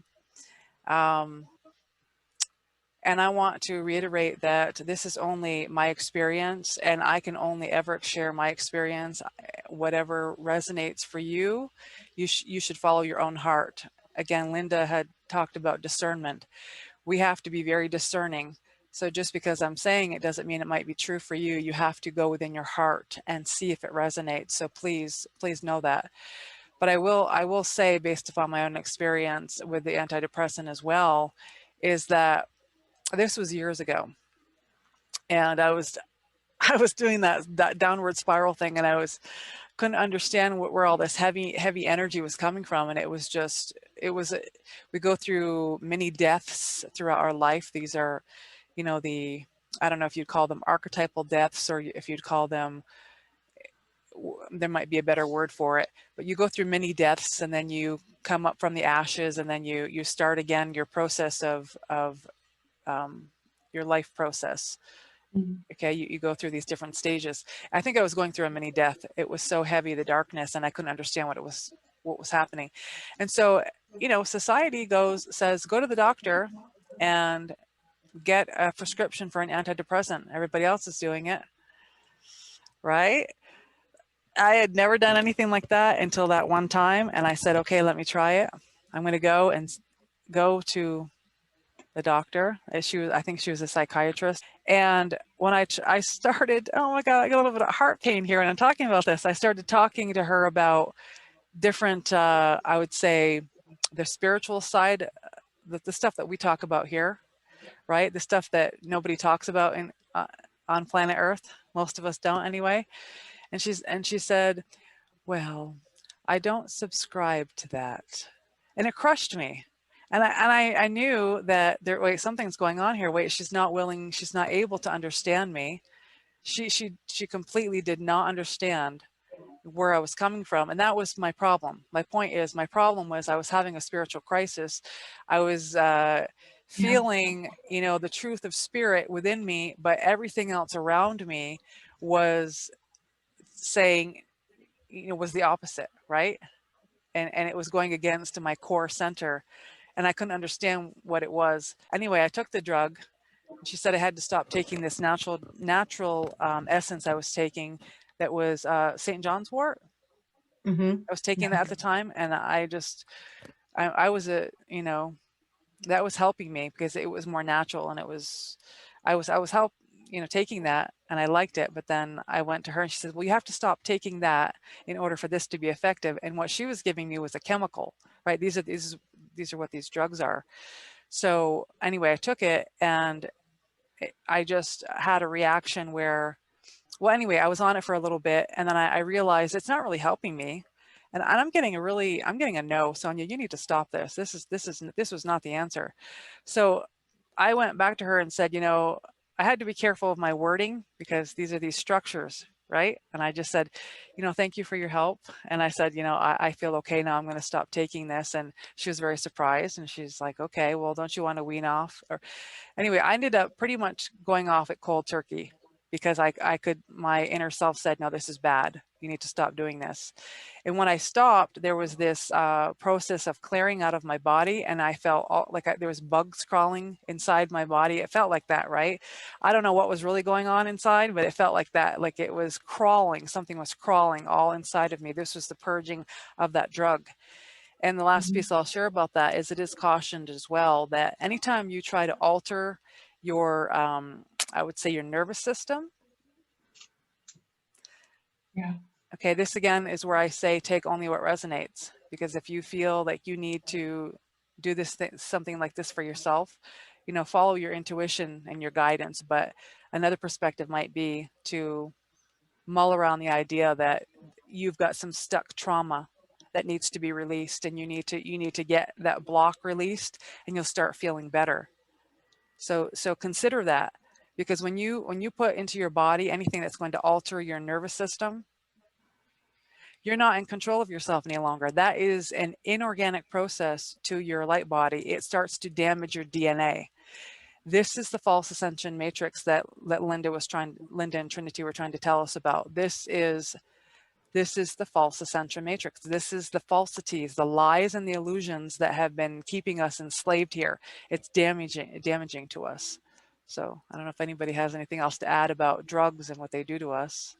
And I want to reiterate that this is only my experience, and I can only ever share my experience. Whatever resonates for you, you should follow your own heart. Again, Linda had talked about discernment. We have to be very discerning. So just because I'm saying it doesn't mean it might be true for you. You have to go within your heart and see if it resonates. So please know that. But I will say, based upon my own experience with the antidepressant as well, is that this was years ago, and I was doing that downward spiral thing, and couldn't understand where all this heavy energy was coming from. And it was we go through many deaths throughout our life. These are, you know, I don't know if you'd call them archetypal deaths, or if you'd call them, there might be a better word for it, but you go through many deaths, and then you come up from the ashes, and then you start again your process of your life process. Okay, you go through these different stages. I think I was going through a mini death. It was so heavy, the darkness, and I couldn't understand what was happening. And so, you know, society says go to the doctor and get a prescription for an antidepressant. Everybody else is doing it, right? I had never done anything like that until that one time, and I said, okay, let me try it. I'm going to go to the doctor. I think she was a psychiatrist. And when I started, oh my God, I got a little bit of heart pain here when I'm talking about this. I started talking to her about different, I would say, the spiritual side, the stuff that we talk about here, right? The stuff that nobody talks about on planet Earth. Most of us don't anyway. And she said, well, I don't subscribe to that. And it crushed me. And I knew that wait, something's going on here. Wait, she's not able to understand me. She completely did not understand where I was coming from. And that was my problem. My problem was I was having a spiritual crisis. I was feeling, you know, the truth of spirit within me, but everything else around me was saying, you know, was the opposite, right? And it was going against my core center. And I couldn't understand what it was. Anyway, I took the drug. She said I had to stop taking this natural essence I was taking that was St. John's wort. I was taking that at the time, and I was you know, that was helping me because it was more natural, and I was you know, taking that, and I liked it. But then I went to her and she said, well, you have to stop taking that in order for this to be effective. And what she was giving me was a chemical, right? These are what these drugs are. So anyway, I took it, and I just had a reaction where, well, anyway, I was on it for a little bit, and then I realized it's not really helping me. And I'm getting a no, Sonia, you need to stop this. This was not the answer. So I went back to her and said, you know, I had to be careful of my wording because these are these structures, right? And I just said, you know, thank you for your help. And I said, you know, I feel okay now. I'm going to stop taking this. And she was very surprised, and she's like, okay, well, don't you want to wean off? Or anyway, I ended up pretty much going off at cold turkey because my inner self said, no, this is bad. You need to stop doing this. And when I stopped, there was this process of clearing out of my body, and I felt like there was bugs crawling inside my body. It felt like that, right? I don't know what was really going on inside, but it felt like that, like it was crawling. Something was crawling all inside of me. This was the purging of that drug. And the last piece I'll share about that is it is cautioned as well that anytime you try to alter your, I would say, your nervous system. Yeah. Okay, this again is where I say take only what resonates, because if you feel like you need to do something like this for yourself, you know, follow your intuition and your guidance. But another perspective might be to mull around the idea that you've got some stuck trauma that needs to be released, and you need to get that block released, and you'll start feeling better. So consider that, because when you put into your body anything that's going to alter your nervous system, you're not in control of yourself any longer. That is an inorganic process to your light body. It starts to damage your DNA. this is the false ascension matrix that Linda and Trinity were trying to tell us about. This is the false ascension matrix. This is the falsities, the lies and the illusions that have been keeping us enslaved here. It's damaging to us. So I don't know if anybody has anything else to add about drugs and what they do to us.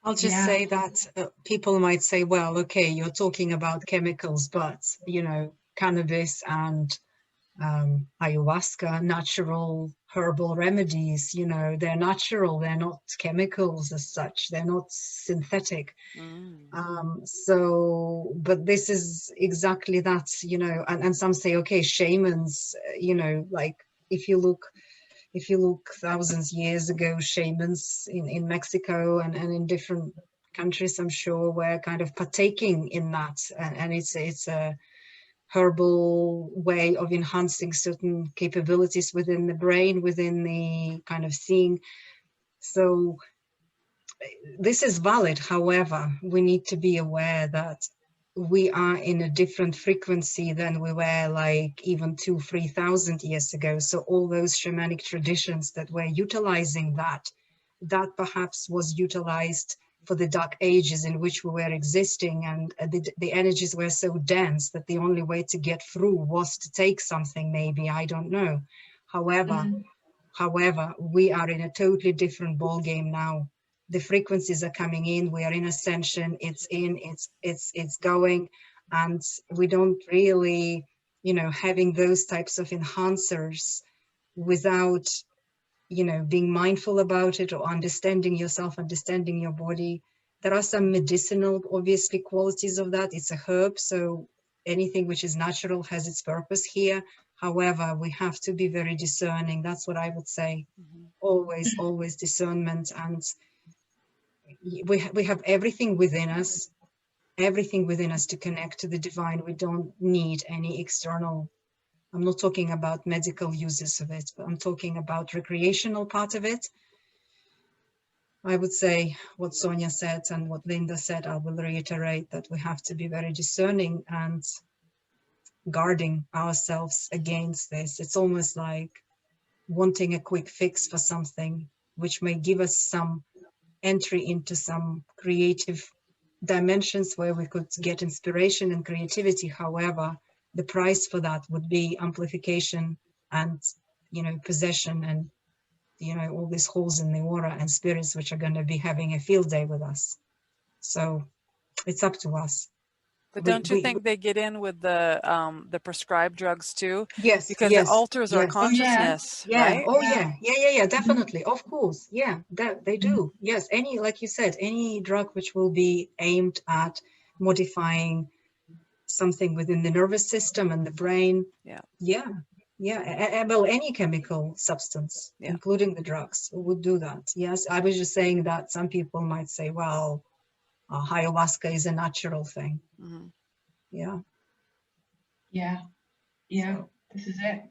I'll just say that people might say, well, okay, you're talking about chemicals, but, you know, cannabis and ayahuasca, natural herbal remedies, you know, they're natural, they're not chemicals as such, they're not synthetic. So, but this is exactly that, you know, and some say, okay, shamans, you know, like if you look thousands years ago, shamans in Mexico and in different countries, I'm sure, were kind of partaking in that, and it's a herbal way of enhancing certain capabilities within the brain, within the kind of seeing. So this is valid. However, we need to be aware that we are in a different frequency than we were like even 2,000-3,000 years ago. So all those shamanic traditions that were utilizing that perhaps was utilized for the dark ages in which we were existing, and the energies were so dense that the only way to get through was to take something, maybe, I don't know. However, we are in a totally different ball game now. The frequencies are coming in, we are in ascension, it's going, and we don't really, you know, having those types of enhancers without, you know, being mindful about it or understanding yourself, understanding your body. There are some medicinal, obviously, qualities of that. It's a herb, so anything which is natural has its purpose here. However, we have to be very discerning. That's what I would say. Always discernment. And we have everything within us to connect to the divine. We don't need any external. I'm not talking about medical uses of it, but I'm talking about recreational part of it. I would say what Sonia said and what Linda said, I will reiterate that we have to be very discerning and guarding ourselves against this. It's almost like wanting a quick fix for something which may give us some entry into some creative dimensions where we could get inspiration and creativity. However, the price for that would be amplification and, you know, possession and, you know, all these holes in the aura and spirits which are going to be having a field day with us. So it's up to us. But don't you think they get in with the prescribed drugs too? Yes, because yes, it alters our yes. consciousness, Yeah. right? Oh yeah, definitely, of course. Yeah, that they do. Yes, any, like you said, any drug which will be aimed at modifying something within the nervous system and the brain. Yeah. Well, any chemical substance, including the drugs, would do that. Yes, I was just saying that some people might say, well, ayahuasca is a natural thing. Yeah. This is it.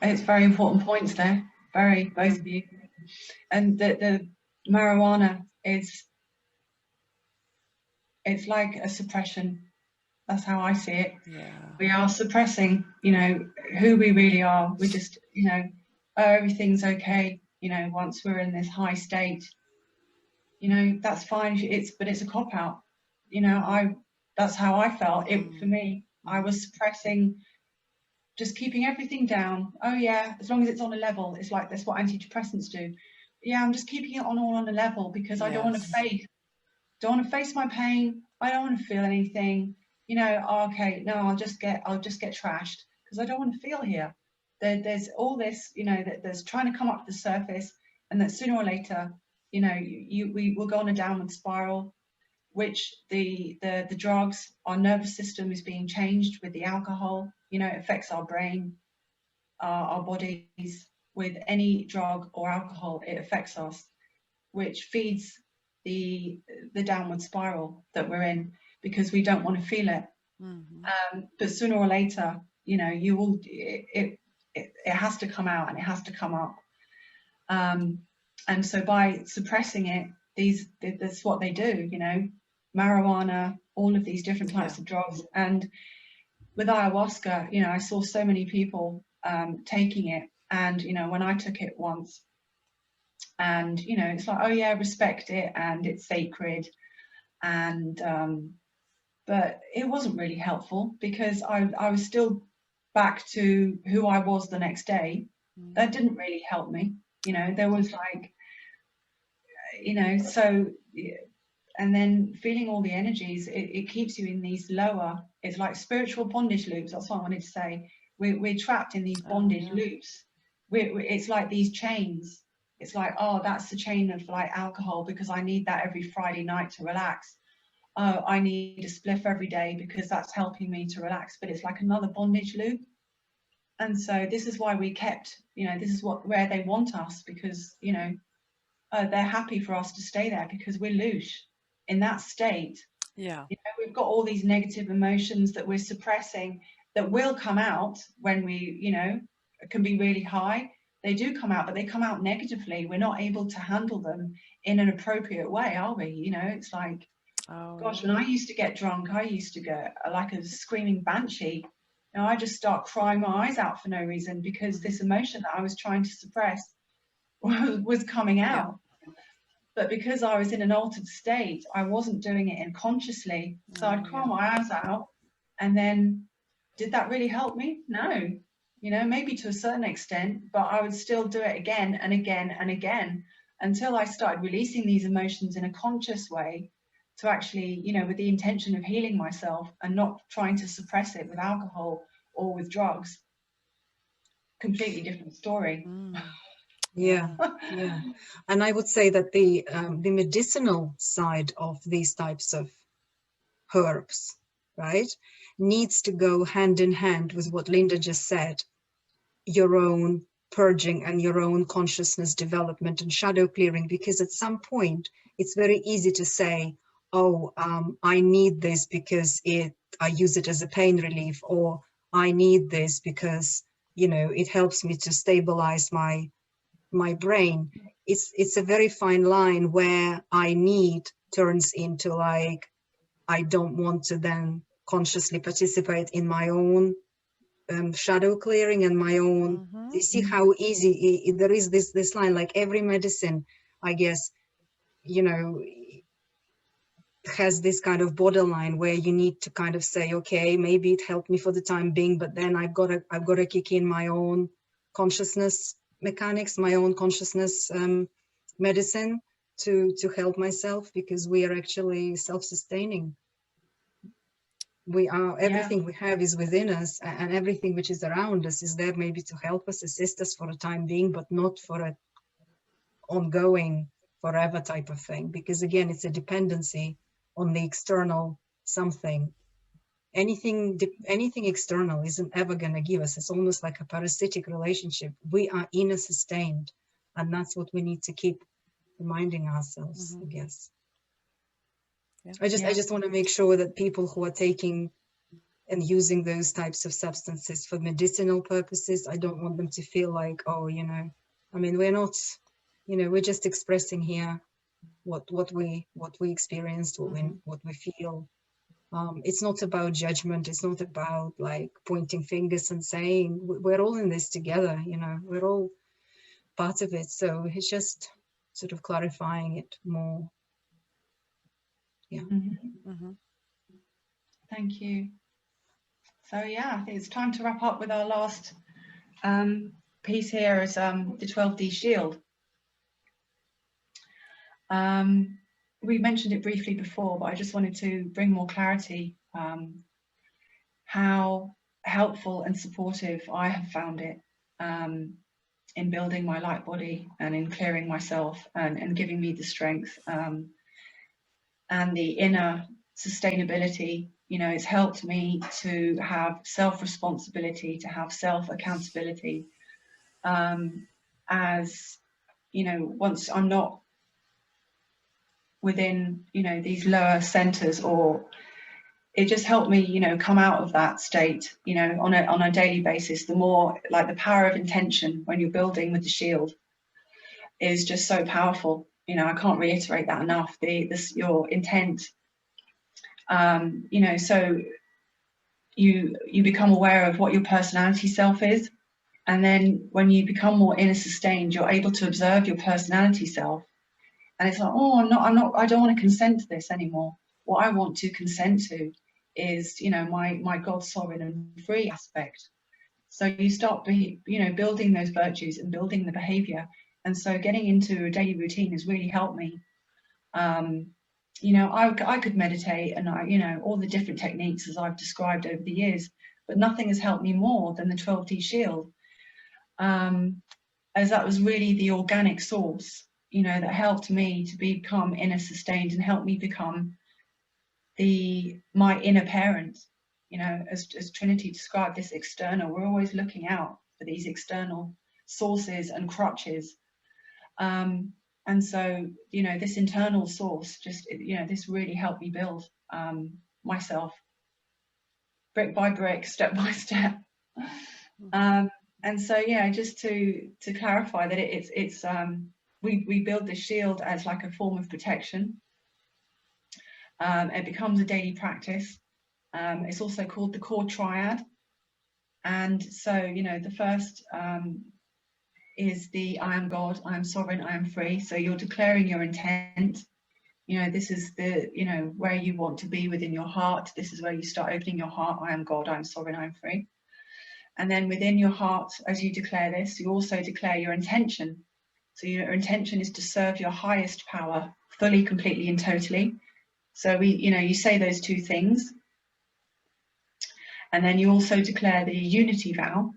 It's very important points there, both of you. And the marijuana it's like a suppression. That's how I see it. We are suppressing, you know, who we really are. We just, you know, everything's okay, you know, once we're in this high state, you know, that's fine. But it's a cop out, you know. That's how I felt. For me, I was suppressing, just keeping everything down. Oh yeah, as long as it's on a level. It's like, that's what antidepressants do. Yeah, I'm just keeping it all on a level because I don't want to face my pain. I don't want to feel anything, you know. Okay, no, I'll just get trashed because I don't want to feel here. There's all this, you know, that there's trying to come up to the surface, and that sooner or later, you know, we will go on a downward spiral, which the drugs, our nervous system is being changed with the alcohol, you know, it affects our brain, our bodies. With any drug or alcohol, it affects us, which feeds the downward spiral that we're in, because we don't want to feel it. But sooner or later, you know, it has to come out and it has to come up. And so by suppressing it, that's what they do, you know, marijuana, all of these different types of drugs. And with ayahuasca, you know, I saw so many people taking it. And, you know, when I took it once, and, you know, it's like, oh yeah, respect it and it's sacred. And, but it wasn't really helpful, because I was still back to who I was the next day. That didn't really help me. You know, there was like, you know, so, and then feeling all the energies, it keeps you in these lower, it's like spiritual bondage loops. That's what I wanted to say. We're trapped in these bondage loops. It's like these chains. It's like, oh, that's the chain of like alcohol, because I need that every Friday night to relax. Oh, I need a spliff every day because that's helping me to relax. But it's like another bondage loop. And so this is why we kept, you know, this is where they want us, because, you know, they're happy for us to stay there, because we're loose in that state. Yeah. You know, we've got all these negative emotions that we're suppressing that will come out when we, you know, can be really high. They do come out, but they come out negatively. We're not able to handle them in an appropriate way, are we? You know, it's like, gosh, when I used to get drunk, I used to go like a screaming banshee. You know, I just start crying my eyes out for no reason, because this emotion that I was trying to suppress was coming out. But because I was in an altered state, I wasn't doing it unconsciously. So I'd cry my eyes out. And then, did that really help me? No. You know, maybe to a certain extent, but I would still do it again and again and again, until I started releasing these emotions in a conscious way, to actually, you know, with the intention of healing myself and not trying to suppress it with alcohol or with drugs. Completely different story. Yeah, yeah. And I would say that the medicinal side of these types of herbs, right, needs to go hand in hand with what Linda just said, your own purging and your own consciousness development and shadow clearing, because at some point it's very easy to say, oh, I need this because I use it as a pain relief, or I need this because, you know, it helps me to stabilize my brain. It's a very fine line where I need turns into like, I don't want to then consciously participate in my own shadow clearing and my own. You see how easy there is this line, like every medicine, I guess, you know, has this kind of borderline where you need to kind of say, okay, maybe it helped me for the time being, but then I've got to kick in my own consciousness mechanics, my own consciousness medicine to help myself, because we are actually self-sustaining. We are, everything we have is within us, and everything which is around us is there maybe to help us, assist us for a time being, but not for an ongoing forever type of thing, because again, it's a dependency on the external something. Anything external isn't ever going to give us. It's almost like a parasitic relationship. We are inner sustained, and that's what we need to keep reminding ourselves, I guess. I just want to make sure that people who are taking and using those types of substances for medicinal purposes, I don't want them to feel like, oh, you know, I mean, we're not, you know, we're just expressing here what we experienced, what we feel. It's not about judgment. It's not about like pointing fingers and saying we're all in this together, you know, we're all part of it. So it's just sort of clarifying it more. Yeah. Thank you. So yeah, I think it's time to wrap up with our last piece here, is the 12D shield. We mentioned it briefly before, but I just wanted to bring more clarity, how helpful and supportive I have found it in building my light body and in clearing myself and giving me the strength and the inner sustainability. You know, it's helped me to have self-responsibility, to have self-accountability, as, you know, once I'm not within, you know, these lower centers, or it just helped me, you know, come out of that state, you know, on a daily basis. The more, like, the power of intention when you're building with the shield is just so powerful. You know, I can't reiterate that enough. Your intent, you know, so you become aware of what your personality self is. And then when you become more inner sustained, you're able to observe your personality self. And it's like, oh, I don't want to consent to this anymore. What I want to consent to is, you know, my God, sovereign and free aspect. So you start building those virtues and building the behavior. And so getting into a daily routine has really helped me. You know, I could meditate and all the different techniques as I've described over the years, but nothing has helped me more than the 12D shield. As that was really the organic source, you know, that helped me to become inner sustained and helped me become my inner parent. You know, as Trinity described, this external, we're always looking out for these external sources and crutches. And so, you know, this internal source, just, you know, this really helped me build myself brick by brick, step by step. And so, yeah, just to clarify that we build the shield as like a form of protection. It becomes a daily practice. It's also called the core triad. And so, you know, the first is the I am God, I am sovereign, I am free. So you're declaring your intent. You know, this is the, you know, where you want to be within your heart. This is where you start opening your heart. I am God, I am sovereign, I am free. And then within your heart, as you declare this, you also declare your intention. So your intention is to serve your highest power fully, completely, and totally. So you say those two things. And then you also declare the unity vow.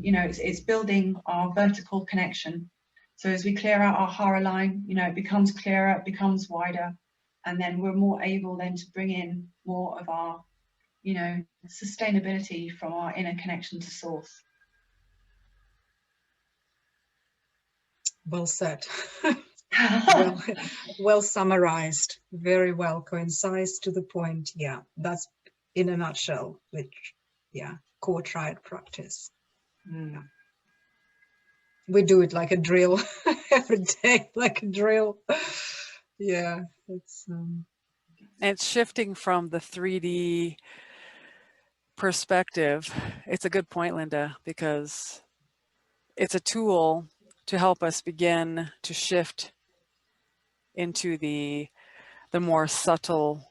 You know, it's building our vertical connection. So as we clear out our hara line, you know, it becomes clearer, it becomes wider, and then we're more able then to bring in more of our, you know, sustainability from our inner connection to source. Well said. well summarized, very well, concise, to the point. Yeah, that's in a nutshell, which, yeah, core triad practice. Mm. We do it like a drill every day, like a drill. Yeah, it's shifting from the 3D perspective. It's a good point, Linda, because it's a tool to help us begin to shift into the more subtle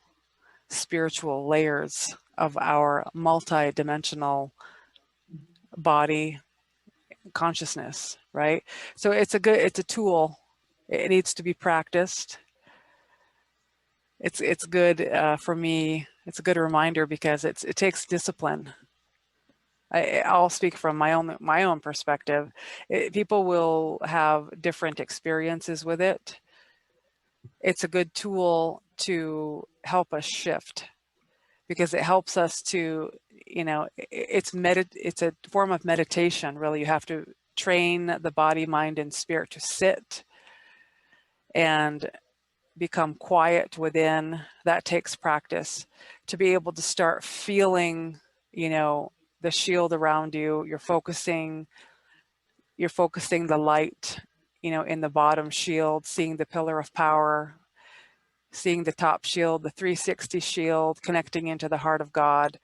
spiritual layers of our multi-dimensional body consciousness, right? So it's a tool. It needs to be practiced. It's good for me. It's a good reminder because it takes discipline. I'll speak from my own perspective. People will have different experiences with it. It's a good tool to help us shift because it helps us to, you know, it's a form of meditation, really. You have to train the body, mind, and spirit to sit and become quiet within. That takes practice to be able to start feeling, you know, the shield around you. You're focusing the light, you know, in the bottom shield, seeing the pillar of power, seeing the top shield, the 360 shield, connecting into the heart of God.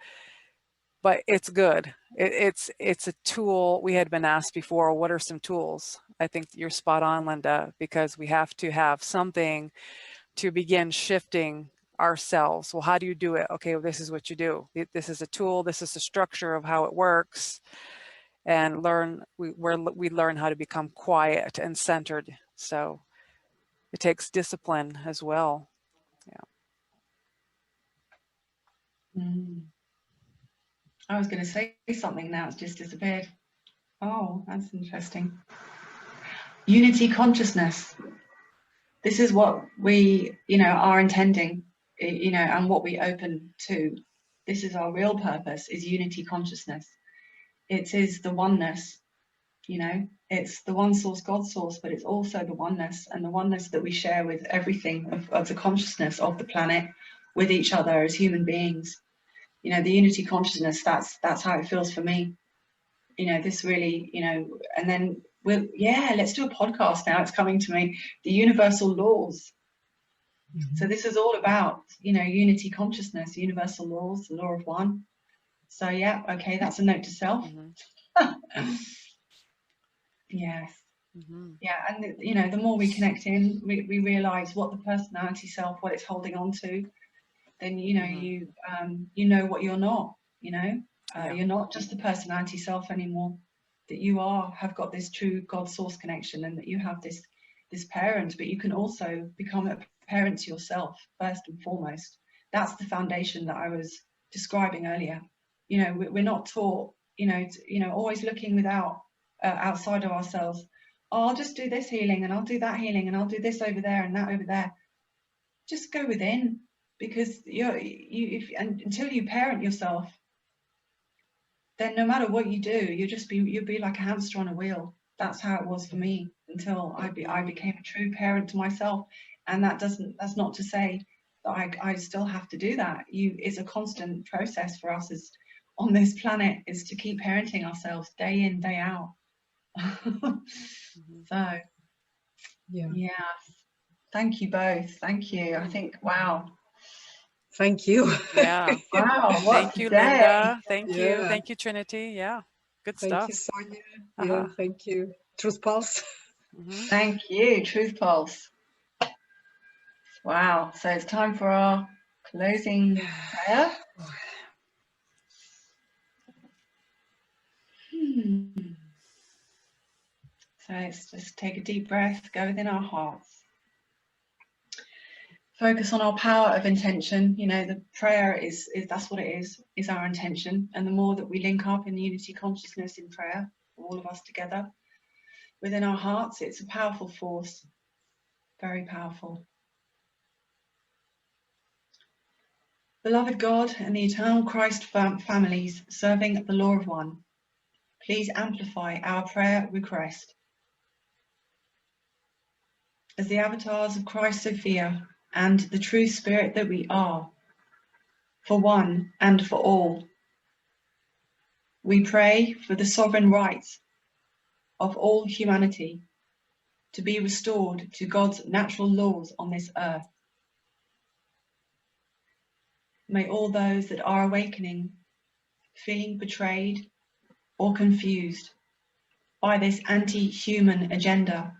But it's good. It's a tool. We had been asked before, what are some tools? I think you're spot on, Linda, because we have to have something to begin shifting ourselves. Well, how do you do it? Okay, well, this is what you do. This is a tool. This is the structure of how it works. And we learn how to become quiet and centered. So it takes discipline as well. Yeah. I was going to say something, now it's just disappeared. Oh, that's interesting. Unity consciousness. This is what we, you know, are intending, you know, and what we open to. This is our real purpose, is unity consciousness. It is the oneness, you know, it's the one source, God source, but it's also the oneness, and the oneness that we share with everything of the consciousness of the planet, with each other as human beings. you know, the unity consciousness, that's how it feels for me. You know, this really, you know, and then let's do a podcast now. It's coming to me, the universal laws. So this is all about, you know, unity consciousness, universal laws, the law of one. So yeah, okay, that's a note to self. Yes. Yeah, and you know, the more we connect in, we realize what the personality self, what it's holding on to, then you know, you know what you're not, you know. You're not just the personality self anymore, that you have got this true God source connection, and that you have this parent, but you can also become a parent to yourself first and foremost. That's the foundation that I was describing earlier. You know, we're not taught, you know, always looking without outside of ourselves. Oh, I'll just do this healing, and I'll do that healing, and I'll do this over there and that over there. Just go within, because until you parent yourself, then no matter what you do, you'll be like a hamster on a wheel. That's how it was for me until I became a true parent to myself. And that's not to say that I still have to do that. It's a constant process for us as on this planet, is to keep parenting ourselves day in, day out. So yeah, thank you both. Thank you. I think, wow. Thank you. Yeah. Wow. What Thank you, day. Linda. Thank you. Yeah. Thank you, Trinity. Yeah. Good Thank stuff. you, Sonia. Yeah, thank you. Truth Pulse. Thank you, Truth Pulse. Wow. So it's time for our closing prayer. So let's just take a deep breath, go within our hearts. Focus on our power of intention. You know, the prayer is that's what it is our intention. And the more that we link up in unity consciousness in prayer, all of us together, within our hearts, it's a powerful force, very powerful. Beloved God and the eternal Christ families serving the law of one, please amplify our prayer request. As the avatars of Christ Sophia and the true spirit that we are, for one and for all, we pray for the sovereign rights of all humanity to be restored to God's natural laws on this earth. May all those that are awakening, feeling betrayed or confused by this anti-human agenda,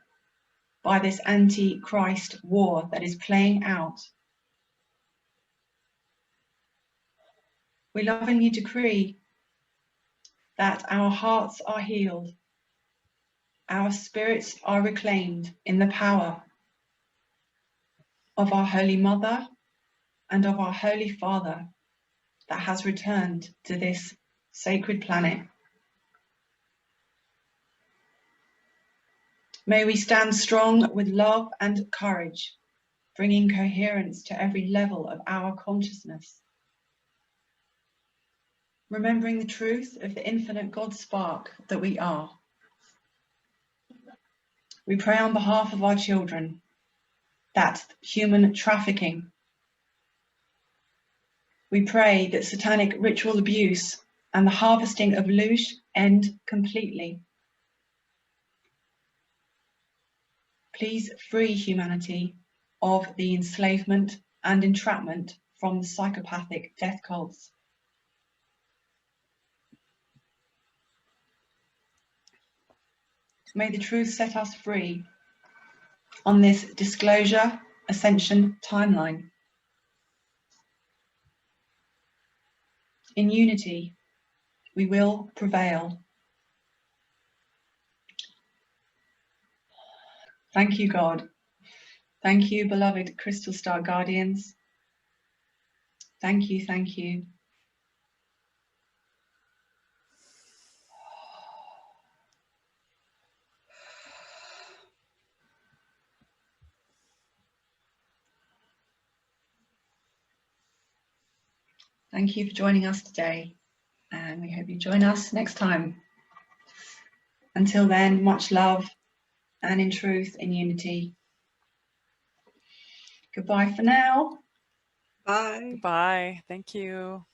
by this anti-Christ war that is playing out, we lovingly decree that our hearts are healed, our spirits are reclaimed in the power of our Holy Mother and of our Holy Father that has returned to this sacred planet. May we stand strong with love and courage, bringing coherence to every level of our consciousness. Remembering the truth of the infinite God spark that we are. We pray on behalf of our children that human trafficking. We pray that satanic ritual abuse and the harvesting of loosh end completely. Please free humanity of the enslavement and entrapment from the psychopathic death cults. May the truth set us free on this disclosure ascension timeline. In unity, we will prevail. Thank you, God. Thank you, beloved Crystal Star Guardians. Thank you, thank you. Thank you for joining us today, and we hope you join us next time. Until then, much love, and in truth, in unity. Goodbye for now. Bye. Goodbye. Thank you.